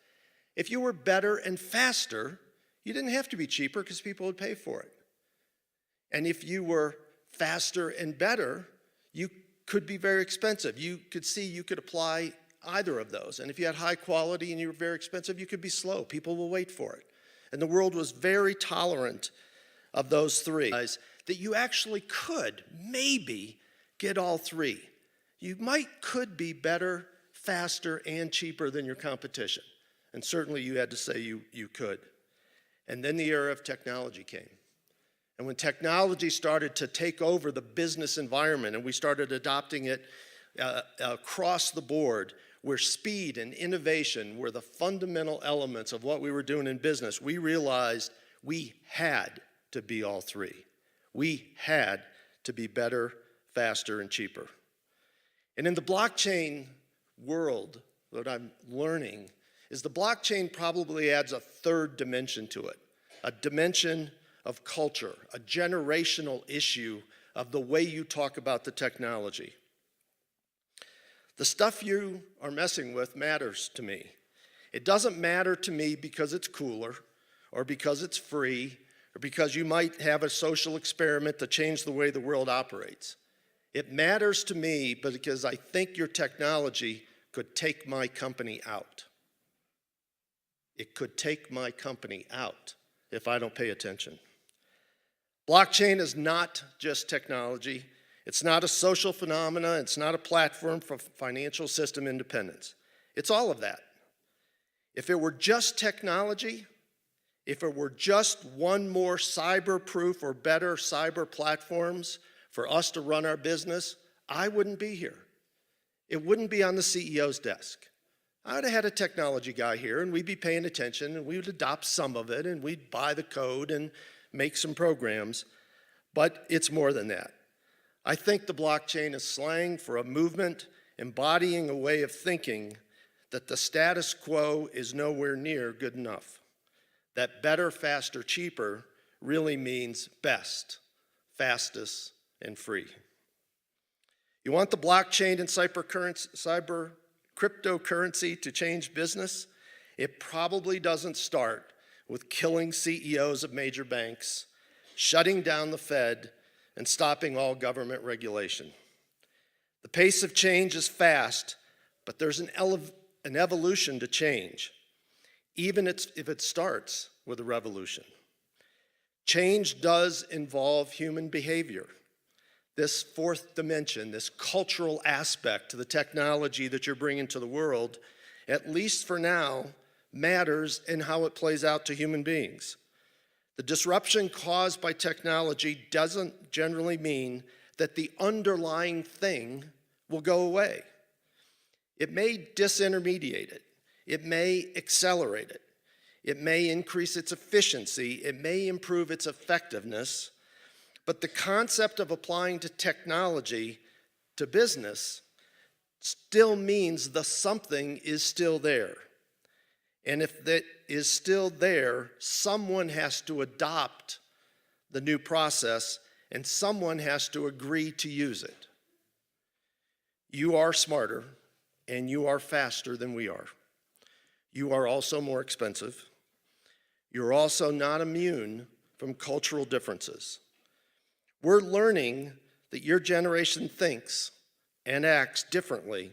If you were better and faster, you didn't have to be cheaper because people would pay for it. And if you were faster and better, you could be very expensive. You could see you could apply either of those. And if you had high quality and you were very expensive, you could be slow. People will wait for it. And the world was very tolerant of those three. That you actually could maybe get all three. You could be better, faster, and cheaper than your competition. And certainly you had to say you could. And then the era of technology came. And when technology started to take over the business environment and we started adopting it across the board, where speed and innovation were the fundamental elements of what we were doing in business, we realized we had to be all three. We had to be better, faster, and cheaper. And in the blockchain world, what I'm learning is the blockchain probably adds a third dimension to it, a dimension of culture, a generational issue of the way you talk about the technology. The stuff you are messing with matters to me. It doesn't matter to me because it's cooler, or because it's free, or because you might have a social experiment to change the way the world operates. It matters to me because I think your technology could take my company out. It could take my company out if I don't pay attention. Blockchain is not just technology. It's not a social phenomena. It's not a platform for financial system independence. It's all of that. If it were just technology, if it were just one more cyber-proof or better cyber platforms for us to run our business, I wouldn't be here. It wouldn't be on the CEO's desk. I would have had a technology guy here, and we'd be paying attention, and we would adopt some of it, and we'd buy the code and make some programs, but it's more than that. I think the blockchain is slang for a movement embodying a way of thinking that the status quo is nowhere near good enough. That better, faster, cheaper really means best, fastest, and free. You want the blockchain and cyber cryptocurrency to change business? It probably doesn't start with killing CEOs of major banks, shutting down the Fed, and stopping all government regulation. The pace of change is fast, but there's an evolution to change, even if it starts with a revolution. Change does involve human behavior. This fourth dimension, this cultural aspect to the technology that you're bringing to the world, at least for now, matters in how it plays out to human beings. The disruption caused by technology doesn't generally mean that the underlying thing will go away. It may disintermediate it. It may accelerate it. It may increase its efficiency. It may improve its effectiveness. But the concept of applying to technology to business still means the something is still there. And if that is still there, someone has to adopt the new process and someone has to agree to use it. You are smarter and you are faster than we are. You are also more expensive. You're also not immune from cultural differences. We're learning that your generation thinks and acts differently,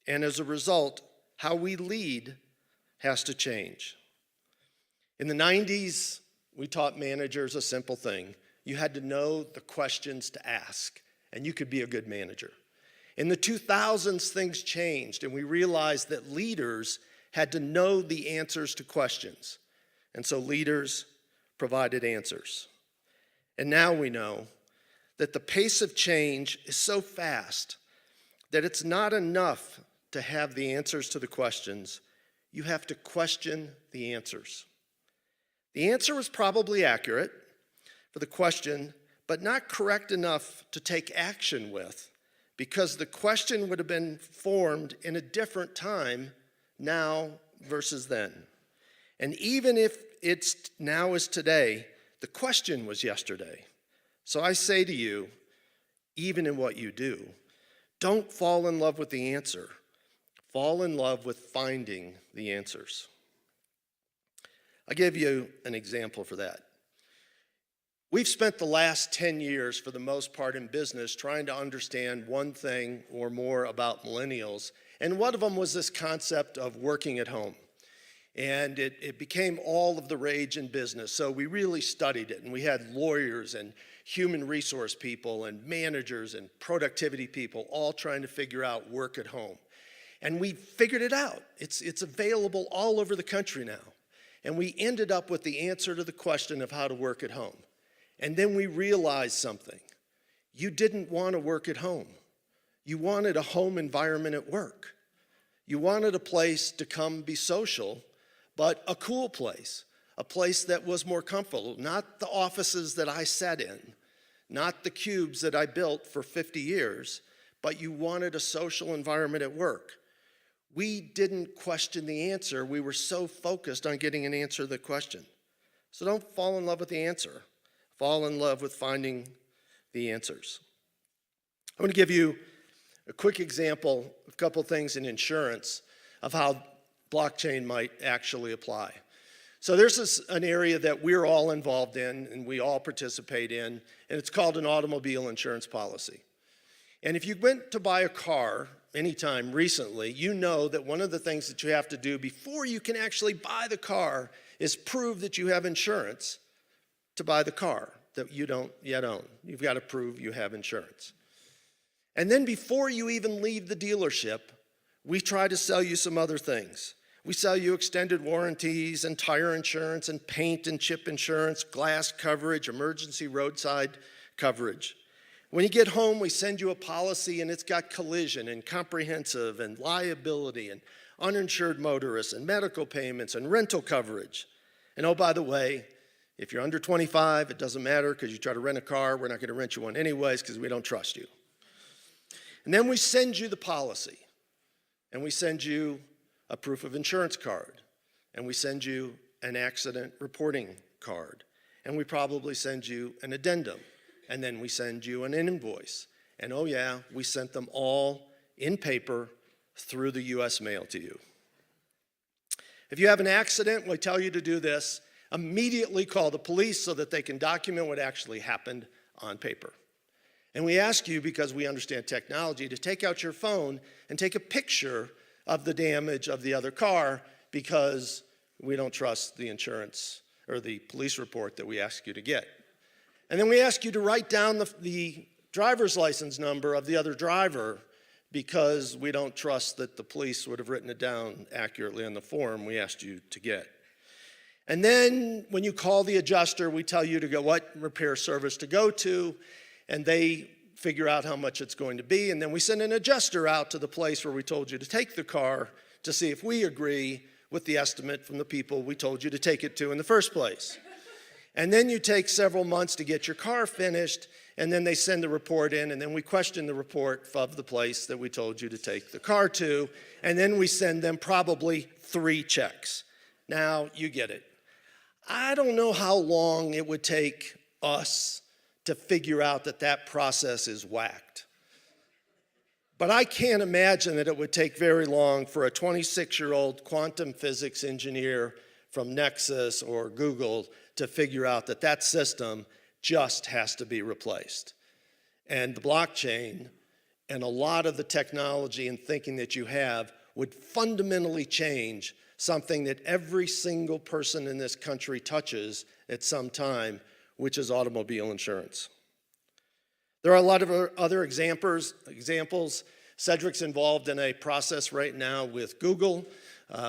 and as a result, how we lead has to change. In the 90s, we taught managers a simple thing. You had to know the questions to ask, and you could be a good manager. In the 2000s, things changed, and we realized that leaders had to know the answers to questions, and so leaders provided answers. And now we know that the pace of change is so fast that it's not enough to have the answers to the questions. You have to question the answers. The answer was probably accurate for the question, but not correct enough to take action with, because the question would have been formed in a different time now versus then. And even if it's now is today, the question was yesterday. So I say to you, even in what you do, don't fall in love with the answer. Fall in love with finding the answers. I'll give you an example for that. We've spent the last 10 years, for the most part in business, trying to understand one thing or more about millennials. And one of them was this concept of working at home. And it became all of the rage in business. So we really studied it. And we had lawyers and human resource people and managers and productivity people all trying to figure out work at home. And we figured it out. It's available all over the country now. And we ended up with the answer to the question of how to work at home. And then we realized something. You didn't want to work at home. You wanted a home environment at work. You wanted a place to come be social, but a cool place, a place that was more comfortable, not the offices that I sat in, not the cubes that I built for 50 years, but you wanted a social environment at work. We didn't question the answer. We were so focused on getting an answer to the question. So don't fall in love with the answer. Fall in love with finding the answers. I'm going to give you a quick example, a couple things in insurance of how blockchain might actually apply. So this an area that we're all involved in and we all participate in, and it's called an automobile insurance policy. And if you went to buy a car anytime recently, you know that one of the things that you have to do before you can actually buy the car is prove that you have insurance to buy the car that you don't yet own. You've got to prove you have insurance. And then before you even leave the dealership, we try to sell you some other things. We sell you extended warranties and tire insurance and paint and chip insurance, glass coverage, emergency roadside coverage. When you get home, we send you a policy and it's got collision and comprehensive and liability and uninsured motorists and medical payments and rental coverage. And oh, by the way, if you're under 25, it doesn't matter because you try to rent a car, we're not going to rent you one anyways because we don't trust you. And then we send you the policy, and we send you a proof of insurance card, and we send you an accident reporting card, and we probably send you an addendum, and then we send you an invoice. And oh yeah, we sent them all in paper through the US mail to you. If you have an accident, we tell you to do this. Immediately call the police so that they can document what actually happened on paper. And we ask you, because we understand technology, to take out your phone and take a picture of the damage of the other car, because we don't trust the insurance or the police report that we ask you to get. And then we ask you to write down the driver's license number of the other driver, because we don't trust that the police would have written it down accurately on the form we asked you to get. And then when you call the adjuster, we tell you to go what repair service to go to, and they figure out how much it's going to be, and then we send an adjuster out to the place where we told you to take the car to see if we agree with the estimate from the people we told you to take it to in the first place. And then you take several months to get your car finished, and then they send the report in, and then we question the report of the place that we told you to take the car to, and then we send them probably 3 checks. Now, you get it. I don't know how long it would take us to figure out that that process is whacked. But I can't imagine that it would take very long for a 26-year-old quantum physics engineer from Nexus or Google to figure out that that system just has to be replaced. And the blockchain and a lot of the technology and thinking that you have would fundamentally change something that every single person in this country touches at some time, which is automobile insurance. There are a lot of other examples. Cedric's involved in a process right now with Google.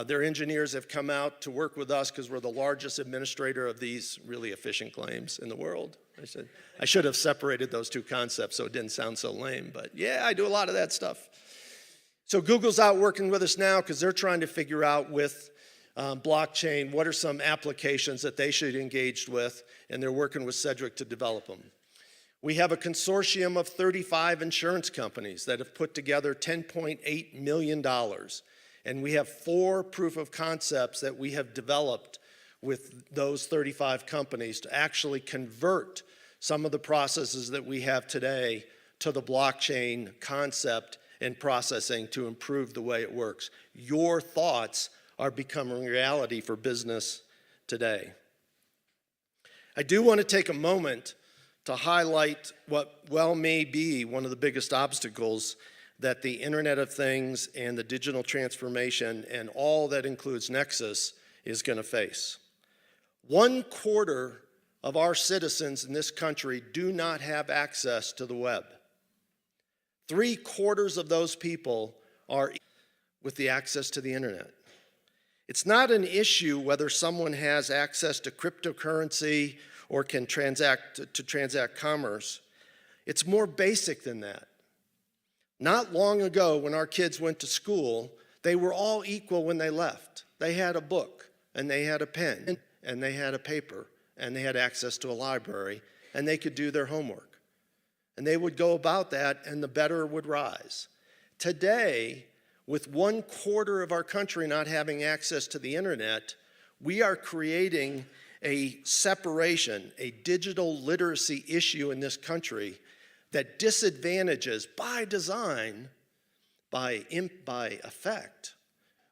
Their engineers have come out to work with us because we're the largest administrator of these really efficient claims in the world. I should have separated those two concepts so it didn't sound so lame, but yeah, I do a lot of that stuff. So Google's out working with us now because they're trying to figure out with blockchain what are some applications that they should engage with, and they're working with Cedric to develop them. We have a consortium of 35 insurance companies that have put together $10.8 million. And we have 4 proof of concepts that we have developed with those 35 companies to actually convert some of the processes that we have today to the blockchain concept and processing to improve the way it works. Your thoughts are becoming reality for business today. I do want to take a moment to highlight what well may be one of the biggest obstacles that the Internet of Things and the digital transformation and all that includes Nexus is going to face. 1/4 of our citizens in this country do not have access to the web. 3/4 of those people are with the access to the Internet. It's not an issue whether someone has access to cryptocurrency or can transact commerce. It's more basic than that. Not long ago, when our kids went to school, they were all equal when they left. They had a book, and they had a pen, and they had a paper, and they had access to a library, and they could do their homework. And they would go about that, and the better would rise. Today, with 1/4 of our country not having access to the Internet, we are creating a separation, a digital literacy issue in this country that disadvantages by design, by effect,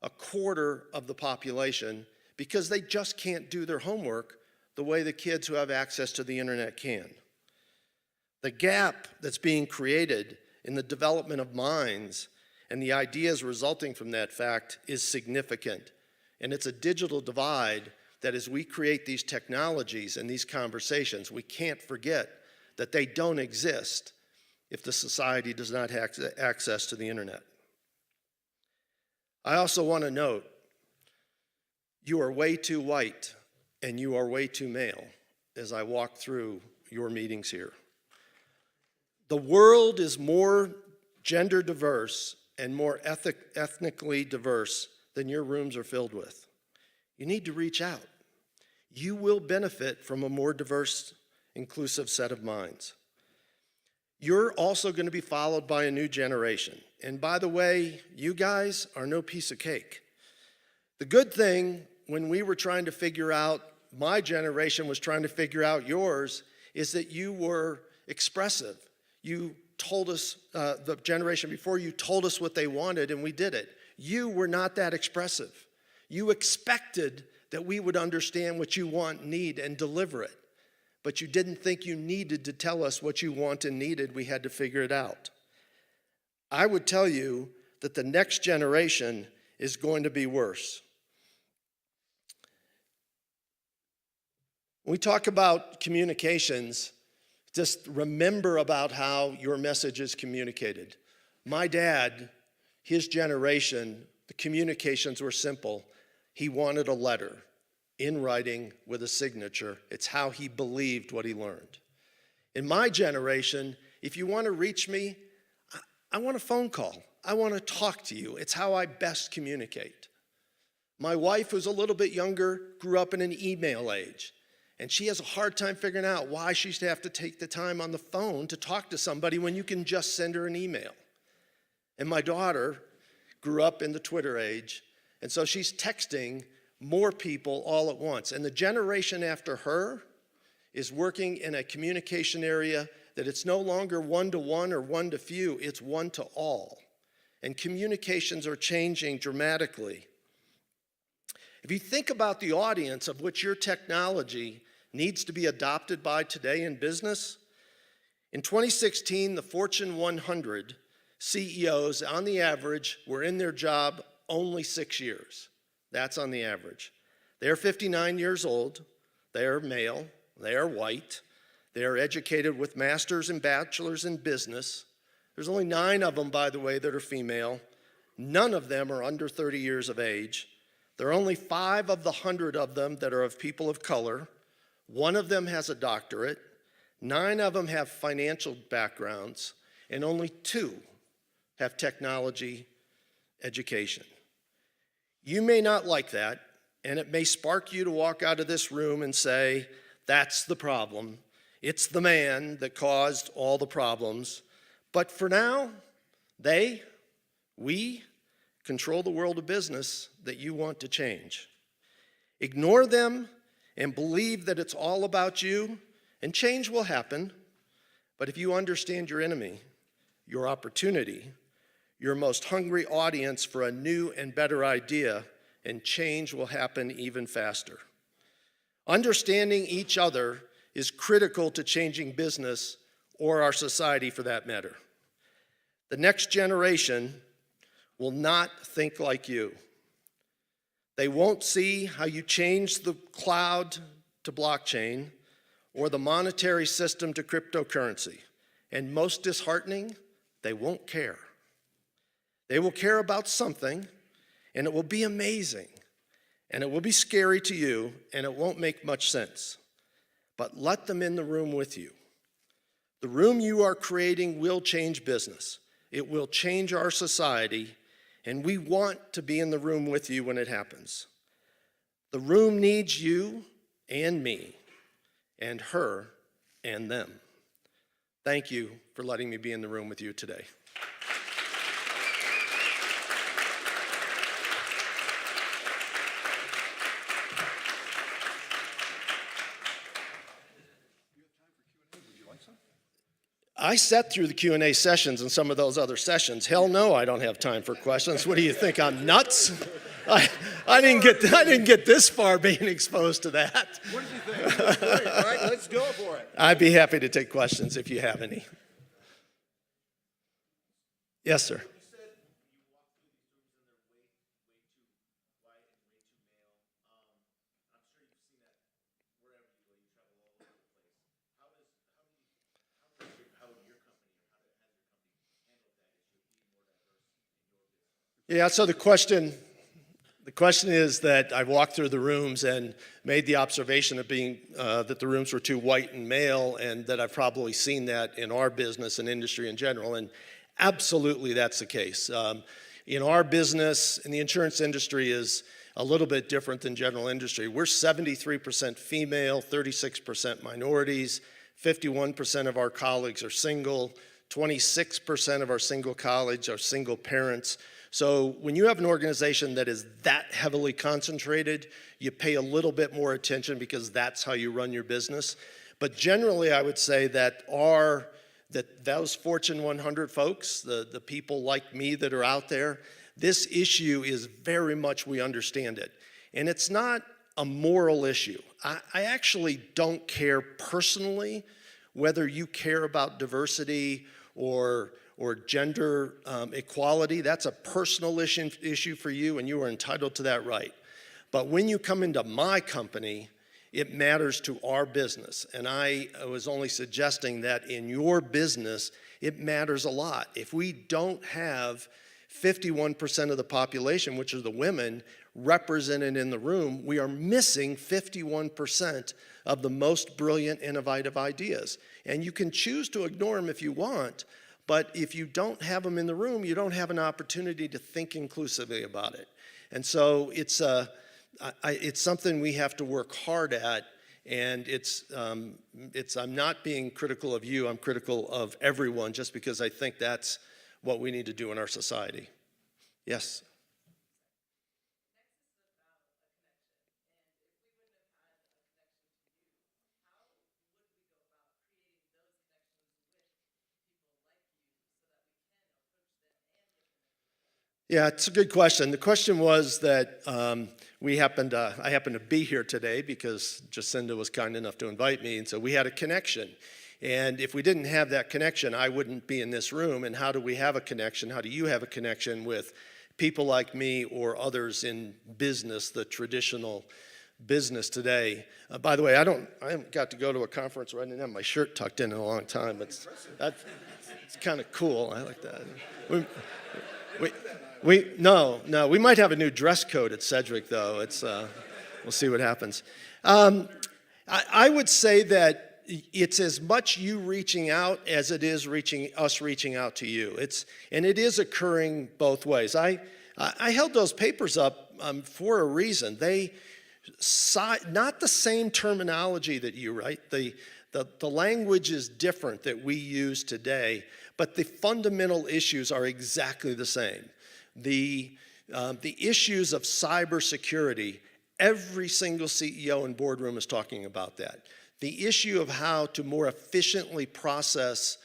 1/4 of the population because they just can't do their homework the way the kids who have access to the Internet can. The gap that's being created in the development of minds and the ideas resulting from that fact is significant. And it's a digital divide that as we create these technologies and these conversations, we can't forget that they don't exist if the society does not have access to the Internet. I also want to note, you are way too white and you are way too male as I walk through your meetings here. The world is more gender diverse and more ethnically diverse than your rooms are filled with. You need to reach out. You will benefit from a more diverse, inclusive set of minds. You're also going to be followed by a new generation. And by the way, you guys are no piece of cake. The good thing when we were trying to figure out, my generation was trying to figure out yours, is that you were expressive. You told us, the generation before you told us what they wanted and we did it. You were not that expressive. You expected that we would understand what you want, need, and deliver it. But you didn't think you needed to tell us what you want and needed. We had to figure it out. I would tell you that the next generation is going to be worse. When we talk about communications, just remember about how your message is communicated. My dad, his generation, the communications were simple. He wanted a letter in writing with a signature. It's how he believed what he learned. In my generation, if you want to reach me, I want a phone call. I want to talk to you. It's how I best communicate. My wife, who's a little bit younger, grew up in an email age. And she has a hard time figuring out why she should have to take the time on the phone to talk to somebody when you can just send her an email. And my daughter grew up in the Twitter age, and so she's texting more people all at once. And the generation after her is working in a communication area that it's no longer one-to-one or one-to-few, it's one-to-all. And communications are changing dramatically. If you think about the audience of which your technology needs to be adopted by today in business, in 2016, the Fortune 100 CEOs, on the average, were in their job only 6 years. That's on the average. They're 59 years old, they're male, they're white, they're educated with masters and bachelors in business. There's only 9 of them, by the way, that are female. None of them are under 30 years of age. There are only 5 of the 100 of them that are of people of color. 1 of them has a doctorate. 9 of them have financial backgrounds, and only 2 have technology education. You may not like that, and it may spark you to walk out of this room and say, that's the problem. It's the man that caused all the problems. But for now, we control the world of business that you want to change. Ignore them and believe that it's all about you, and change will happen. But if you understand your enemy, your opportunity, your most hungry audience for a new and better idea, and change will happen even faster. Understanding each other is critical to changing business, or our society for that matter. The next generation will not think like you. They won't see how you change the cloud to blockchain or the monetary system to cryptocurrency. And most disheartening, they won't care. They will care about something, and it will be amazing, and it will be scary to you, and it won't make much sense. But let them in the room with you. The room you are creating will change business. It will change our society, and we want to be in the room with you when it happens. The room needs you and me, and her and them. Thank you for letting me be in the room with you today. I sat through the Q&A sessions and some of those other sessions. Hell no, I don't have time for questions. What do you think, I'm nuts? I didn't get this far being exposed to that. What did you think? That's great, right? Let's go for it. I'd be happy to take questions if you have any. Yes, sir. Yeah, so the question is that I walked through the rooms and made the observation of being that the rooms were too white and male, and that I've probably seen that in our business and industry in general, and absolutely that's the case. In our business, in the insurance industry is a little bit different than general industry. We're 73% female, 36% minorities, 51% of our colleagues are single, 26% of our single colleagues are single parents. So when you have an organization that is that heavily concentrated, you pay a little bit more attention because that's how you run your business. But generally, I would say that those Fortune 100 folks, the people like me that are out there, this issue is very much, we understand it. And it's not a moral issue. I actually don't care personally whether you care about diversity or gender equality. That's a personal issue for you, and you are entitled to that right. But when you come into my company, it matters to our business. And I was only suggesting that in your business, it matters a lot. If we don't have 51% of the population, which are the women, represented in the room, we are missing 51% of the most brilliant, innovative ideas. And you can choose to ignore them if you want, but if you don't have them in the room, you don't have an opportunity to think inclusively about it. And so it's something we have to work hard at, And I'm not being critical of you, I'm critical of everyone, just because I think that's what we need to do in our society. Yes? Yeah, it's a good question. The question was that I happened to be here today because Jacinda was kind enough to invite me, and so we had a connection. And if we didn't have that connection, I wouldn't be in this room. And how do we have a connection? How do you have a connection with people like me or others in business, the traditional business today? By the way, I haven't got to go to a conference where I didn't have my shirt tucked in a long time, but it's kind of cool. I like that. We might have a new dress code at Sedgwick, though. We'll see what happens. I would say that it's as much you reaching out as it is us reaching out to you. And it is occurring both ways. I held those papers up for a reason. They not the same terminology that you write. The language is different that we use today, but the fundamental issues are exactly the same. The issues of cybersecurity, every single CEO and boardroom is talking about that. The issue of how to more efficiently process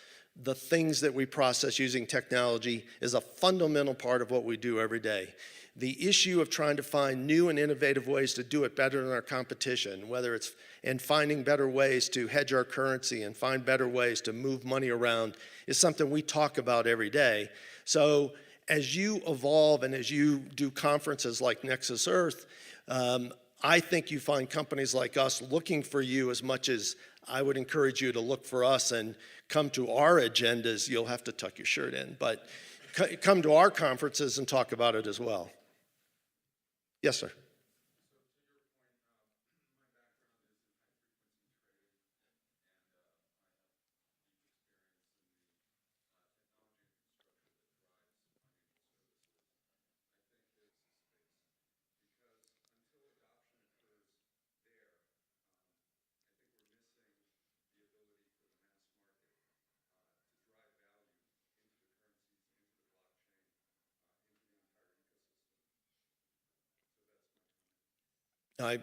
the things that we process using technology is a fundamental part of what we do every day. The issue of trying to find new and innovative ways to do it better than our competition, and finding better ways to hedge our currency and find better ways to move money around, is something we talk about every day. So as you evolve and as you do conferences like Nexus Earth, I think you find companies like us looking for you as much as I would encourage you to look for us and come to our agendas. You'll have to tuck your shirt in, but come to our conferences and talk about it as well. Yes, sir. I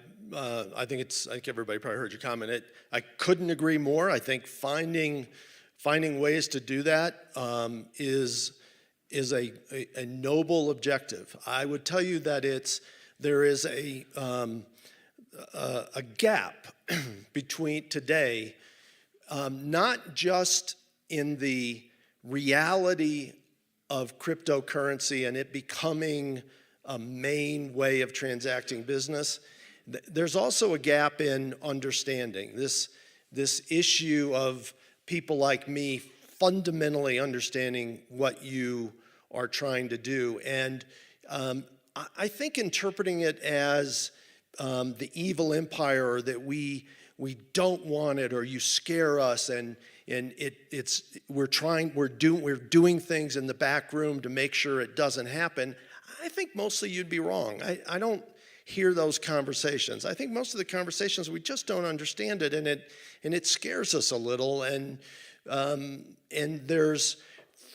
think everybody probably heard your comment. I couldn't agree more. I think finding ways to do that is a noble objective. I would tell you that there is a gap between today, not just in the reality of cryptocurrency and it becoming a main way of transacting business. There's also a gap in understanding this issue of people like me fundamentally understanding what you are trying to do. And I think interpreting it as the evil empire, or that we don't want it, or you scare us, and we're doing things in the back room to make sure it doesn't happen. I think mostly you'd be wrong. I don't hear those conversations. I think most of the conversations, we just don't understand it, and it scares us a little. And there's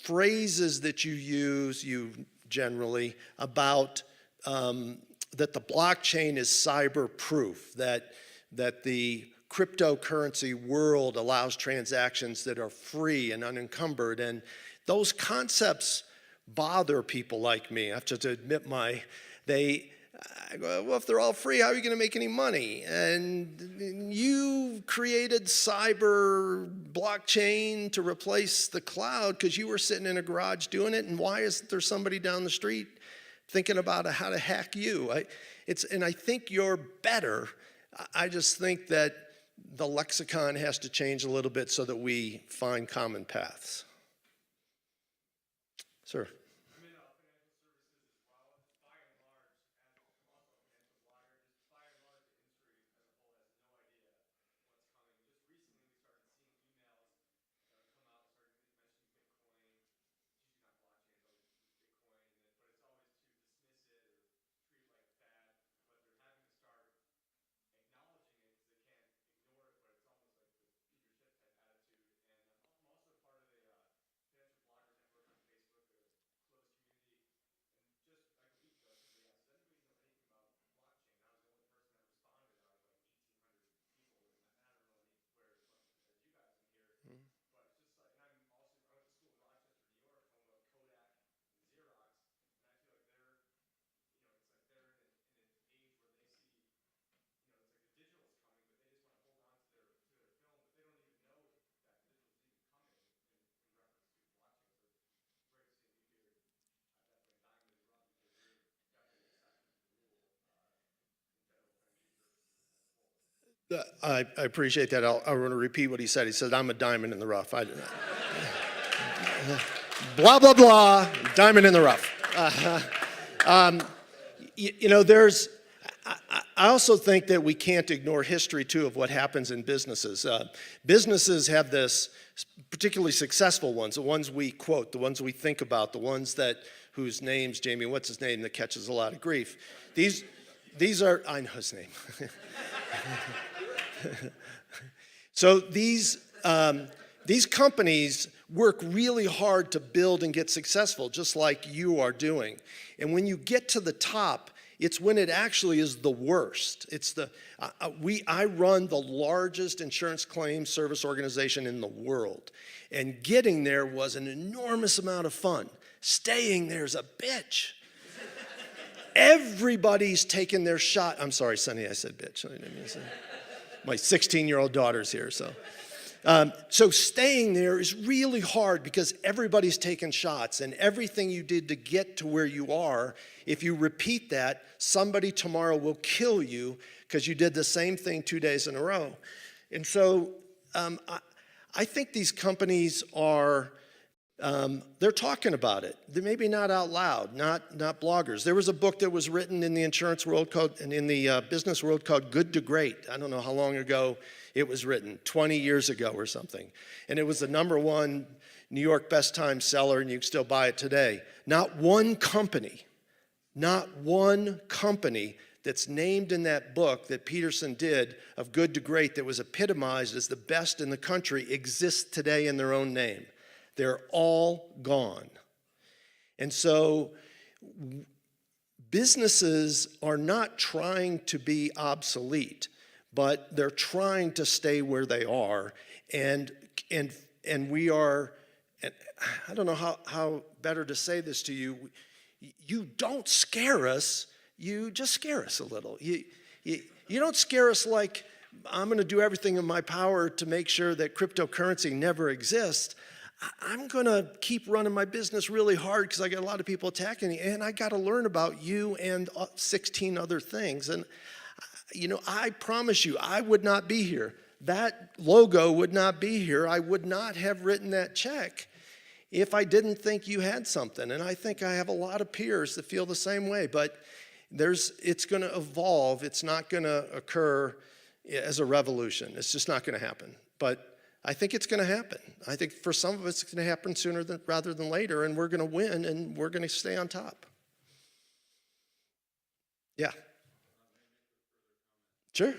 phrases that you generally about that the blockchain is cyber-proof, that the cryptocurrency world allows transactions that are free and unencumbered, and those concepts bother people like me. I have to admit I go, well, if they're all free, how are you going to make any money? And you created cyber blockchain to replace the cloud because you were sitting in a garage doing it, and why isn't there somebody down the street thinking about how to hack you? And I think you're better. I just think that the lexicon has to change a little bit so that we find common paths. Sir. I appreciate that. I want to repeat what he said. He said, I'm a diamond in the rough. Blah, blah, blah, diamond in the rough. There's, I also think that we can't ignore history, too, of what happens in businesses. Businesses have this, particularly successful ones, the ones we quote, the ones we think about, the ones whose names, Jamie, what's his name, that catches a lot of grief. These are, I know his name. So these companies work really hard to build and get successful, just like you are doing. And when you get to the top, it's when it actually is the worst. I run the largest insurance claims service organization in the world. And getting there was an enormous amount of fun. Staying there's a bitch. Everybody's taking their shot. I'm sorry, Sonny, I said bitch. I didn't mean to say. My 16-year-old daughter's here, so. So staying there is really hard because everybody's taking shots, and everything you did to get to where you are, if you repeat that, somebody tomorrow will kill you because you did the same thing 2 days in a row. And so I think these companies are, they're talking about it. They're maybe not out loud, not bloggers. There was a book that was written in the insurance world and in the business world called Good to Great. I don't know how long ago it was written, 20 years ago or something. And it was the #1 New York best time seller, and you can still buy it today. Not one company that's named in that book that Peterson did of Good to Great that was epitomized as the best in the country exists today in their own name. They're all gone. And so businesses are not trying to be obsolete, but they're trying to stay where they are. And we are, and I don't know how better to say this to you. You don't scare us, you just scare us a little. You don't scare us like I'm going to do everything in my power to make sure that cryptocurrency never exists. I'm going to keep running my business really hard because I got a lot of people attacking me, and I got to learn about you and 16 other things. And, I promise you, I would not be here. That logo would not be here. I would not have written that check if I didn't think you had something. And I think I have a lot of peers that feel the same way. But it's going to evolve. It's not going to occur as a revolution. It's just not going to happen. But I think it's going to happen. I think for some of us, it's going to happen sooner rather than later, and we're going to win, and we're going to stay on top. Yeah. Sure.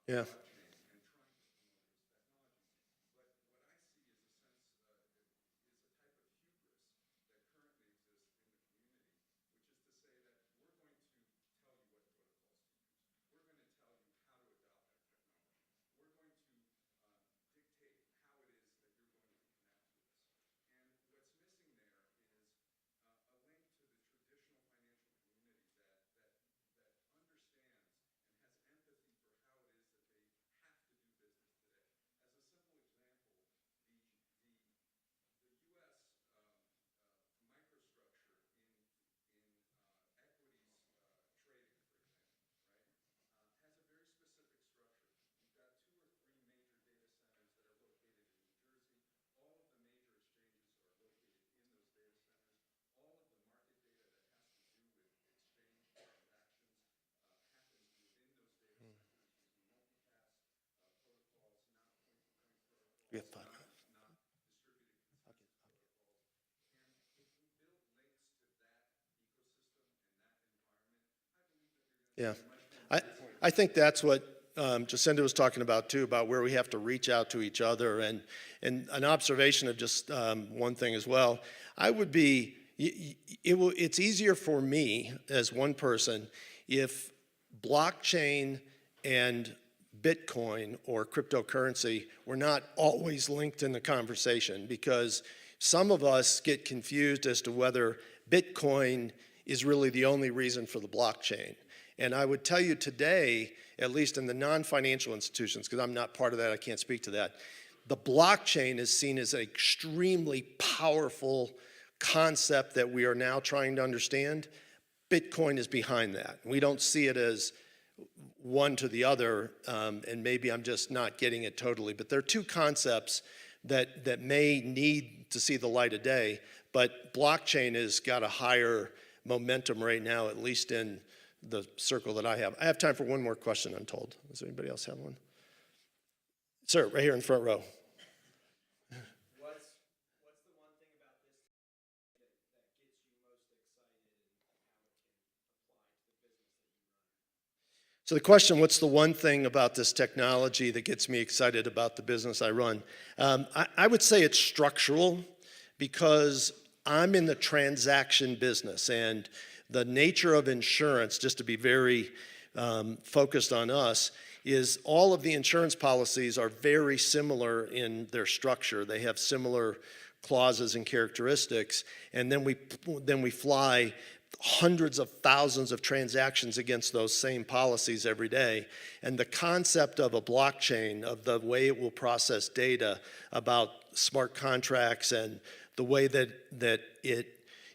Yeah. We have 5 minutes. Yeah, I think that's what Jacinda was talking about too, about where we have to reach out to each other, and an observation of just one thing as well. I would be, it's easier for me as one person if blockchain and Bitcoin or cryptocurrency were not always linked in the conversation, because some of us get confused as to whether Bitcoin is really the only reason for the blockchain. And I would tell you today, at least in the non-financial institutions, because I'm not part of that, I can't speak to that, the blockchain is seen as an extremely powerful concept that we are now trying to understand. Bitcoin is behind that. We don't see it as one to the other, and maybe I'm just not getting it totally, but there are two concepts that may need to see the light of day, but blockchain has got a higher momentum right now, at least in the circle that I have. I have time for one more question, I'm told. Does anybody else have one? Sir, right here in the front row. What's the one thing about this that gets you most excited and how it can apply to the business that you run? So the question, what's the one thing about this technology that gets me excited about the business I run? I would say it's structural, because I'm in the transaction business, and the nature of insurance, just to be very focused on us, is all of the insurance policies are very similar in their structure. They have similar clauses and characteristics, and then we fly hundreds of thousands of transactions against those same policies every day. And the concept of a blockchain, of the way it will process data about smart contracts and the way that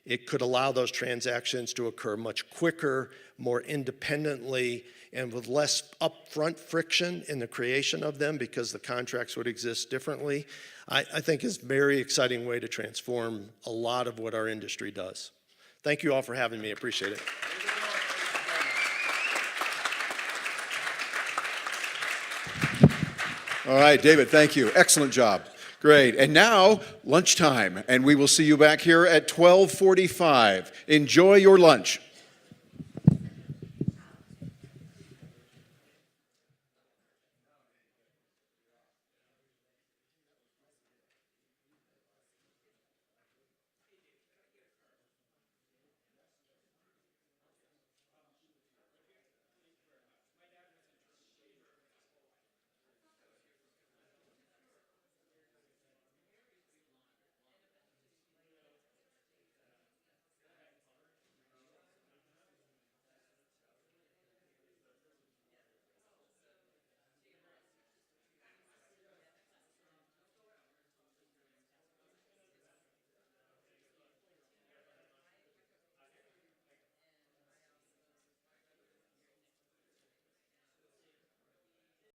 it could allow those transactions to occur much quicker, more independently, and with less upfront friction in the creation of them, because the contracts would exist differently, I think is a very exciting way to transform a lot of what our industry does. Thank you all for having me. I appreciate it. All right, David, thank you. Excellent job. Great. And now, lunchtime, and we will see you back here at 12:45. Enjoy your lunch.